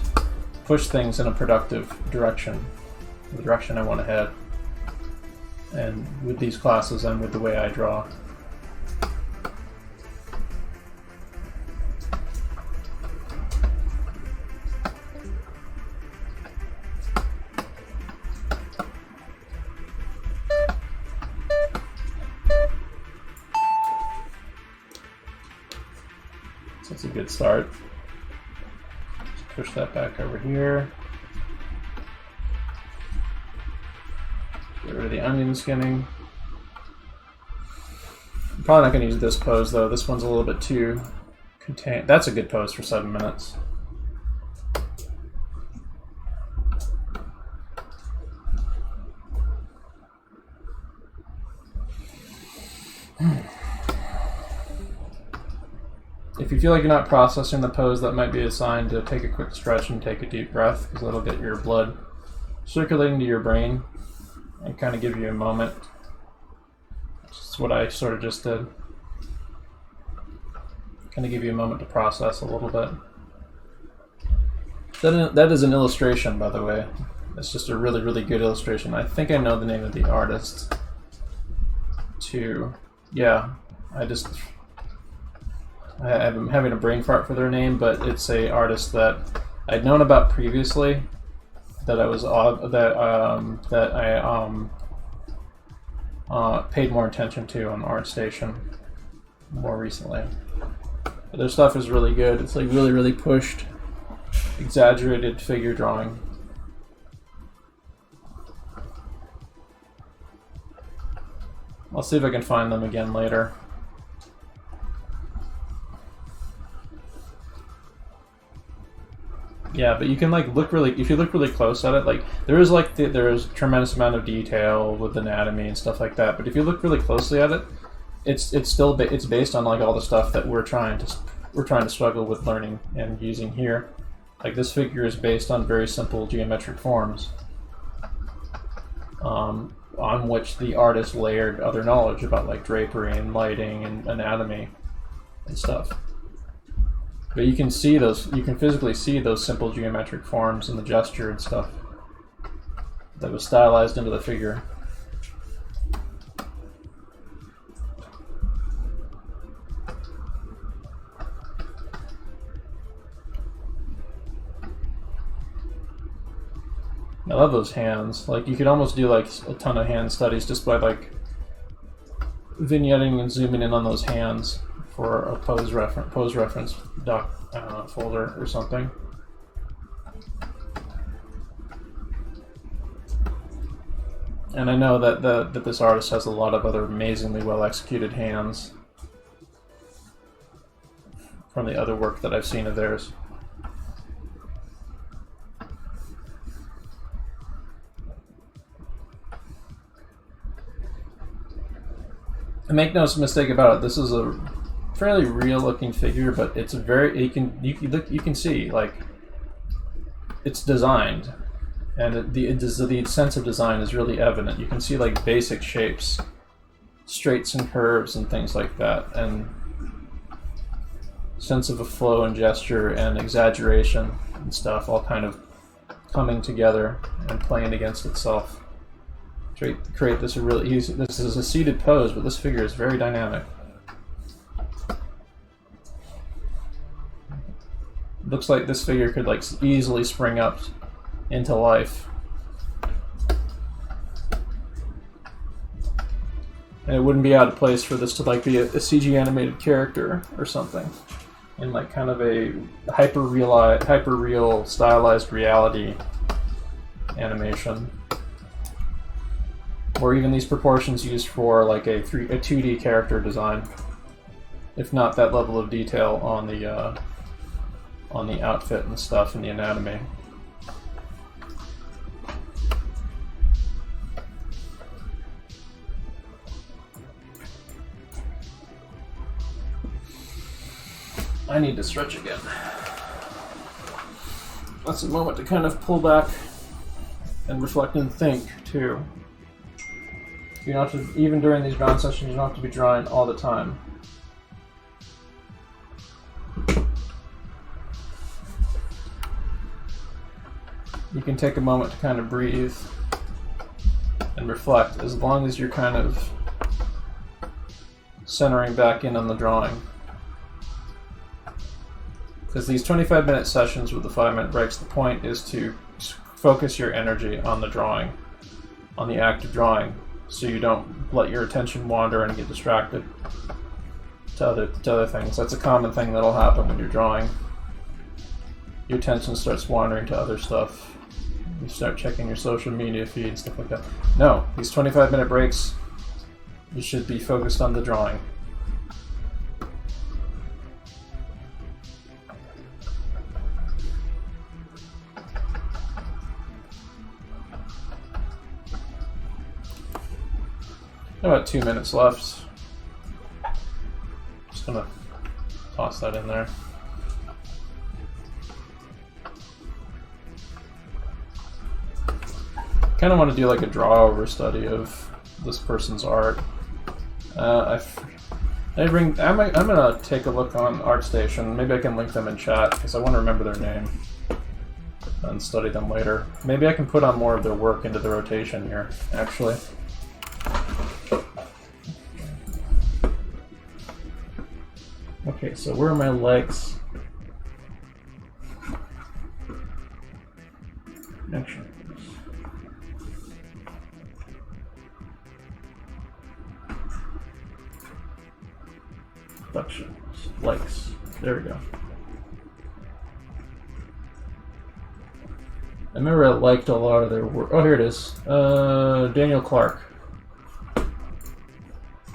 Speaker 1: push things in a productive direction, the direction I want to head. And with these classes and with the way I draw. So that's a good start. Let's push that back over here. Get rid of the onion skinning. I'm probably not going to use this pose though. This one's a little bit too contained. That's a good pose for 7 minutes. If you feel like you're not processing the pose, that might be a sign to take a quick stretch and take a deep breath, because that'll get your blood circulating to your brain and kind of give you a moment. That's what I sort of just did. Kind of give you a moment to process a little bit. That is an illustration, by the way. It's just a really, really good illustration. I think I know the name of the artist, too. Yeah, I'm having a brain fart for their name, but it's a artist that I'd known about previously. That I paid more attention to on ArtStation more recently. But their stuff is really good. It's like really, really pushed, exaggerated figure drawing. I'll see if I can find them again later. Yeah, but you can like look really, if you look really close at it, like there is a tremendous amount of detail with anatomy and stuff like that. But if you look really closely at it, it's based on like all the stuff that we're trying to struggle with learning and using here. Like this figure is based on very simple geometric forms, on which the artist layered other knowledge about like drapery and lighting and anatomy and stuff. But you can see those, you can physically see those simple geometric forms in the gesture and stuff that was stylized into the figure. I love those hands. Like you could almost do like a ton of hand studies just by like vignetting and zooming in on those hands for a pose reference doc folder or something. And I know that this artist has a lot of other amazingly well executed hands from the other work that I've seen of theirs. And make no mistake about it, this is a fairly real looking figure, but it's very, you can see like it's designed and the sense of design is really evident. You can see like basic shapes, straights and curves and things like that, and sense of a flow and gesture and exaggeration and stuff all kind of coming together and playing against itself to create this really easy. This is a seated pose, but this figure is very dynamic. Looks like this figure could like easily spring up into life. And it wouldn't be out of place for this to like be a CG animated character or something, in like kind of a hyper real stylized reality animation, or even these proportions used for like a 2D character design, if not that level of detail on the outfit and stuff and the anatomy. I need to stretch again. That's a moment to kind of pull back and reflect and think too. You don't have to, even during these drawing sessions, you don't have to be drawing all the time. You can take a moment to kind of breathe and reflect, as long as you're kind of centering back in on the drawing. Because these 25-minute sessions with the 5-minute breaks, the point is to focus your energy on the drawing, on the act of drawing, so you don't let your attention wander and get distracted to other things. That's a common thing that'll happen when you're drawing. Your attention starts wandering to other stuff. You start checking your social media feed and stuff like that. No, these 25-minute breaks, you should be focused on the drawing. About 2 minutes left. Just gonna toss that in there. Kind of want to do like a draw-over study of this person's art. I'm gonna take a look on ArtStation. Maybe I can link them in chat because I want to remember their name and study them later. Maybe I can put on more of their work into the rotation here, actually. Okay, so where are my legs? Actions. Flexions. Legs. There we go. I remember I liked a lot of their work. Oh, here it is. Daniel Clark,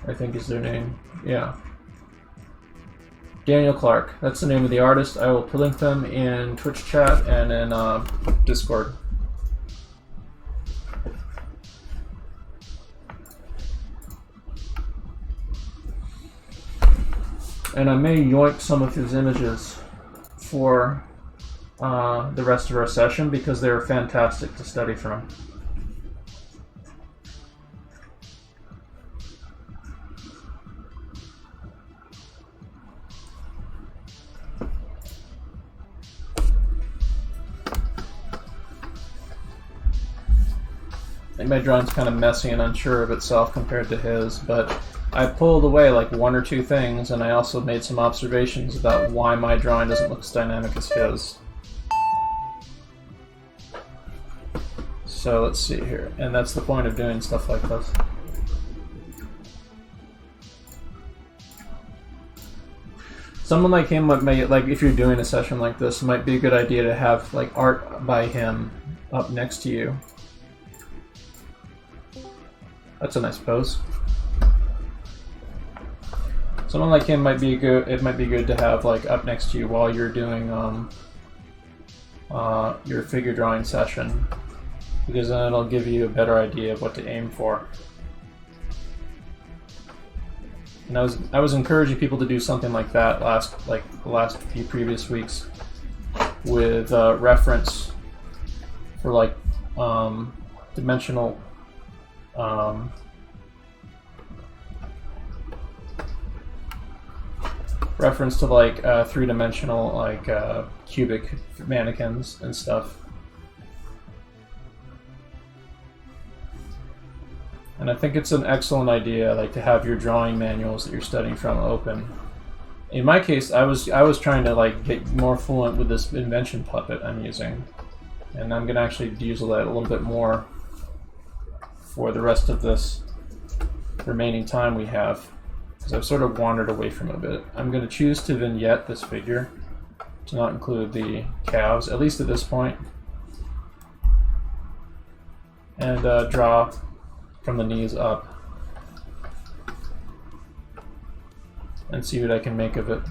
Speaker 1: I think is their name. Yeah. Daniel Clark. That's the name of the artist. I will link them in Twitch chat and in Discord. And I may yoink some of his images for the rest of our session because they're fantastic to study from. I think my drawing's kind of messy and unsure of itself compared to his, but I pulled away like one or two things, and I also made some observations about why my drawing doesn't look as dynamic as his. So let's see here, and that's the point of doing stuff like this. Someone like him might, like if you're doing a session like this, it might be a good idea to have like art by him up next to you. That's a nice pose. Someone like him might be good. It might be good to have like up next to you while you're doing your figure drawing session, because then it'll give you a better idea of what to aim for. And I was encouraging people to do something like that the last few previous weeks, with reference for like dimensional reference to like three-dimensional like cubic mannequins and stuff. And I think it's an excellent idea, like to have your drawing manuals that you're studying from open. In my case, I was trying to like get more fluent with this Invention puppet I'm using, and I'm gonna actually use that a little bit more for the rest of this remaining time we have, because I've sort of wandered away from it a bit. I'm gonna choose to vignette this figure to not include the calves, at least at this point, and draw from the knees up and see what I can make of it.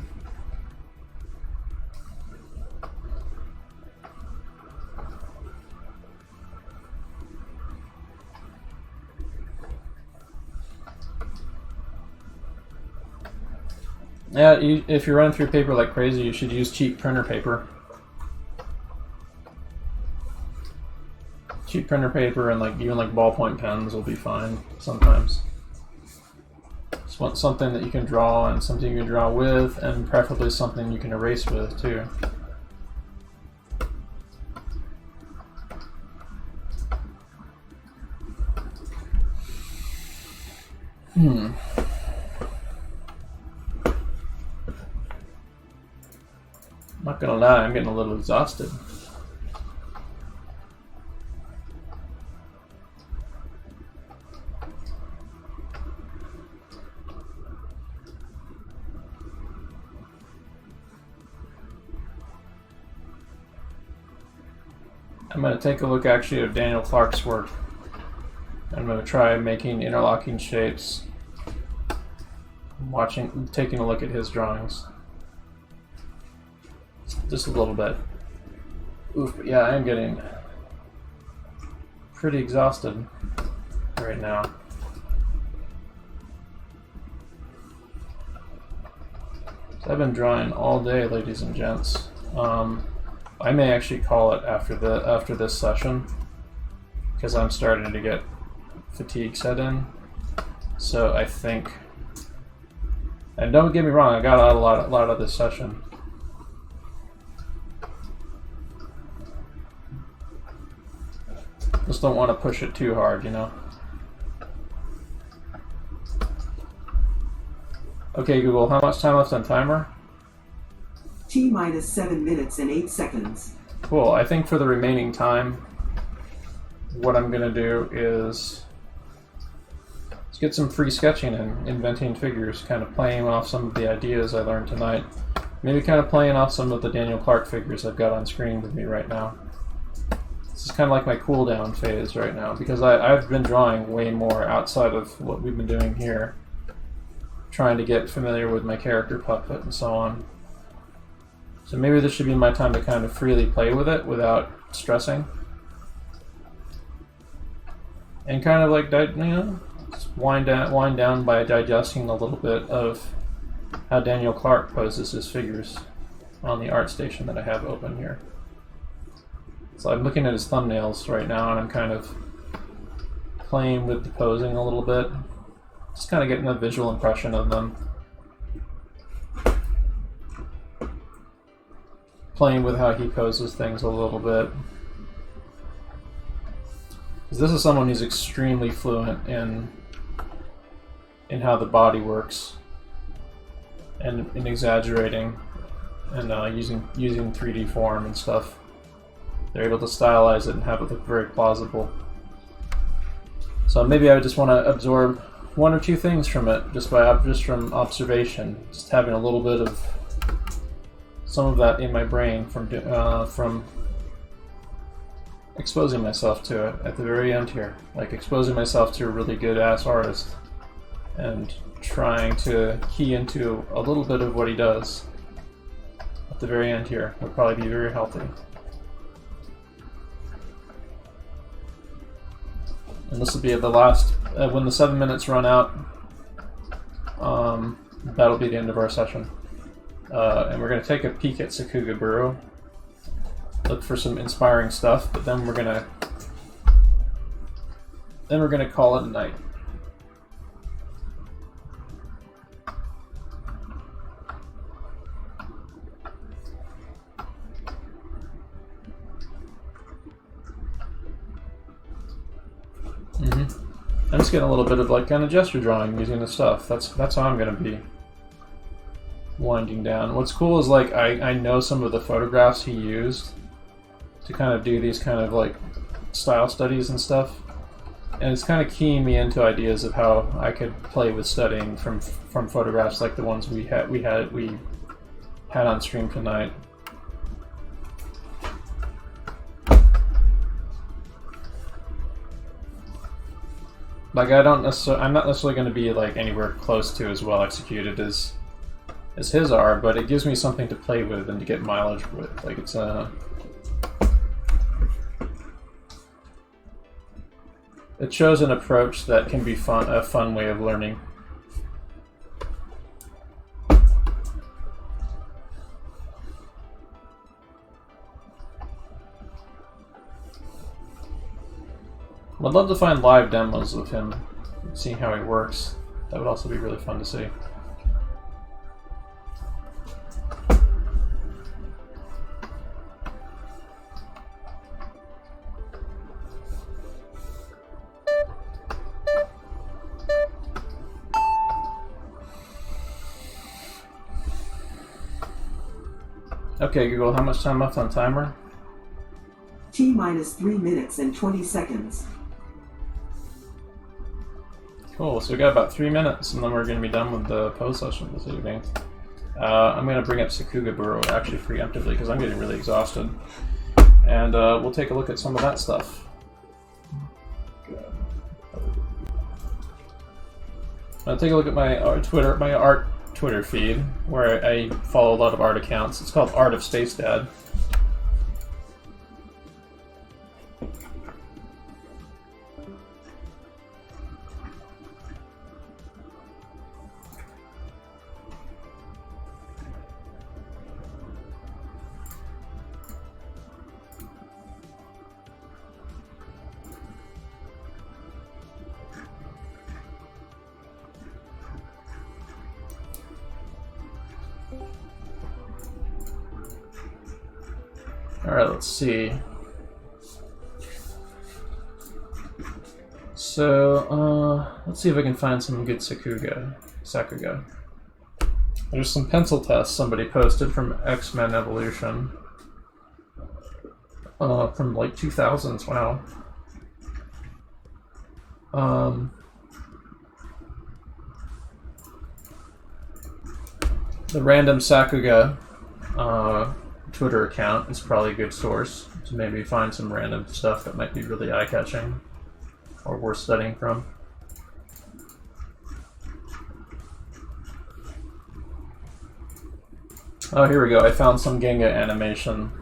Speaker 1: Yeah, if you're running through paper like crazy, you should use cheap printer paper. Cheap printer paper and like even like ballpoint pens will be fine sometimes. Just want something that you can draw and something you can draw with, and preferably something you can erase with too. I'm not gonna lie, I'm getting a little exhausted. I'm going to take a look actually at Daniel Clark's work. I'm going to try making interlocking shapes, taking a look at his drawings. Just a little bit. Oof, but yeah, I am getting pretty exhausted right now. So I've been drawing all day, ladies and gents. I may actually call it after this session, because I'm starting to get fatigue set in. So I think, and don't get me wrong, I got out a lot of this session. Just don't want to push it too hard, you know. Okay, Google, how much time left on timer?
Speaker 2: T-minus 7 minutes and 8 seconds.
Speaker 1: Cool. I think for the remaining time, what I'm going to do is let's get some free sketching and inventing figures, kind of playing off some of the ideas I learned tonight. Maybe kind of playing off some of the Daniel Clark figures I've got on screen with me right now. This is kind of like my cool down phase right now, because I've been drawing way more outside of what we've been doing here, trying to get familiar with my character puppet and so on. So maybe this should be my time to kind of freely play with it without stressing. And kind of like, just wind down by digesting a little bit of how Daniel Clark poses his figures on the art station that I have open here. So I'm looking at his thumbnails right now, and I'm kind of playing with the posing a little bit. Just kind of getting a visual impression of them. Playing with how he poses things a little bit. Because this is someone who's extremely fluent in how the body works, and in exaggerating, and using 3D form and stuff. They're able to stylize it and have it look very plausible. So maybe I would just want to absorb one or two things from it, just from observation, just having a little bit of some of that in my brain from exposing myself to it at the very end here, like exposing myself to a really good ass artist and trying to key into a little bit of what he does at the very end here would probably be very healthy. And this will be the last, when the 7 minutes run out, that'll be the end of our session. And we're going to take a peek at Sakugaburo, look for some inspiring stuff, but then we're going to then we're going to call it a night. I'm just getting a little bit of like kind of gesture drawing using the stuff. That's how I'm going to be winding down. What's cool is like I know some of the photographs he used to kind of do these kind of like style studies and stuff, and it's kind of keying me into ideas of how I could play with studying from photographs like the ones we had on stream tonight. Like I'm not necessarily going to be like anywhere close to as well executed as his are, but it gives me something to play with and to get mileage with. Like it's it shows an approach that can be a fun way of learning. I'd love to find live demos of him, seeing how he works. That would also be really fun to see. Okay, Google, how much time left on timer?
Speaker 2: T-minus 3 minutes and 20 seconds.
Speaker 1: Cool, so we got about 3 minutes, and then we're going to be done with the pose session this evening. I'm going to bring up Sakuga Buro actually preemptively, because I'm getting really exhausted. And we'll take a look at some of that stuff. I'll take a look at my art Twitter feed, where I follow a lot of art accounts. It's called Art of Spacedad. Alright, let's see. So, let's see if I can find some good Sakuga. There's some pencil tests somebody posted from X-Men Evolution. From like 2000s, wow. The random Sakuga Twitter account is probably a good source to maybe find some random stuff that might be really eye-catching or worth studying from. Oh, here we go. I found some Genga animation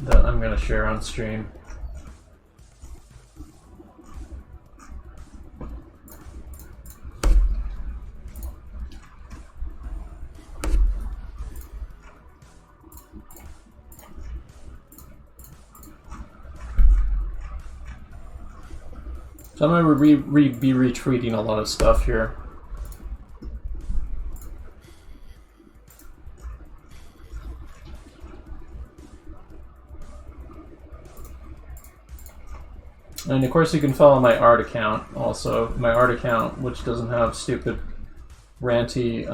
Speaker 1: that I'm going to share on stream. So I'm going to be retweeting a lot of stuff here. And of course you can follow my art account also. My art account, which doesn't have stupid ranty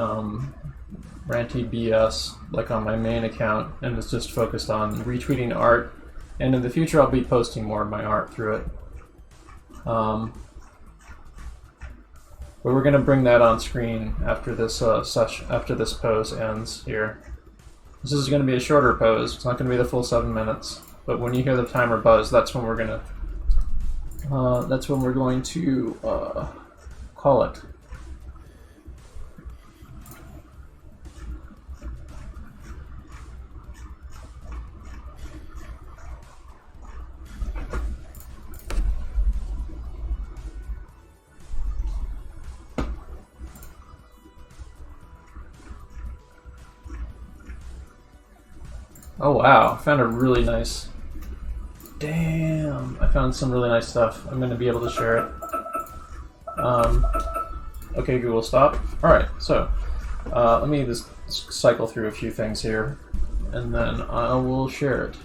Speaker 1: BS like on my main account, and it's just focused on retweeting art. And in the future I'll be posting more of my art through it. But we're going to bring that on screen after this after this pose ends here. This is going to be a shorter pose. It's not going to be the full 7 minutes. But when you hear the timer buzz, that's when we're going to call it. Oh wow, I found a really nice... Damn, I found some really nice stuff. I'm going to be able to share it. Okay, Google, stop. Alright, so let me just cycle through a few things here, and then I will share it.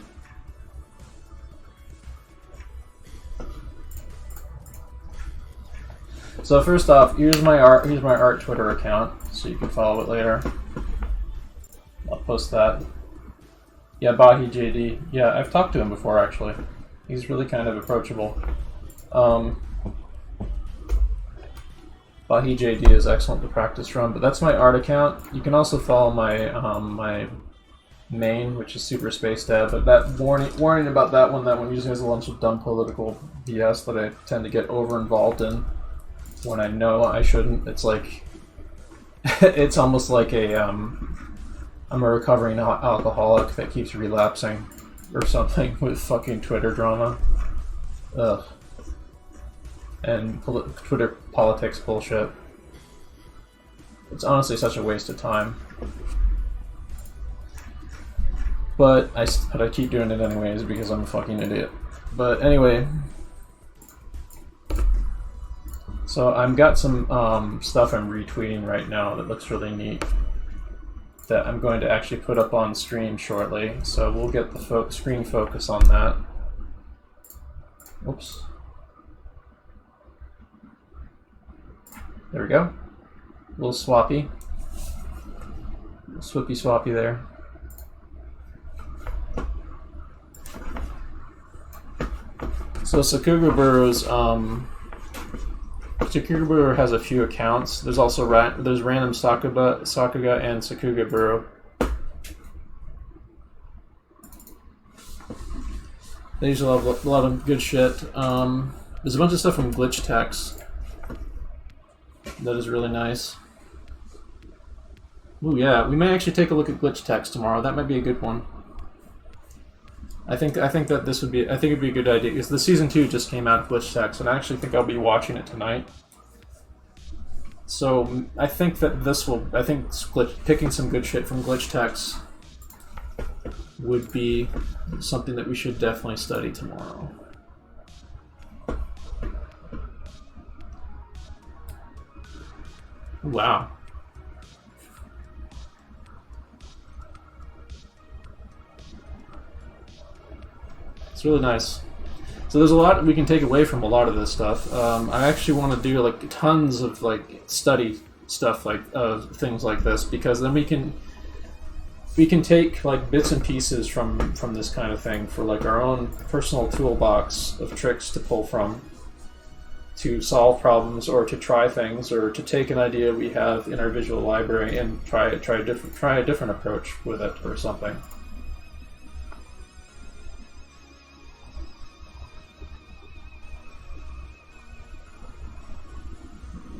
Speaker 1: So first off, here's my art Twitter account, so you can follow it later. I'll post that. Yeah, Bahi JD. Yeah, I've talked to him before actually. He's really kind of approachable. Bahi JD is excellent to practice from, but that's my art account. You can also follow my my main, which is Super Spacedad, but that warning about that one usually has a bunch of dumb political BS that I tend to get over involved in when I know I shouldn't. It's like it's almost like a I'm a recovering alcoholic that keeps relapsing or something with fucking Twitter drama. Ugh. And Twitter politics bullshit. It's honestly such a waste of time. But I keep doing it anyways because I'm a fucking idiot. But anyway. So I've got some stuff I'm retweeting right now that looks really neat that I'm going to actually put up on stream shortly. So we'll get the screen focus on that. Oops. There we go. A little swappy. Swippy swappy there. So Sakugabura's Sakugabura has a few accounts. There's also there's random Sakuga and Sakugabura. They usually have a lot of good shit. There's a bunch of stuff from Glitch Text that is really nice. Ooh, yeah, we may actually take a look at Glitch Text tomorrow. That might be a good one. I think that this would be. I think it'd be a good idea because the season 2 just came out of Glitch Text, and I actually think I'll be watching it tonight. So I think that this will. I think picking some good shit from Glitch Text would be something that we should definitely study tomorrow. Wow. It's really nice. So there's a lot we can take away from a lot of this stuff. I actually want to do like tons of like study stuff like things like this because then we can take like bits and pieces from this kind of thing for like our own personal toolbox of tricks to pull from to solve problems or to try things or to take an idea we have in our visual library and try a different approach with it or something.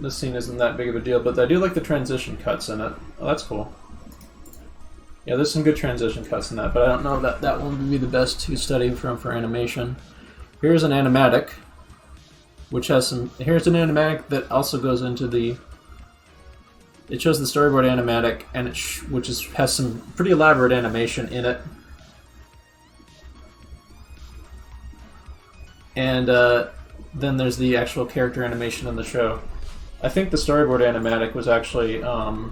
Speaker 1: This scene isn't that big of a deal, but I do like the transition cuts in it. Oh, that's cool. Yeah, there's some good transition cuts in that, but I don't know that that one would be the best to study from for animation. Here's an animatic, which has some. Here's an animatic that also goes into the. It shows the storyboard animatic, and has some pretty elaborate animation in it. And then there's the actual character animation in the show. I think the storyboard animatic was actually the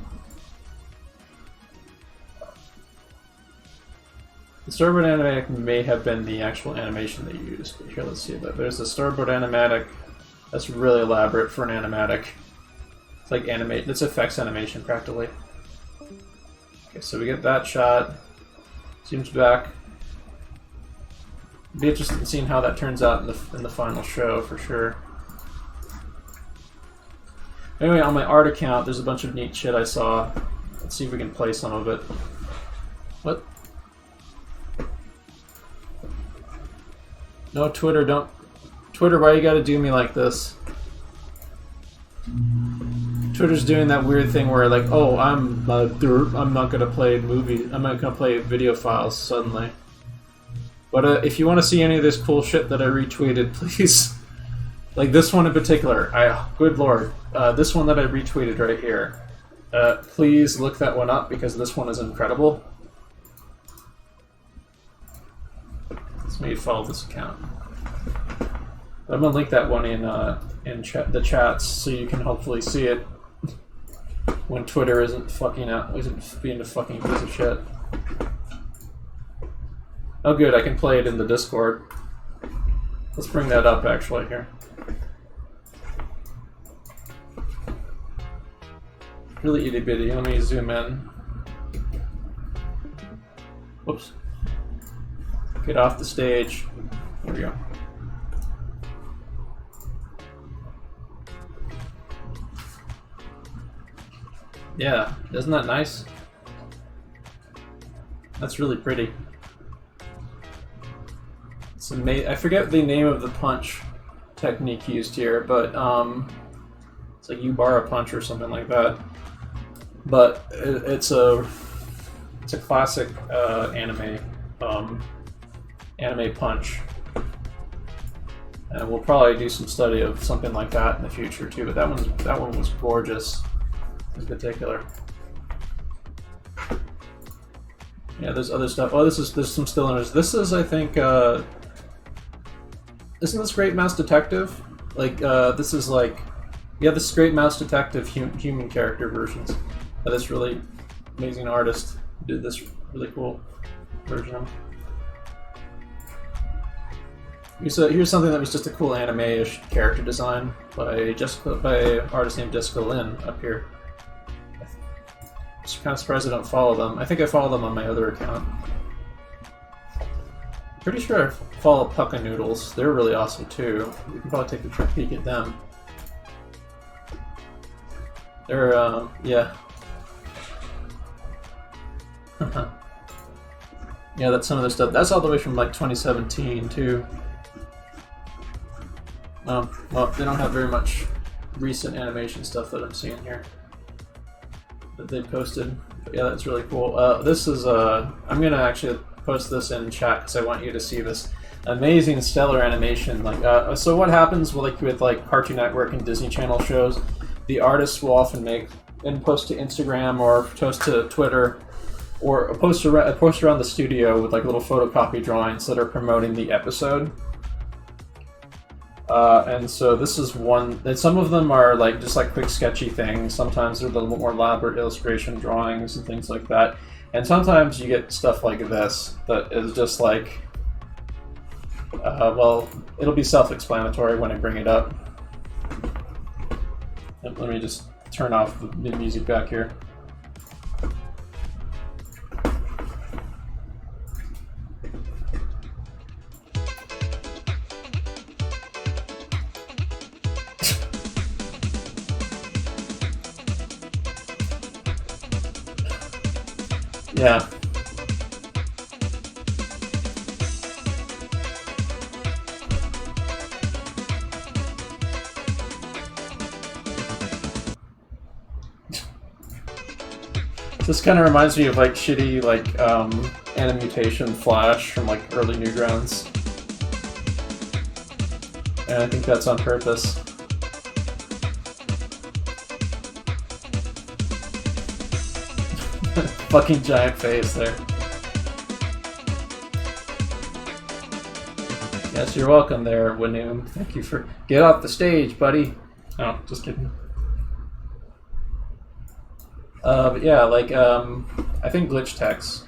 Speaker 1: storyboard animatic may have been the actual animation they used. But here, let's see. There's a storyboard animatic that's really elaborate for an animatic. It's like it's effects animation practically. Okay, so we get that shot. Zooms back. It'd be interesting seeing how that turns out in the final show for sure. Anyway, on my art account, there's a bunch of neat shit I saw. Let's see if we can play some of it. What? No, Twitter, don't. Twitter, why you gotta do me like this? Twitter's doing that weird thing where, like, oh, I'm not gonna play I'm not gonna play video files suddenly. But if you want to see any of this cool shit that I retweeted, please. Like this one in particular, good lord, this one that I retweeted right here. Please look that one up because this one is incredible. Let's maybe follow this account. I'm gonna link that one in the chats so you can hopefully see it when Twitter isn't being a fucking piece of shit. Oh, good, I can play it in the Discord. Let's bring that up actually here. Really itty bitty. Let me zoom in. Whoops. Get off the stage. There we go. Yeah, isn't that nice? That's really pretty. It's amazing. I forget the name of the punch technique used here, but it's like U-bar punch or something like that. But it's a classic anime punch, and we'll probably do some study of something like that in the future too. But that one was gorgeous. In particular. Yeah, there's other stuff. Oh, there's some still images. This is, I think, isn't this Great Mouse Detective? Like, this is like, yeah, this is Great Mouse Detective human character versions. This really amazing artist did this really cool version of. Here's something that was just a cool anime-ish character design by an artist named Jessica Lynn up here. I'm kind of surprised I don't follow them. I think I follow them on my other account. Pretty sure I follow Pucka Noodles. They're really awesome too. You can probably take a peek at them. They're, yeah. Yeah, that's some of the stuff. That's all the way from like 2017 too. Well, they don't have very much recent animation stuff that I'm seeing here that they posted. But yeah, that's really cool. This is I'm gonna actually post this in chat because I want you to see this amazing stellar animation. Like, so what happens with Cartoon Network and Disney Channel shows? The artists will often make and post to Instagram or post to Twitter or post around the studio with like little photocopy drawings that are promoting the episode. And so this is one that some of them are like just like quick sketchy things. Sometimes they're a little more elaborate illustration drawings and things like that. And sometimes you get stuff like this that is just like, well, it'll be self-explanatory when I bring it up. And let me just turn off the music back here. Yeah. This kind of reminds me of like shitty Animutation Flash from like early Newgrounds. And I think that's on purpose. Fucking giant face there. Yes, you're welcome there, Wanoom. Thank you for... Get off the stage, buddy. Oh, just kidding. But yeah, I think glitch text.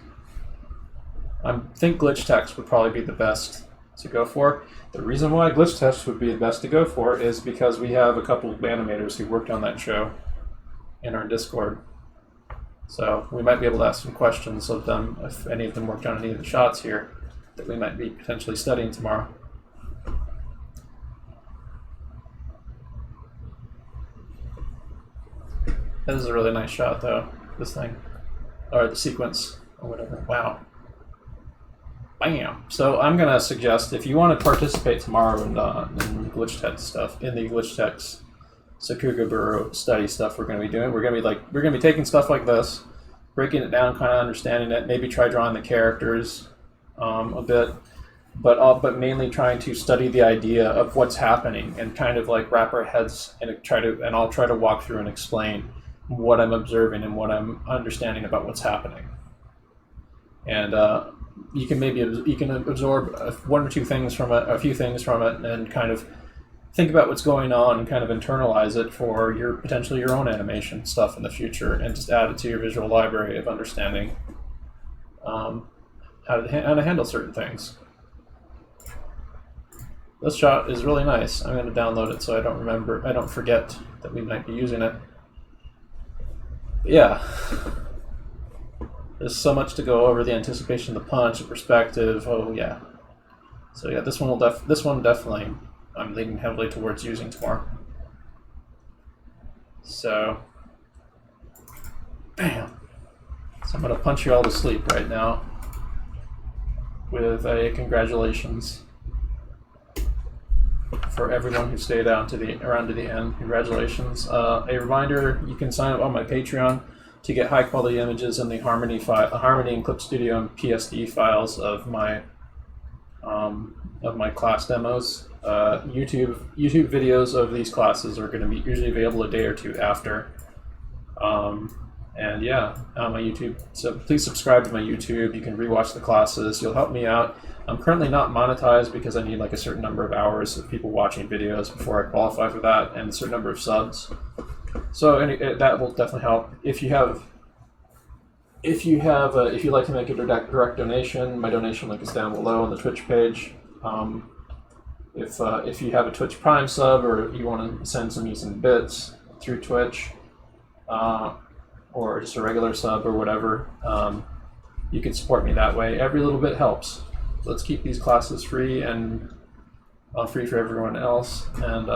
Speaker 1: I think glitch text would probably be the best to go for. The reason why glitch text would be the best to go for is because we have a couple of animators who worked on that show in our Discord. So we might be able to ask some questions of them if any of them worked on any of the shots here that we might be potentially studying tomorrow. This is a really nice shot though, this thing. Or the sequence, or whatever. Wow. Bam! So I'm gonna suggest if you want to participate tomorrow in glitch text stuff, in the glitch text Sakugaburo study stuff we're going to be doing. We're going to be taking stuff like this, breaking it down, kind of understanding it, maybe try drawing the characters a bit, but mainly trying to study the idea of what's happening and kind of like wrap our heads and I'll try to walk through and explain what I'm observing and what I'm understanding about what's happening. And you can absorb one or two things from it, a few things from it, and kind of think about what's going on and kind of internalize it for your potentially your own animation stuff in the future, and just add it to your visual library of understanding how to handle certain things. This shot is really nice. I'm going to download it so I don't forget that we might be using it. But yeah, there's so much to go over: the anticipation, the punch, the perspective. Oh yeah. So yeah, this one definitely I'm leaning heavily towards using tomorrow. So, bam. So I'm gonna punch you all to sleep right now with a congratulations for everyone who stayed around to the end. Congratulations. A reminder: you can sign up on my Patreon to get high quality images and the Harmony and Clip Studio and PSD files of my class demos. YouTube videos of these classes are going to be usually available a day or two after. And yeah, on my YouTube. So please subscribe to my YouTube. You can rewatch the classes. You'll help me out. I'm currently not monetized because I need like a certain number of hours of people watching videos before I qualify for that, and a certain number of subs. So that will definitely help. If you'd like to make a direct donation, my donation link is down below on the Twitch page. If you have a Twitch Prime sub, or you want to send some using bits through Twitch, or just a regular sub or whatever, you can support me that way. Every little bit helps. Let's keep these classes free and free for everyone else, and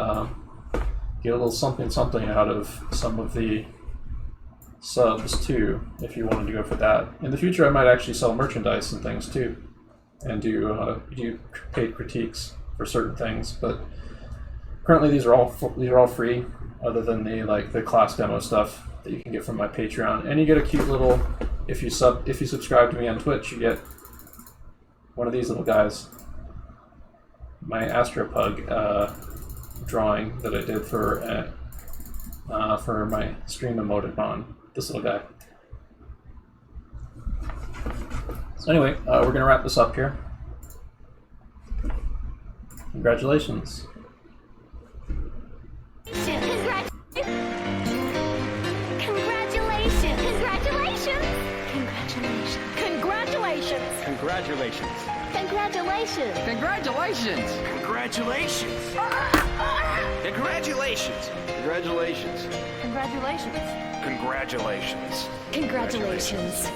Speaker 1: get a little something out of some of the subs too, if you wanted to go for that. In the future, I might actually sell merchandise and things too, and do paid critiques for certain things. But currently, these are all free, other than the class demo stuff that you can get from my Patreon. And you get a cute little, if you subscribe to me on Twitch, you get one of these little guys, my Astropug drawing that I did for my stream emoticon. This little guy. So anyway, we're gonna wrap this up here. Congratulations.
Speaker 6: Congratulations! Congratulations!
Speaker 7: Congratulations.
Speaker 6: Congratulations!
Speaker 7: Congratulations.
Speaker 6: Congratulations!
Speaker 7: Congratulations. Congratulations.
Speaker 6: Congratulations!
Speaker 7: Congratulations.
Speaker 6: Congratulations!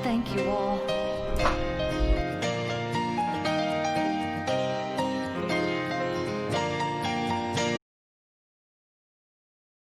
Speaker 6: Thank you all.